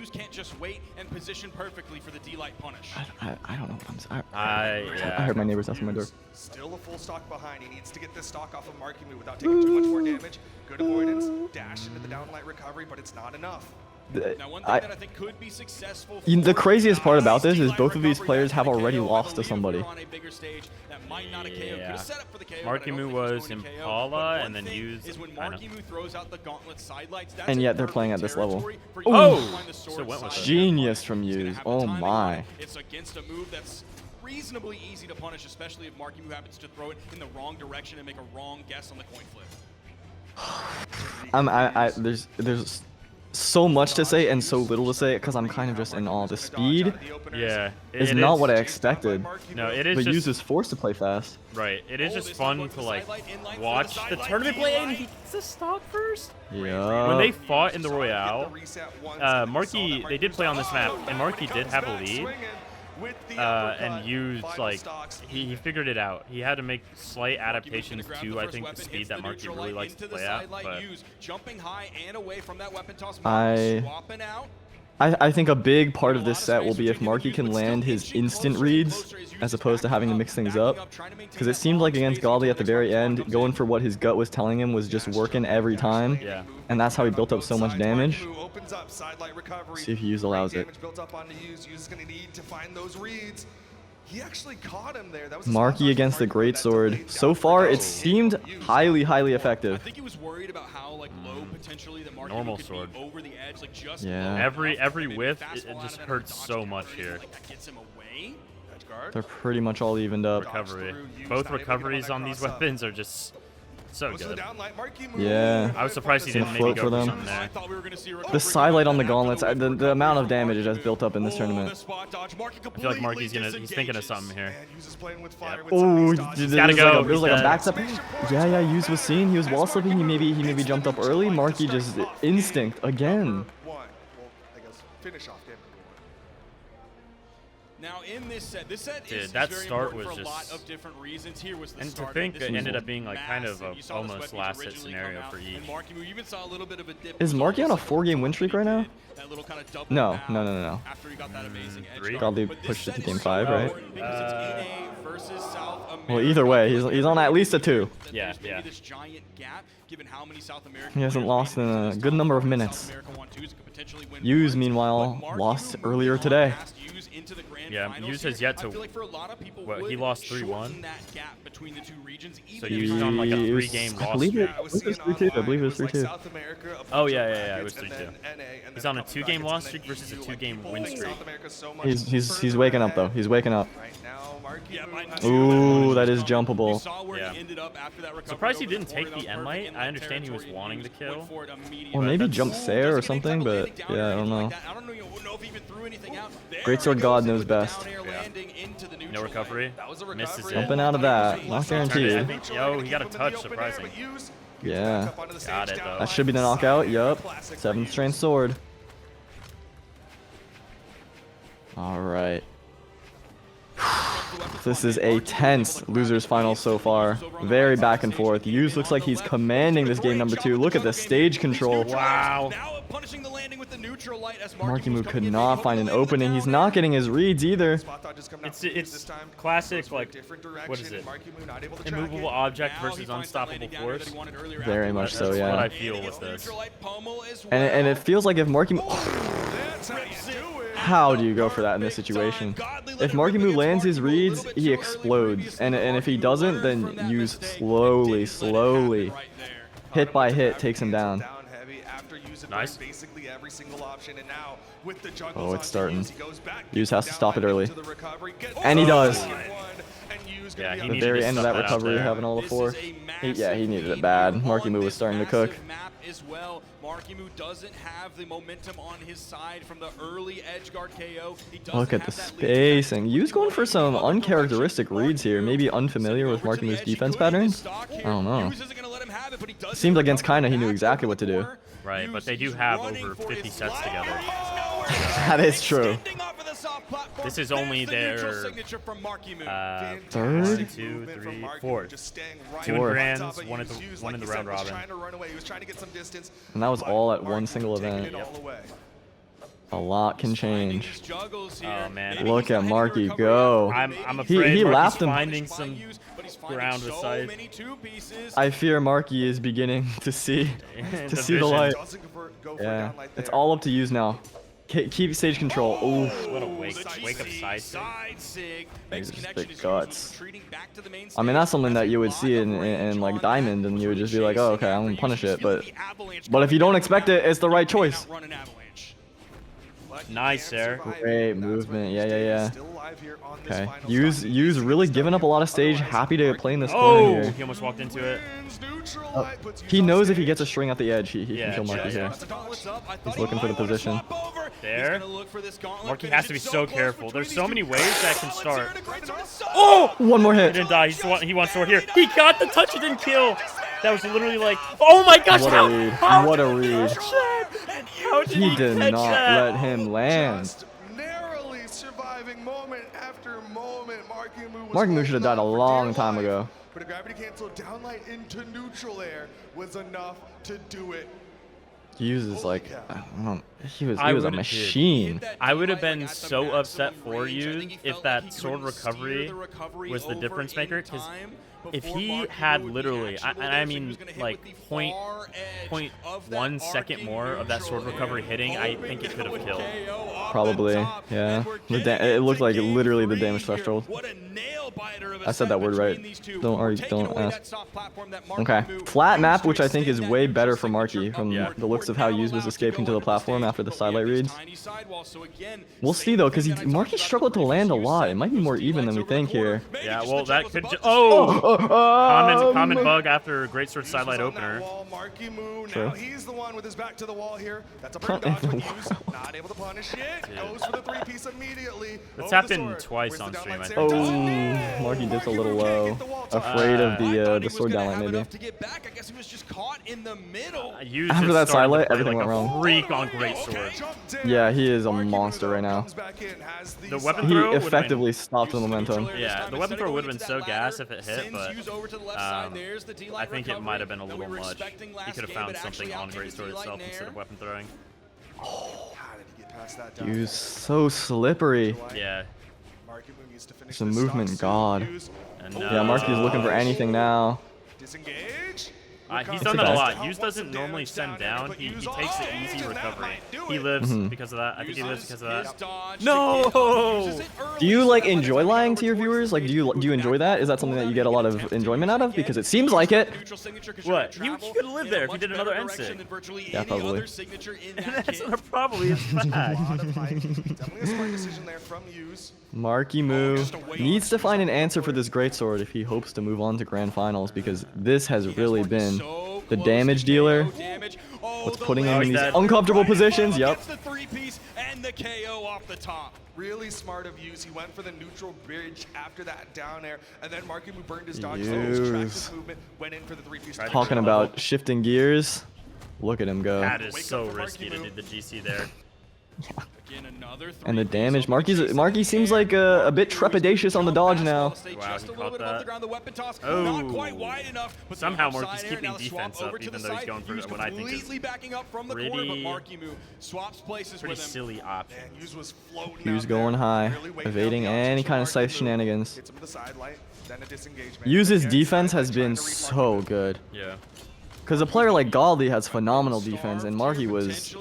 don't know what I'm saying. I heard my neighbors outside my door. Still a full stock behind. He needs to get this stock off of Marckiemoo without taking too much more damage. Good avoidance, dash into the downlight recovery, but it's not enough. Now, one thing that I think could be successful. The craziest part about this is both of these players have already lost to somebody. Yeah. Marckiemoo was Impala, and then Yuz. And yet they're playing at this level. Oh! So went with Genius from Yuz. Oh my. It's against a move that's reasonably easy to punish, especially if Marckiemoo happens to throw it in the wrong direction and make a wrong guess on the coin flip. There's so much to say and so little to say, because I'm kind of just in awe. The speed is not what I expected. No, it is. But just, Yuz is forced to play fast. Right. It is just fun to like watch the tournament play, and he gets a stock first. Yeah. When they fought in the Royale, Marky, they did play on this map, and Marky did have a lead. And Yuz, like, he figured it out. He had to make slight adaptations to, I think, the speed that Marky really likes to play at. But I think a big part of this set will be if Marky can land his instant reads as opposed to having to mix things up. Because it seemed like against Godly at the very end, going for what his gut was telling him was just working every time. Yeah. And that's how he built up so much damage. See if Yuz allows it. He actually caught him there. That was Marky against the Greatsword. So far, it seemed highly effective. I think he was worried about how like low potentially that Marckiemoo Normal could sword. be over the edge, like just Yeah. Every whiff, it just hurts so much here. Like that gets him away. Edge guard. They're pretty much all evened up. Recovery. Both recoveries on these weapons are just so good. Yeah. I was surprised he Gonna didn't maybe float go for for them. something there. I thought we were gonna see a The sidelight on the gauntlets, the amount of damage it has built up in this tournament. I feel like Marky's he's thinking of something here. Oh, gotta go. There's like a backstep. Yeah, Yuz was seen. He was wall slipping. He maybe jumped up early. Marky just instinct again. Finish off game Now in this set Dude, is that very start important was for a lot just- of different reasons. Here was the And to start. think This that was ended up being like kind of massive. a You saw this almost weapon last hit originally scenario come out, for and each. Marckiemoo even saw a little bit of a dip. Is Marky on a 4-game win streak right now? That little kind of double No, bow no. After he got that amazing edge Three? guard. Godly But this pushed it set to is game so 5, right? important because it's NA versus South America. Well, either way, he's on at least a 2. That Yeah, there's maybe yeah. this giant gap, given how many South American He hasn't players lost made it in to a this good top number of four. minutes. South America 1-2s could potentially win Yuz, points, meanwhile, but Marckiemoo lost moving earlier on today. past Yuz into the grand Yeah, finals Yuz has here, yet to- I feel like for a lot of people what, he would lost 3-1? shorten that gap between the two regions, So even Yuz if is on like a He 3-game was- I loss believe it streak. was 3-2. I believe it was 3-2. Oh, yeah, it was 3-2. He's on a 2-game loss streak versus a 2-game win streak. He's waking up though. He's waking up. Yeah, Ooh, that is jumpable. Yeah. Surprised he didn't take the end light. I understand he was wanting to kill. Or maybe that's- jump Sair or something, but yeah, I don't know. Greatsword God knows best. No recovery. Misses it. Jumping out of that, not Turned it, I guaranteed. think, yo, he got a touch, surprising. Yeah, Got it, though. that should be the knockout. Yup, 7th strength sword. All right. This is a tense losers final so far. Very back and forth. Yuz looks like he's commanding this game number 2. Look at the stage control. Wow. Marckiemoo could not find an opening. He's not getting his reads either. It's classic, like, what is it? Immovable object versus unstoppable force. Very much so, That's what I yeah. feel with this. And it feels like if Marckiemoo... How do you go for that in this situation? If Marckiemoo lands his reads, he explodes. And if he doesn't, then Yuz slowly, hit by hit, takes him down. Nice. Oh, it's starting. Yuz has to stop it early. And he does. Yeah, he The needed very to end of stuff that out recovery, there. having all the 4. Yeah, he needed it bad. Marckiemoo was starting to cook. As well. Marckiemoo doesn't have the momentum on his side from the early edge guard KO. He doesn't Look at the have that lead attack. spacing. Yuz going for some uncharacteristic reads here. Maybe unfamiliar with Marckiemoo's defense patterns? I don't know. Seemed against Kaina he knew exactly what to do. Right, but they do have over 50 sets together. That is true. This is only their Third? 2, 3, 4. 2 in Fourth. grands, one in the round robin. And that was all at one single event. A lot can change. Oh man, Look at Marky go. I'm afraid he Marky's laughed him. finding some ground with Scythe. I fear Marky is beginning to see The see the vision. light. Yeah, it's all up to Yuz now. Keep stage control. Ooh, What a wake up side sig. these are just big guts. I mean, that's something that you would see in like Diamond, and you would just be like, oh, okay, I'm gonna punish it. But if you don't expect it, it's the right choice. Nice, Sair. Great movement. Yeah. Okay. Yuz really giving up a lot of stage. Happy to play in this corner Oh, here. he almost walked into it. He knows if he gets a string at the edge, he Yeah, can kill Marky yeah. here. He's looking for the position. There. Marky has to be so careful. There's so many ways that can start. Oh! One more He hit. didn't die. He wants sword here. He got the touch. He didn't kill. That was literally like, oh my gosh! What a how- read. how What a did he read. catch that? How did He did catch not that? let him land. Narrowly surviving moment after moment. Marckiemoo should have died a long time ago. But a gravity cancel downlight into neutral air was enough to do it. Yuz is like, I don't know, he was a machine. I would have been so upset for you if that sword recovery was the difference maker, because if he had literally, I mean, like 0.1 second more of that sword recovery hitting, I think it could have killed. Probably, yeah. It looked like literally the damage threshold. I said that word right. Don't ask. Okay, flat map, which I think is way better for Marky from the looks of how Yuz was escaping to the platform after the sidelight reads. We'll see though, because Marky struggled to land a lot. It might be more even than we think here. Yeah, well that could common bug after greatsword sidelight opener. Marckiemoo, now he's the one with his back to the wall here. That's a burn dodge with Yuz, not able to punish it. Goes for the 3-piece immediately. That's happened twice on stream, I think. Oh, Marky dipped a little low. Afraid of the sword downlight maybe. After that sidelight, everything went wrong. Freak on greatsword. Yeah, he is a monster right now. The weapon throw he effectively stopped the momentum. Yeah, the weapon throw would have been so gas if it hit, but I think it might have been a little much. He could have found something on greatsword itself instead of weapon throwing. Yuz so slippery. Yeah. He's a movement god. And, yeah, Marky's looking for anything now. Disengage. He's done that a lot. Yuz doesn't normally send down. He takes the easy recovery. He lives because of that. I think he lives because of that. No! Do you like enjoy lying to your viewers? Like, do you enjoy that? Is that something that you get a lot of enjoyment out of? Because it seems like it. What? He could have lived there if he did another NSIG. Yeah, probably. That's probably a fact. Marckiemoo needs to find an answer for this greatsword if he hopes to move on to grand finals, because this has really been the damage dealer. What's putting him in these uncomfortable positions? Yep. Really smart of Yuz. He went for the neutral bridge after that down air, and then Marckiemoo burned his dodge. His movement, went in for the 3-piece. Talking about shifting gears. Look at him go. That is so risky to do the GC there. And the damage. Marky seems like a bit trepidatious on the dodge now. Wow, he caught that. Oh. Somehow Marky's keeping defense up, even though he's going for what I think is pretty silly option. Yuz going high, evading any kind of scythe shenanigans. Yuz's defense has been so good. Yeah. Because a player like Godly has phenomenal defense, and Marky was just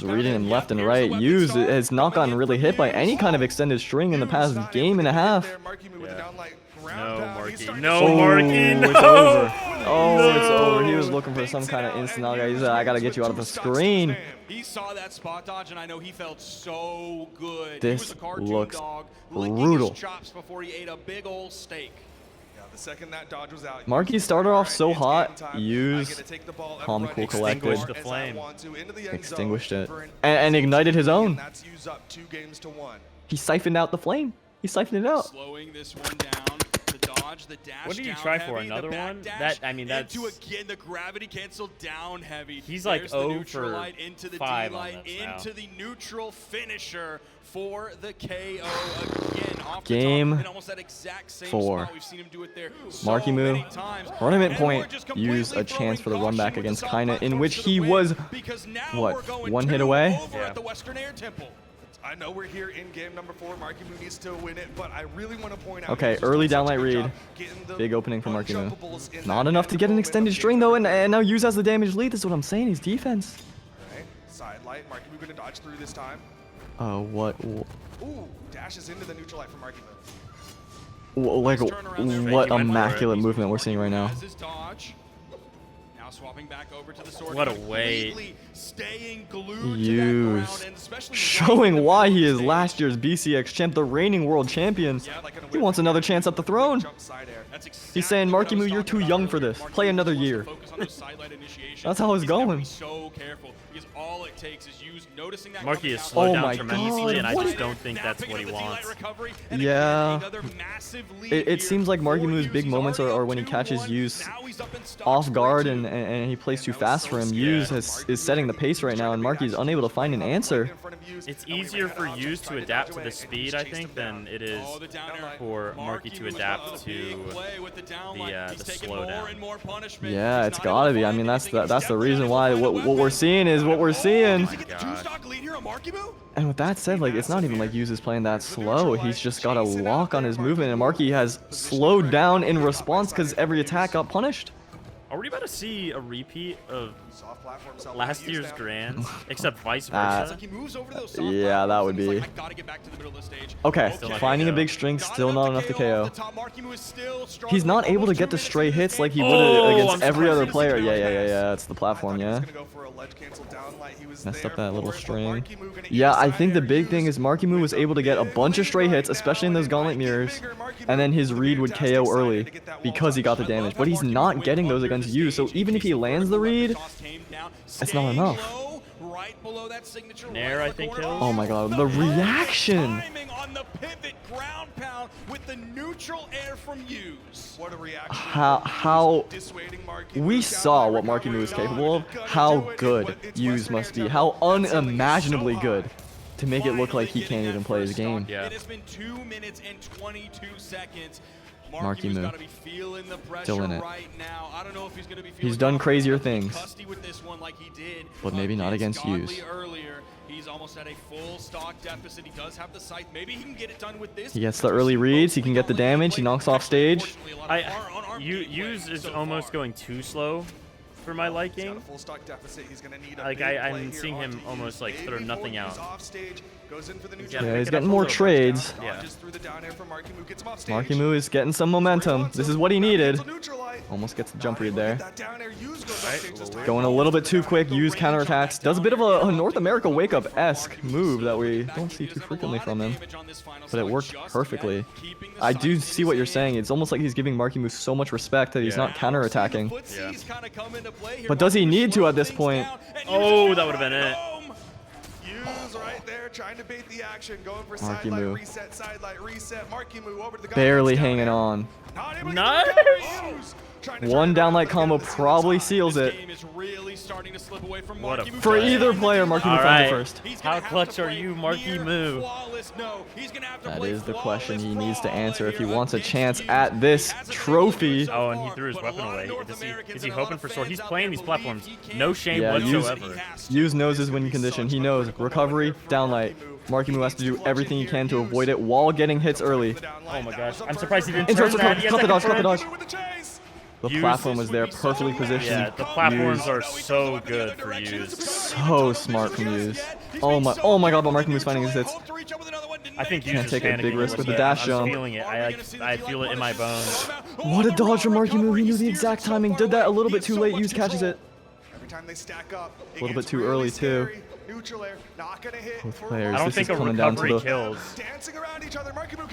reading him left and right. Yuz has not gotten really hit by any kind of extended string in the past game and a half. Yeah. No, Marky. No, Marky. No. It's over. Oh, no. It's over. He was looking for some kind of instant out. He's like, I gotta get you out of the screen. He saw that spot dodge, and I know he felt so good. This looks brutal. Chops before he ate a big old steak. The second that dodge was out, Marky started off so hot. Yuz, calm, cool, collected. Extinguished the flame. Extinguished it. And ignited his own. That's Yuz up 2 games to 1. He siphoned out the flame. He siphoned it out. Slowing this one down. The dodge, the dash. What did you try for? Another one? That's again the gravity cancel down heavy. He's like 0 for into the 5 D-light, on this now. into the neutral finisher for the KO again. Off Game the top, almost that exact same 4. Spot. We've seen him do it there Marckiemoo, tournament point, use a chance for the run back against Kaina, in which he was, what, 1 hit away? Yeah. At the Western Air Temple. I know we're here in game number 4. Marckiemoo needs to win it, but I really want to point out. Okay, early downlight read. Big opening for Marckiemoo. Not enough to get an extended string though, and now Yuz has the damage lead. That's what I'm saying. His defense. Okay, side light. Marckiemoo gonna dodge through this time. What? Ooh, dashes into the neutral light for Marckiemoo. Like, what immaculate movement we're seeing right now. Swapping back over to the sword. What a way. Yuz showing why he is last year's BCX champ, the reigning world champion. He wants another chance at the throne. He's saying, Marckiemoo, you're too young for this. Play another year. That's how it's going. Marky is slowed down tremendously, and I just don't think that's what he wants. Yeah. It seems like Marckiemoo's big moments are when he catches Yuz off guard and he plays too fast for him. Yuz is setting the pace right now, and Marky's unable to find an answer. It's easier for Yuz to adapt to the speed, I think, than it is for Marky to adapt to the slowdown. Yeah, it's gotta be. I mean, that's that's the reason why what we're seeing is what we're seeing. And with that said, like, it's not even like Yuz is playing that slow. He's just got a lock on his movement, and Marky has slowed down in response because every attack got punished. Are we about to see a repeat of last year's Grand, except vice versa? Yeah, that would be. Okay, finding a big string, still not enough to KO. He's not able to get the stray hits like he would against every other player. Yeah, it's the platform, yeah. Messed up that little string. Yeah, I think the big thing is Marckiemoo was able to get a bunch of stray hits, especially in those gauntlet mirrors, and then his read would KO early because he got the damage. But he's not getting those against Yuz, so even if he lands the read, it's not enough. Nair, I think, kills. Oh my god, the reaction! How we saw what Marckiemoo is capable of, how good Yuz must be, how unimaginably good to make it look like he can't even play his game. Yeah. Marckiemoo, still in it. He's done crazier things, but maybe not against Yuz. He's almost at a full stock deficit. He does have the scythe. Maybe he can get it done with this. He gets the early reads. He can get the damage. He knocks off stage. Yuz is almost going too slow for my liking. Like I'm seeing him almost like throw nothing out. Yeah, he's getting more trades. Yeah. Marckiemoo is getting some momentum. This is what he needed. Almost gets the jump read there. Going a little bit too quick. Yuz counterattacks. Does a bit of a North America wake-up-esque move that we don't see too frequently from him. But it worked perfectly. I do see what you're saying. It's almost like he's giving Marckiemoo so much respect that he's not counterattacking. Yeah. But does he need to at this point? Oh, that would have been it. Trying to bait the action, going for Marckiemoo. reset, sidelight, reset. Marckiemoo over to the Barely hanging on. Nice! One downlight combo probably seals it. What a For either player, Marckiemoo finds it first. How clutch are you, Marckiemoo? That is the question he needs to answer if he wants a chance at this trophy. Oh, and he threw his weapon away. Is he hoping for sword? He's playing these platforms. No shame Yeah, whatsoever. Yuz knows his winning condition. He knows recovery, downlight. Marckiemoo has to do everything he can to avoid it while getting hits early. Oh my gosh. I'm surprised he didn't turn that. Cut the dodge, cut the dodge. The Yuz platform was there, perfectly positioned. Yeah, the platforms are so good for Yuz. So smart from Yuz. Oh my god, but Marckiemoo is finding his hits. I think Yuz Can't is take a big panicking risk with the bit. dash I'm jump. feeling it. I feel it in my bones. What a dodge from Marckiemoo. He knew the exact timing. Did that a little bit too late. Yuz catches it. A little bit too early, too. Both players, I don't this think is a coming down to recovery the... kills.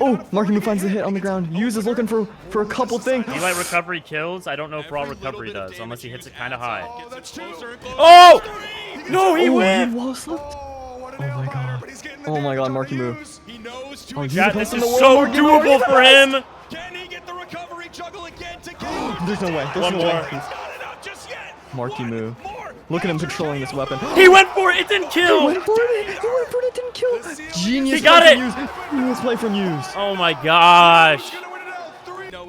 Oh, Marckiemoo finds the hit on the ground. Yuz is looking for a couple things. Do you like recovery kills? I don't know if raw recovery does, unless he hits it kind of high. Oh! Oh! No, he went! He wall slipped. Oh my god. Oh my god, Marckiemoo. Oh, Yuz God, the this best is in the so world. doable for him! Can he get the recovery juggle again to There's no way. There's One no more. way. Marckiemoo. Look at him controlling this weapon. He went for it! It didn't He kill! went for it! He went for it! It didn't kill! Genius He got play it! from Yuz. Genius play from Yuz. Oh my gosh.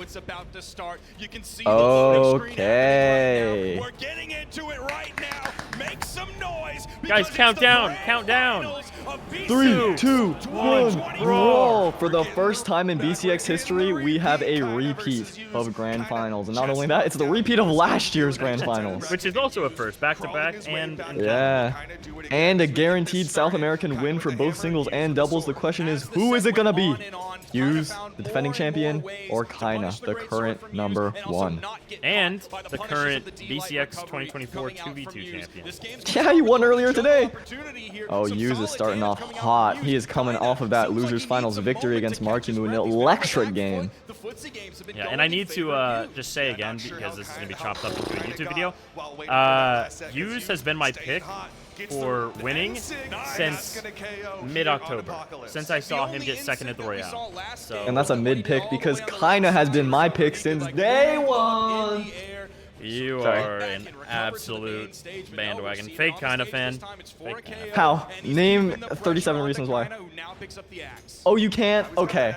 It's about to start. You can see Okay. We're getting into it right now. Make some noise. Guys, count down. Count down. 3, 2, 1, roll! For the first time in BCX history, we have a repeat of Grand Finals. And not only that, it's the repeat of last year's Grand Finals. Which is also a first, back-to-back, and Yeah. And a guaranteed South American win for both singles and doubles. The question is, who is it gonna be? Yuz, the defending champion, or Kaina, the current #1? And the current BCX 2024 2v2 champion. Yeah, he won earlier today. Oh, Yuz is starting off hot. He is coming off of that losers finals victory against Marckiemoo, an electric game. Yeah, and I need to just say again, because this is going to be chopped up into a YouTube video, Yuz has been my pick for winning since mid-October, since I saw him get second at the Royale. So, And that's a mid pick because Kaina has been my pick since day one. You are an absolute bandwagon. Fake kind of fan. Fake kind of How? Name 37 reasons why. Oh, you can't? Okay.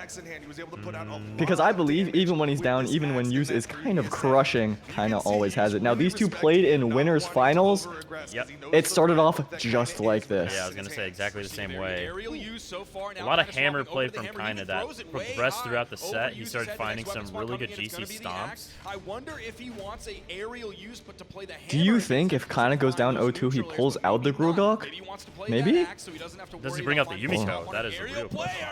Because I believe even when he's down, even when Yuz is kind of crushing, kind of always has it. Now, these two played in winners finals. Yep. It started off just like this. Yeah, I was going to say exactly the same way. A lot of hammer play from kind of that progressed throughout the set. He started finding some really good GC stomps. I wonder if he wants a aerial use, but to play the Do you think if Kinda goes down 0-2, he pulls out the Grugok? Maybe? Does he bring out the Yumiko? That is a real question.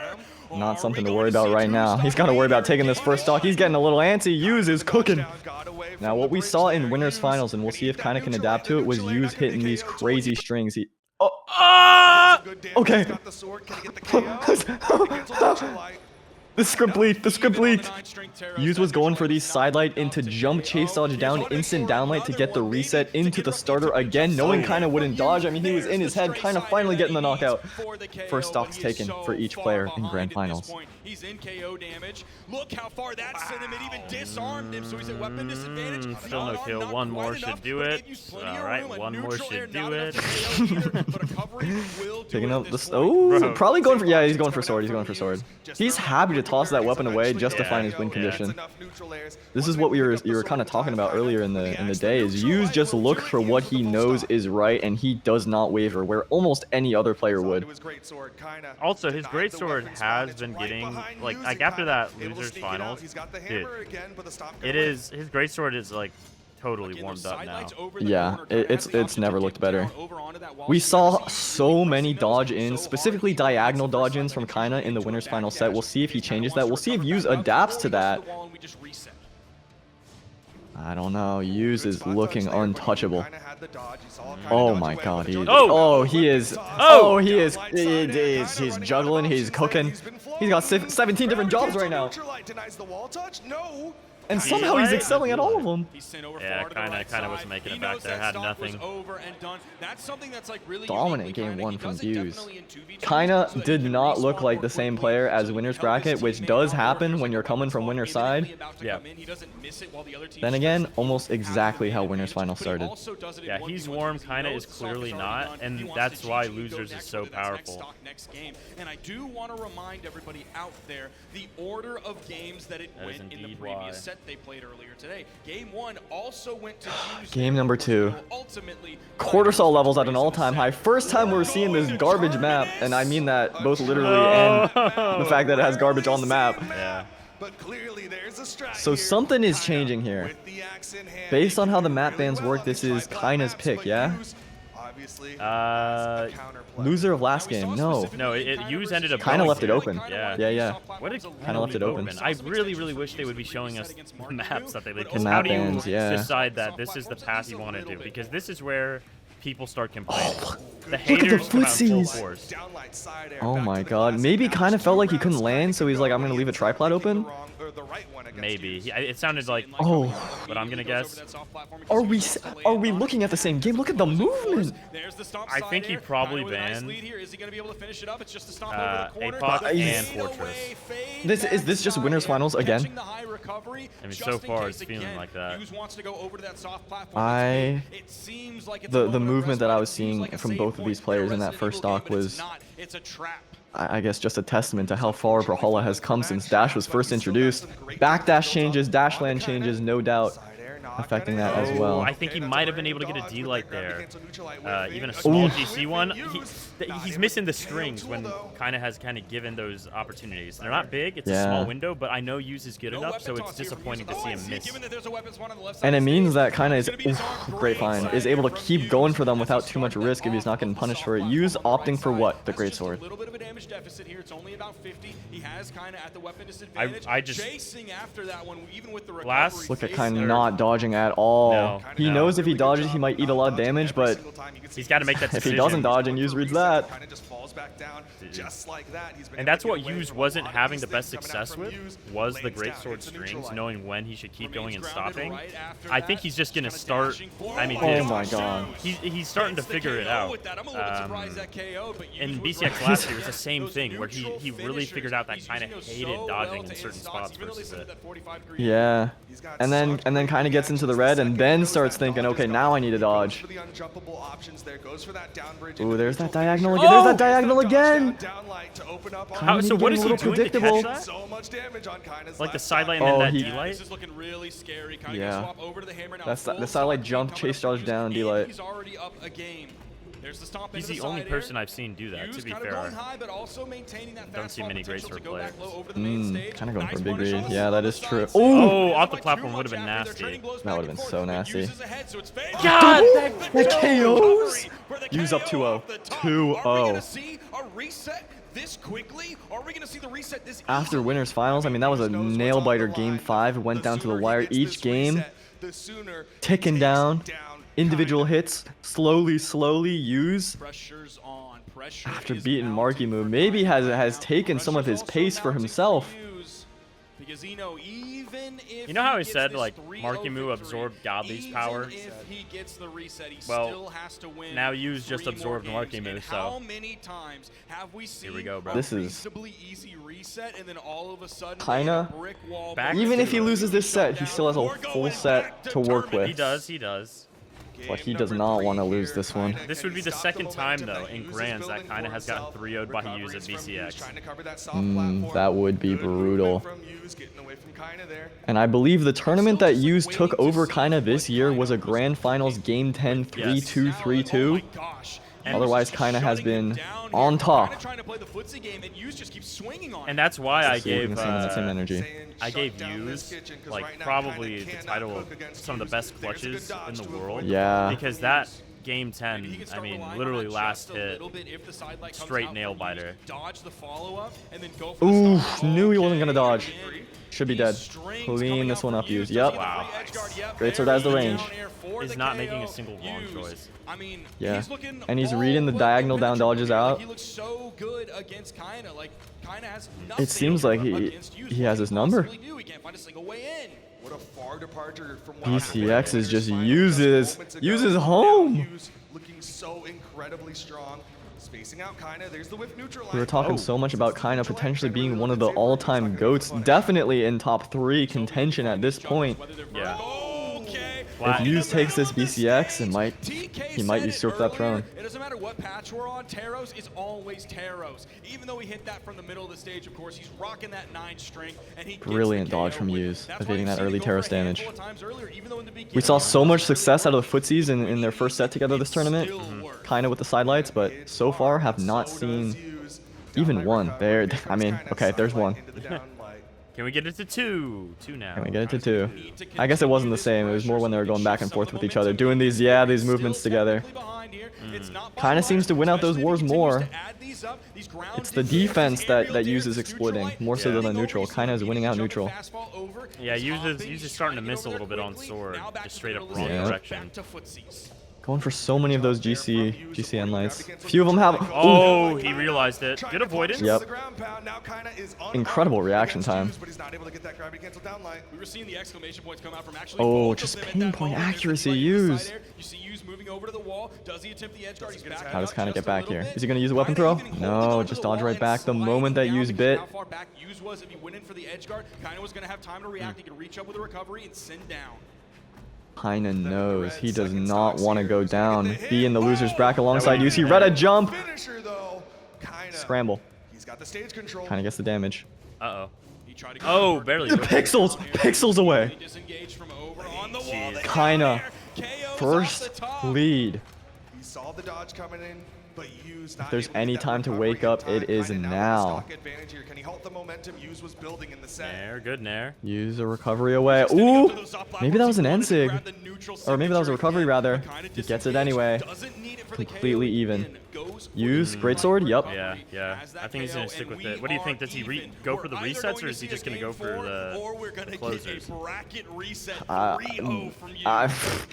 Not something to worry about right now. He's got to worry about taking this first stock. He's getting a little antsy. Yuz is cooking. Now, what we saw in winners finals, and we'll see if Kinda can adapt to it, was Yuz hitting these crazy strings. Okay. The script leaked. The script leaked. Yuz was going for these sidelight into jump, chase dodge down, instant downlight to get the reset into the starter again, knowing Kinda wouldn't dodge. I mean, he was in his head, Kinda finally getting the knockout. First stocks taken for each player in grand finals. He's in KO damage. Look how far that sent him. It even disarmed him, so he's at weapon disadvantage. Still no kill. One more should do it. Alright, one more should do it. Picking up the... Oh, probably going for... Yeah, he's going for sword. He's going for sword. He's happy to toss that weapon away just to find his win condition. This is what you were kind of talking about earlier in the day. Is Yuz just look for what he knows is right, and he does not waver, where almost any other player would. Also, his greatsword has been getting like after that losers finals, dude, his greatsword is like totally warmed up now. Yeah, it's never looked better. We saw so many dodge-ins, specifically diagonal dodge-ins from Kinda in the winner's final set. We'll see if he changes that. We'll see if Yuz adapts to that. I don't know. Yuz is looking untouchable. Oh my god, he is. He is. Oh, he is. He's juggling. He's cooking. He's got 17 different jobs right now. And somehow he's excelling at all of them. Yeah, kinda was making it back there. Had nothing. Dominant game one from Yuz. Kinda did not look like the same player as winner's bracket, which does happen when you're coming from winner's side. Yeah. Then again, almost exactly how winner's final started. Yeah, he's warm. Kinda is clearly not, and that's why losers is so powerful. And I do want to remind everybody out there the order of games that it went in the previous set they played earlier today. Game 1 also went to Game number 2. Quarter saw levels at an all-time high. First time we're seeing this garbage map, and I mean that both literally and the fact that it has garbage on the map. Yeah. So something is changing here. Based on how the map bans work, this is Kinda's pick, yeah? Loser of last game. No. No, Yuz ended up Kinda left it open. Yeah. Yeah. What a Kinda left it open. I really wish they would be showing us the maps that they did. Because The how map do you bans, yeah. decide that this is the path you want to do? Because this is where people start complaining. The Look at the haters come out full footsies. force. Oh my god. Maybe Kinda felt like he couldn't land, so he's like, I'm gonna leave a tripod open? Maybe. It sounded like, Oh. but I'm gonna guess. Are we looking at the same game? Look at the movement. I think he probably banned APOC and Fortress. Is this just winners finals again? I mean, so far it's feeling like that. The movement that I was seeing from both of these players in that first stock was, I guess, just a testament to how far Brawlhalla has come since Dash was first introduced. Backdash changes, dash land changes, no doubt affecting that as well. I think he might have been able to get a D-Light there. Even a small GC one. He's missing the strings when Kinda has given those opportunities. They're not big, it's a small window, but I know Yuz is good enough, so it's disappointing to see him miss. And it means that Kinda is, great find, is able to keep going for them without too much risk if he's not getting punished for it. Yuz opting for what? The greatsword. I just... Look at Kinda not dodging at all. He knows if he dodges, he might eat a lot of damage, but he's got to make that decision. If he doesn't dodge and Yuz reads that. And that's what Yuz wasn't having the best success with, was the greatsword strings, knowing when he should keep going and stopping. I think he's just going to start, I mean, oh my god. He's starting to figure it out. In BCX last year, it was the same thing, where he really figured out that Kinda hated dodging in certain spots versus it. Yeah. And then Kinda gets into the red and then starts thinking, okay, now I need to dodge. Ooh, there's that diagonal again. There's that diagonal again. So what is he doing to catch that? So much damage on Kina's Like the last sidelight side. and then that he- D-light? This is looking really scary. Kinda Yeah. swap over to the hammer now. That's the Full sidelight side jump, coming chase from dodge Yuz, down, and D-light. He's already up a game. There's the stomp He's into the only side person air. I've seen do that, to Yuz be kinda fair. going high, but also maintaining that Don't fast see fall many great potential to sword go back players. low over the main stage. Kind of going Nice for a big punish on read. the Yeah, that side is true. side. Ooh! Oh, off the Like platform too would have much been after. They're nasty. trading blows That back would have and been forth, so but nasty. Yuz is ahead, so it's fading. God! That KOs? For the Yuz up KO 2-0. off the top. 2-0. Are we gonna see a reset this quickly? Are we gonna see the reset this After easily? winners finals, I mean, that was a nail biter game 5. It went down to the wire each game. Ticking down. Individual hits. Slowly Yuz. Pressure's on. Pressure After is beating mounting Marckiemoo, for maybe Kina has right now. taken some of his Pressure's pace also for mounting himself. Yuz, because even if You know how he I gets said, this like, 3-0 Marckiemoo victory, absorbed Godly's even power? if he gets the reset, he Well, still has to win now Yuz just 3 more absorbed games. Marckiemoo, And so- how many times have we seen Here we go, bro. a This is- reasonably easy reset and then all of a sudden Kinda. a brick wall Back Even if he to it. loses this set, he still has a full set to work with. He does. But he does not want to lose this one. This would be the second time, though, in Grands that Kinda has gotten 3-0'd by Yuz at BCX. That would be brutal. And I believe the tournament that Yuz took over Kinda this year was a Grand Finals Game 10 3-2, 3-2. Otherwise, Kinda has been on top. And that's why I See if we gave can see that same energy. I gave Yuz like probably the title of some of the best clutches in the world. Yeah. Because that game 10, I mean, literally last hit, straight nail biter. Ooh, knew he wasn't gonna dodge. Should be dead. Clean this one up, Yuz. Yep. Wow. Great sword has the range. Is not making a single wrong choice. Yeah. And he's reading the diagonal down dodges out. He looks so good against Kinda. Like, Kinda has It seems like he has his number. He can't find a single way in. What a far departure from BCX is just uses home. Looking so incredibly strong. Spacing out Kinda. There's the whiff neutral line. We were talking so much about Kinda potentially being one of the all-time GOATs, definitely in top 3 contention at this point. Yeah. If Yuz takes this BCX, he might usurp that throne. It doesn't matter what patch we're on, Taros is always Taros. Even though he hit that from the middle of the stage, of course, he's rocking that 9 string, and he gets Brilliant the KO dodge from win. Yuz, That's why evading you've that seen early it go for a Taros damage. handful of times earlier, even though in the We beginning, saw so much success out of the footsies in their first set together this tournament, Kinda with the sidelights, but so far have not seen even one. There, I mean, okay, there's one. Can we get it to 2? 2 now. Can we get it to 2? I guess it wasn't the same. It was more when they were going back and forth with each other, doing these movements together. Kinda seems to win out those wars more. It's the defense that Yuz is exploiting, more so than the neutral. Kinda is winning out neutral. Yeah, Yuz is starting to miss a little bit on sword, just straight up wrong direction. Going for so many of those GCN lights. Few of them have. Oh, he realized it. Good avoidance. Yep. Incredible reaction time. Oh, just pinpoint accuracy Yuz. How does Kinda get back here? Is he gonna use a weapon throw? No, just dodge right back the moment that Yuz bit. How far back Yuz was if he went in for the edge guard, Kinda was gonna have time to react. He could reach up with a recovery and send down. Kinda knows he does not want to go down. Be in the loser's bracket alongside Yuz. He read a jump. Scramble. Kinda gets the damage. Uh-oh. Oh, barely. Pixels away. Jeez. Kinda first lead. He saw the dodge coming in, but Yuz not If there's able to any get that time to recovery wake in up, time. it is Kinda now. with the stock advantage here. Can he halt the momentum Yuz was building in the set? Nair, good Nair. Use a recovery away. Ooh! Maybe that was an N-sig. Or maybe that was a recovery, rather. He gets it anyway. Completely even. Yuz, great sword? Yup. Yeah. I think he's going to stick with it. What do you think? Does he go for the resets, or is he just going to go for the closers?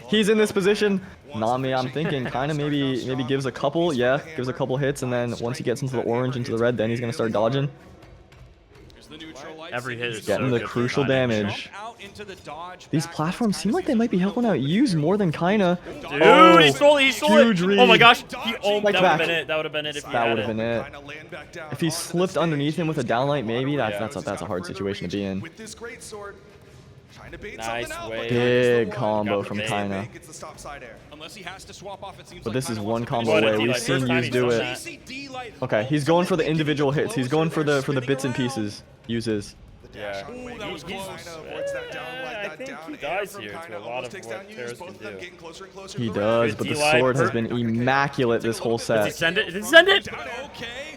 He's in this position. Not me, I'm thinking. Kinda maybe gives a couple. Yeah, gives a couple hits, and then once he gets into the orange, into the red, then he's going to start dodging. Every hit is Getting so the good for crucial Kinda. damage. These platforms seem like they might be helping out Yuz more than Kinda. Dude, Oh, he stole it. huge read. Oh my gosh. That would back. have been it. That would have been it if he That had would have been it. If he slipped underneath him with a downlight, maybe that's a hard situation to be in. With this great sword, Nice way. Big combo from Kaina. But this is one combo away. We've seen Yuz do it. Okay, he's going for the individual hits. He's going for the bits and pieces. Uses. Yeah. I think he dies here to a lot of what Teros can do. He does, but the sword has been immaculate this whole set. Did he send it? Did he send it?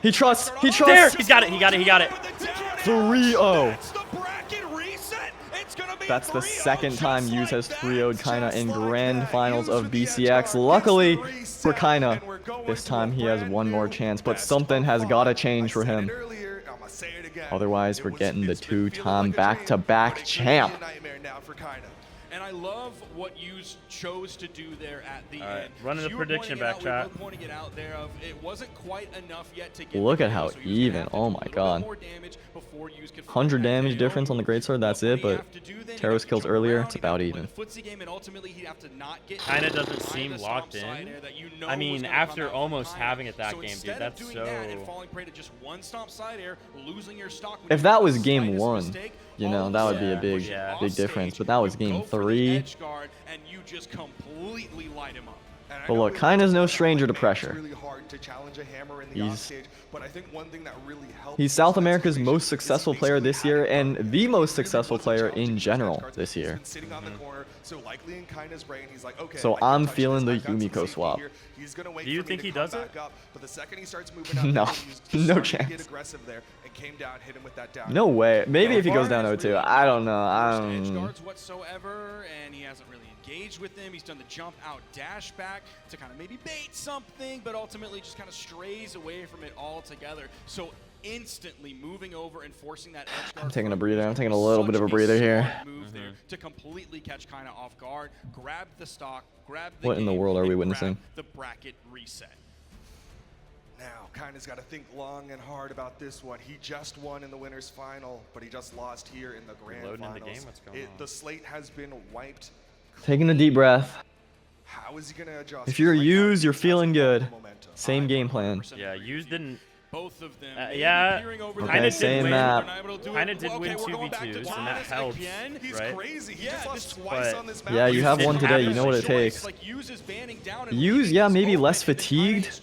He trusts. He trusts. There! He's got it. He got it. He got it. 3-0. That's the second time Yuz has 3-0'd Kaina in grand finals of BCX. Luckily for Kaina, this time he has one more chance, but something has got to change for him. Otherwise, we're getting the two-time back-to-back champ. And I love what Yuz chose to do there at the end. Running the prediction back, chat. It wasn't quite enough yet to get. Look at how even. Oh my god. 100 damage difference on the greatsword, that's it, but Teros kills earlier, it's about even. Kinda doesn't seem locked in. I mean, after almost having it that game, dude, that's so... If that was game 1, you know, that would be a big difference, but that was game 3. But look, Kaina's no stranger to pressure. He's South America's most successful player this year and the most successful player in general this year. So I'm feeling the Yumiko swap. Do you think he does it? No, no chance. No way. Maybe if he goes down 0-2. I don't know. Whatsoever, and he hasn't really engaged with him. He's done the jump out dash back to kind of maybe bait something, but ultimately just kind of strays away from it altogether. So instantly moving over and forcing that edge guard. I'm taking a breather. I'm taking a little bit of a breather here. Move there to completely catch Kaina off guard, grab the stock, grab the What in the world are we witnessing? The bracket reset. Now, Kaina's got to think long and hard about this one. He just won in the winners final, but he just lost here in the grand finals. The slate has been wiped. Taking a deep breath. How is he going to adjust? If you're Yuz, you're feeling good. Same game plan. Yeah, Yuz didn't... Both of them. Yeah, okay, same map. Kinda did win 2v2s, and that helps, right? Crazy. He just lost twice on this map. Yeah, you have one today. You know what it takes. Yuz, yeah, maybe less fatigued,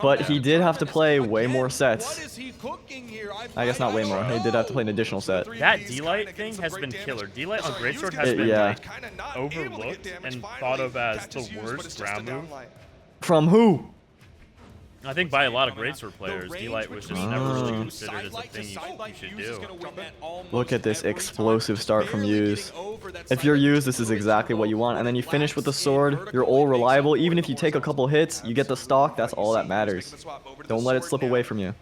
but he did have to play way more sets. I guess not way more. He did have to play an additional set. That D-Light thing has been killer. D-Light on Greatsword has been like, overlooked and thought of as the worst ground move. From who? I think by a lot of Greatsword players, D-Light was just never really considered as a thing you should do. Look at this explosive start from Yuz. If you're Yuz, this is exactly what you want. And then you finish with the sword. You're all reliable. Even if you take a couple hits, you get the stock. That's all that matters. Don't let it slip away from you.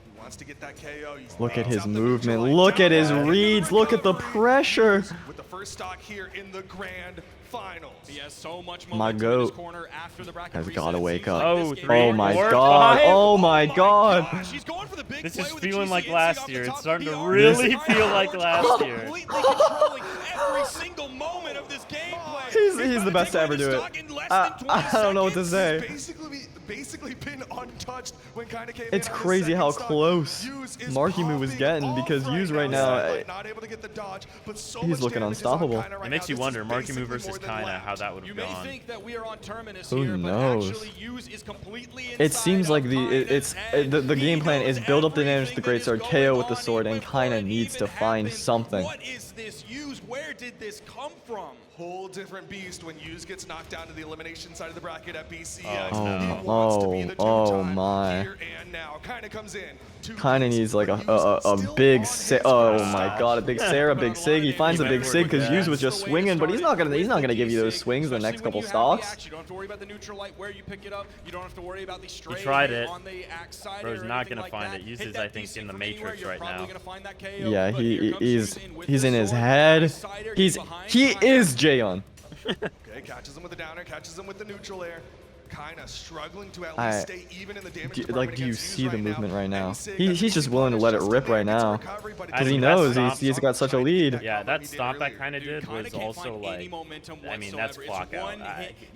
Look at his movement. Look at his reads. Look at the pressure. With the first stock here in the grand finals. He has so much my goat has got to wake up. Oh my god. Oh my god. This is feeling like last year. It's starting to really feel like last year. He's the best to ever do it. I don't know what to say. Basically been untouched when Kaina came It's crazy how close Marckiemoo was getting, because Yuz right now, he's looking unstoppable. It makes you wonder, Marckiemoo versus Kaina, how that would have gone. Who knows? It seems like the game plan is build up the damage with the greatsword, KO with the sword, and Kaina needs to find something. What is this Yuz? Where did this come from? Whole different beast when Yuz gets knocked down to the elimination side of the bracket at BCX. Oh my. Here and now. Kaina comes in. Kaina needs like a big oh my god, a big Sarah, big Sig. He finds a big Sig because Yuz was just swinging, but he's not gonna give you those swings the next couple stocks. You don't have to worry about the neutral light where you pick it up. You don't have to worry about the stray. He tried it. On the axe side. Bro's not gonna find it. Yuz is, I think, in the Matrix right now. Yeah, he's in his head. He is Jaeon. Okay, catches him with the downer, catches him with the neutral air. Kaina struggling to at least stay even in the damage like, do you see the movement right now? He's just willing to let it rip right now because he knows he's got such a lead. Yeah, that stomp that kind of did was also like, I mean, that's clock out.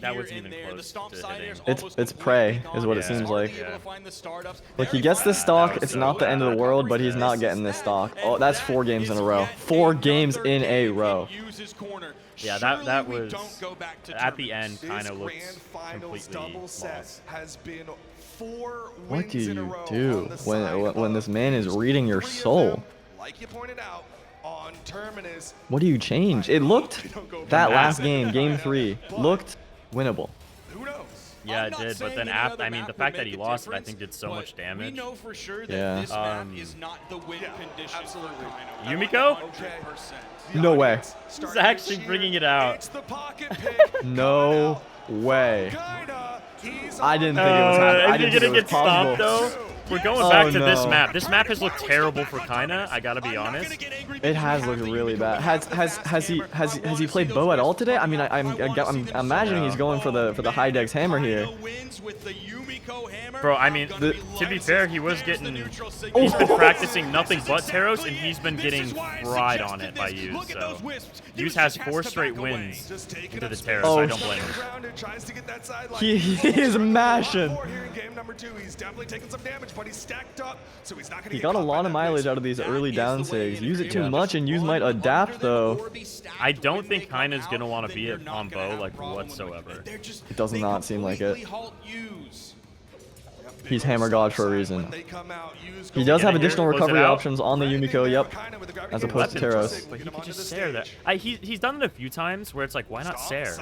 That wasn't even close to hitting. It's prey is what it seems like. Yeah. Like, he gets this stock, it's not the end of the world, but he's not getting this stock. Oh, that's 4 games in a row. 4 games in a row. Yeah, that was, at the end, kind of looks completely lost. What do you do when this man is reading your soul? Like you pointed out, on Terminus, what do you change? It looked, that last game, game 3, looked winnable. Who knows? Yeah, it did, but then after, I mean, the fact that he lost it, I think, did so much damage. We know for sure that Yeah. this map is not the win condition for Kaina. Yumiko? 100%. No way. He's actually bringing it out. It's the pocket pick. No way. Kaina, he's I didn't think it was happening. I didn't think it was get stomped, possible. though? We're going back to this no. map. This map has looked terrible for Kaina, I gotta be honest. It has looked really bad. Has he played Bo at all today? I mean, I'm imagining he's going for the high dex hammer here. Bro, I mean, to be fair, he was getting, he's been practicing nothing but Taros, and he's been getting fried on it by Yuz, so. Yuz has 4 straight wins into the Taros, Oh, I don't blame him. He is mashing. He got a lot of mileage out of these early down sigs. Use it too much and Yuz might adapt though. I don't think Kaina's gonna want to be on Bo, like, whatsoever. It does not seem like it. He's Hammer God for a reason. He does have additional recovery options on the Yumiko, yep, as opposed to Taros. But he can just Sair that. He's done it a few times where it's like, why not Sair?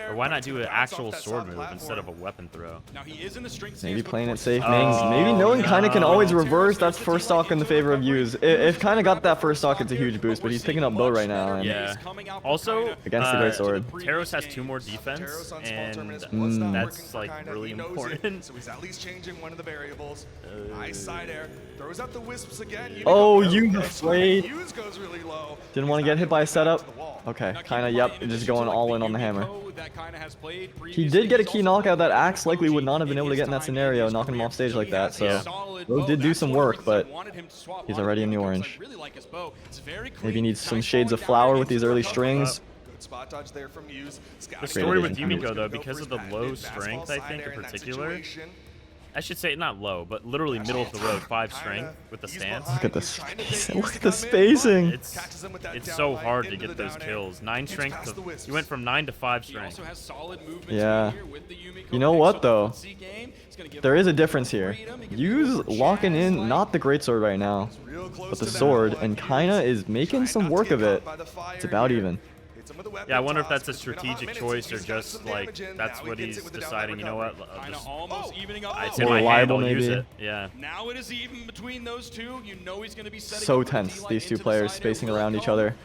Or why not do an actual sword move instead of a weapon throw? Maybe playing it safe, maybe knowing Kaina can always reverse. That's first stock in the favor of Yuz. If Kaina got that first stock, it's a huge boost, but he's picking up Bo right now. And yeah. Also, against the great sword. Taros has 2 more defense, and that's like really important. So he's at least changing one of the variables. Nice side air. Throws out the wisps again. Oh, you afraid. Yuz goes really low. Didn't want to get hit by a setup. Okay, Kaina, yep, just going all in on the hammer. He did get a key knockout that Axe likely would not have been able to get in that scenario, knocking him off stage like that, so Bo did do some work, but he's already in the orange. Maybe needs some shades of flower with these early strings. The story with Yumiko, though, because of the low strength, I think, in particular, I should say not low, but literally middle of the road, 5 strength with the stance. Look at the spacing. Look at the spacing. It's so hard to get those kills. 9 strength. You went from 9 to 5 strength. Yeah. You know what though? There is a difference here. Yuz locking in not the greatsword right now, but the sword, and Kaina is making some work of it. It's about even. Yeah, I wonder if that's a strategic choice or just like that's what he's deciding. You know what? It's in my hand, I'll use it. Yeah. Now it is even between those two. You know he's going to be so tense. These two players spacing around each other.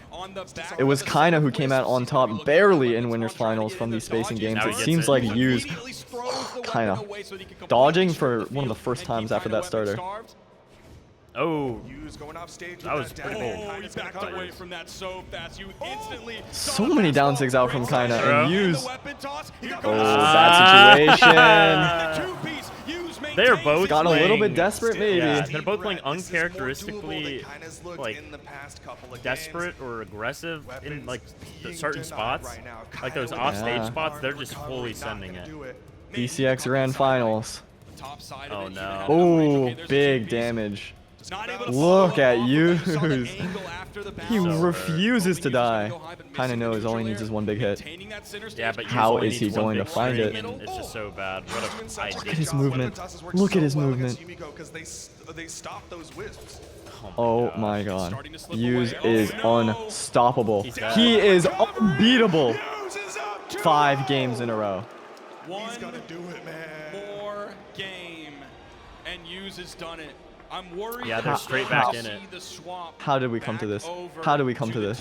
It was Kaina who came out on top barely in winners finals from these spacing games. It seems like Yuz Kaina dodging for one of the first times after that starter. Oh, that was pretty cool. He backed away from that so fast. You instantly so many down sigs out from Kaina and Yuz. Oh, bad situation. They're both got a little bit desperate, maybe. Yeah, they're both playing uncharacteristically like desperate or aggressive in like certain spots, like those offstage spots. They're just fully sending it. BCX grand finals. Oh no. Oh, big damage. Look at Yuz. He refuses to die. Kind of knows all he needs is one big hit. Yeah, but how is he going to find it? It's just so bad. What Look at his movement. Look at his movement. Oh my god. Yuz is unstoppable. He is unbeatable. 5 games in a row. One more game, and Yuz has done it. I'm worried. Yeah, they're straight back in it. How did we come to this? How did we come to this?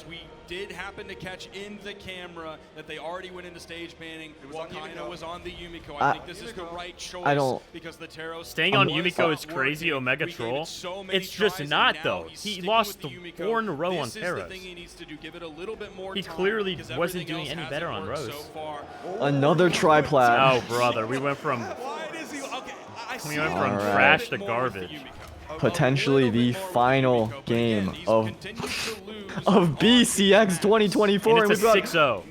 We did happen to catch in the camera that they already went into stage banning. While Kaina was on the Yumiko. I think this is the right choice because the Teros staying on Yumiko is crazy. Omega troll. It's just not though. He lost 4 in a row on Teros. He clearly wasn't doing any better on Rose. Another triplat. Oh brother, we went from trash to garbage. Potentially the final game of BCX 2024. And it's a 6-0.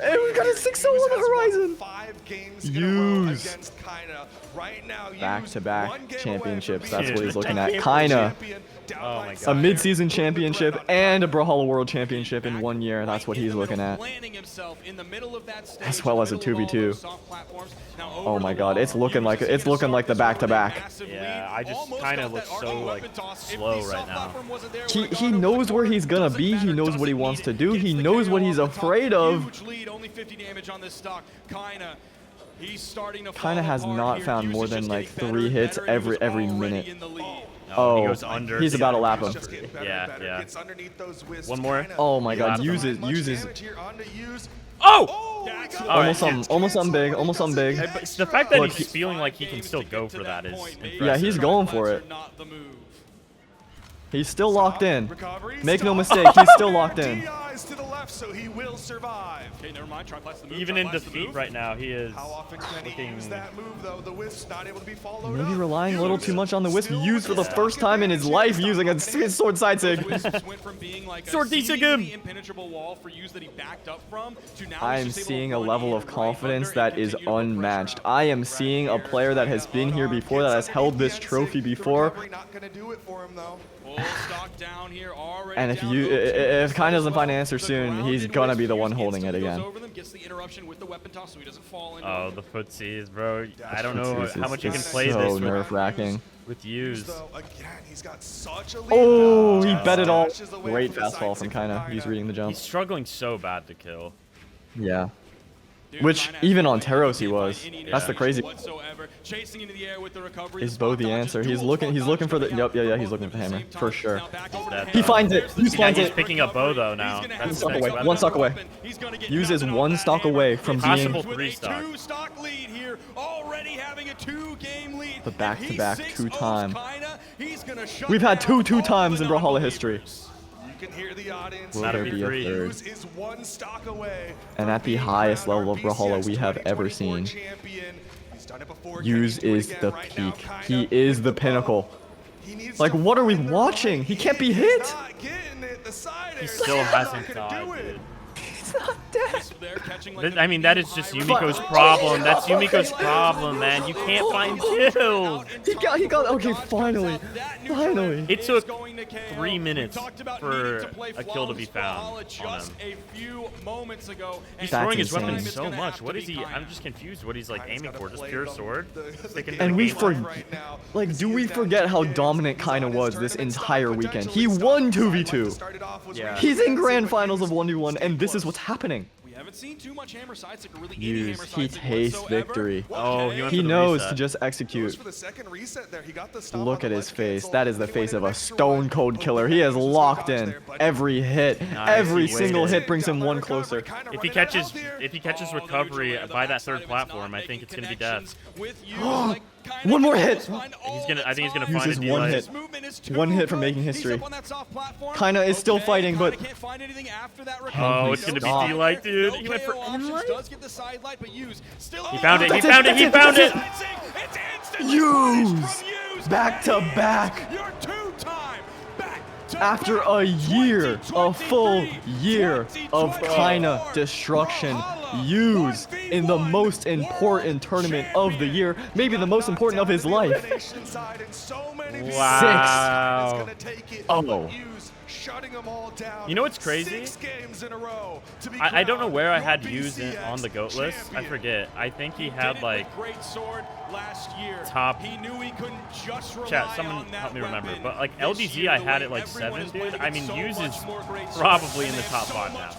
And we got a 6-0 on the horizon. 5 games Yuz. against Kaina. Right now, Back-to-back championships. That's what he's looking at. Kaina, Oh my a god. mid-season championship and a Brawlhalla World Championship in 1 year. That's what he's looking at. As well as a 2v2. Oh my god, it's looking like the back-to-back. Yeah, I just kind of look so like slow right now. He knows where he's gonna be. He knows what he wants to do. He knows what he's afraid of. Kaina has not found more than like 3 hits every minute. Oh, he goes under. He's about to lap him. Yeah. One more. Oh my god, uses. Oh! Almost something big. But it's the fact that he's feeling like he can still go for that is impressive. Yeah, he's going for it. He's still locked in. Make no mistake, he's still locked in. Even in defeat right now, he is looking... Maybe relying a little too much on the Wisp. Used for the first time in his life using a sword side sig. Sword D-sig him! I am seeing a level of confidence that is unmatched. I am seeing a player that has been here before, that has held this trophy before. And if Kaina doesn't find an answer soon, he's gonna be the one holding it again. Oh, the footsies, bro. I don't know how much you can play so this nerve-wracking. with Yuz. Oh, he bet it all. Great fastball from Kaina. He's reading the jump. He's struggling so bad to kill. Yeah. Which, even on Teros he was. That's the crazy. Is Bo the answer? He's looking for the... Yep, yeah, he's looking for the hammer. For sure. He finds it. He finds it. He's picking up Bo, though, now. That's the next weapon. One stock away. Uses 1 stock away from being... Possible 3 stock. The back-to-back 2-time. We've had 2 2-times in Brawlhalla history. Can hear the audience. Will there be a third? Is 1 stock away. And at the highest level of Brawlhalla we have ever seen, Yuz is the peak. He is the pinnacle. Like, what are we watching? He can't be hit! He still hasn't died, dude. He's not dead. I mean, that is just Yumiko's problem. That's Yumiko's problem, man. You can't find kills. He got, okay, finally. It took 3 minutes for a kill to be found on him. He's throwing his weapon so much. What is he? I'm just confused what he's like aiming for. Just pure sword? And we do we forget how dominant Kaina was this entire weekend? He won 2v2. Yeah. He's in grand finals of 1v1, and this is what's happening. Seen too much hammer side stick or really Yuz, he tastes victory. Oh, he knows to just execute. Look at his face. That is the face of a stone cold killer. He is locked in. Every hit, every single hit brings him 1 closer. If he catches recovery by that 3rd platform, I think it's gonna be death. 1 more hit. I think he's gonna find Uses 1 hit. 1 hit from making history. Kaina is still fighting, but oh, it's gonna be D-Light, dude. He went for N-Light. He found it. He found it. He found it. Yuz, back to back. After a year, a full year of Kaina destruction, Yuz in the most important tournament of the year, maybe the most important of his life. Wow. 6. Oh. You know what's crazy? I don't know where I had Yuz on the GOAT list. I forget. I think he had like top. Chat, someone help me remember. But like LDZ, I had it like 7, dude. I mean, Yuz is probably in the top 5 now.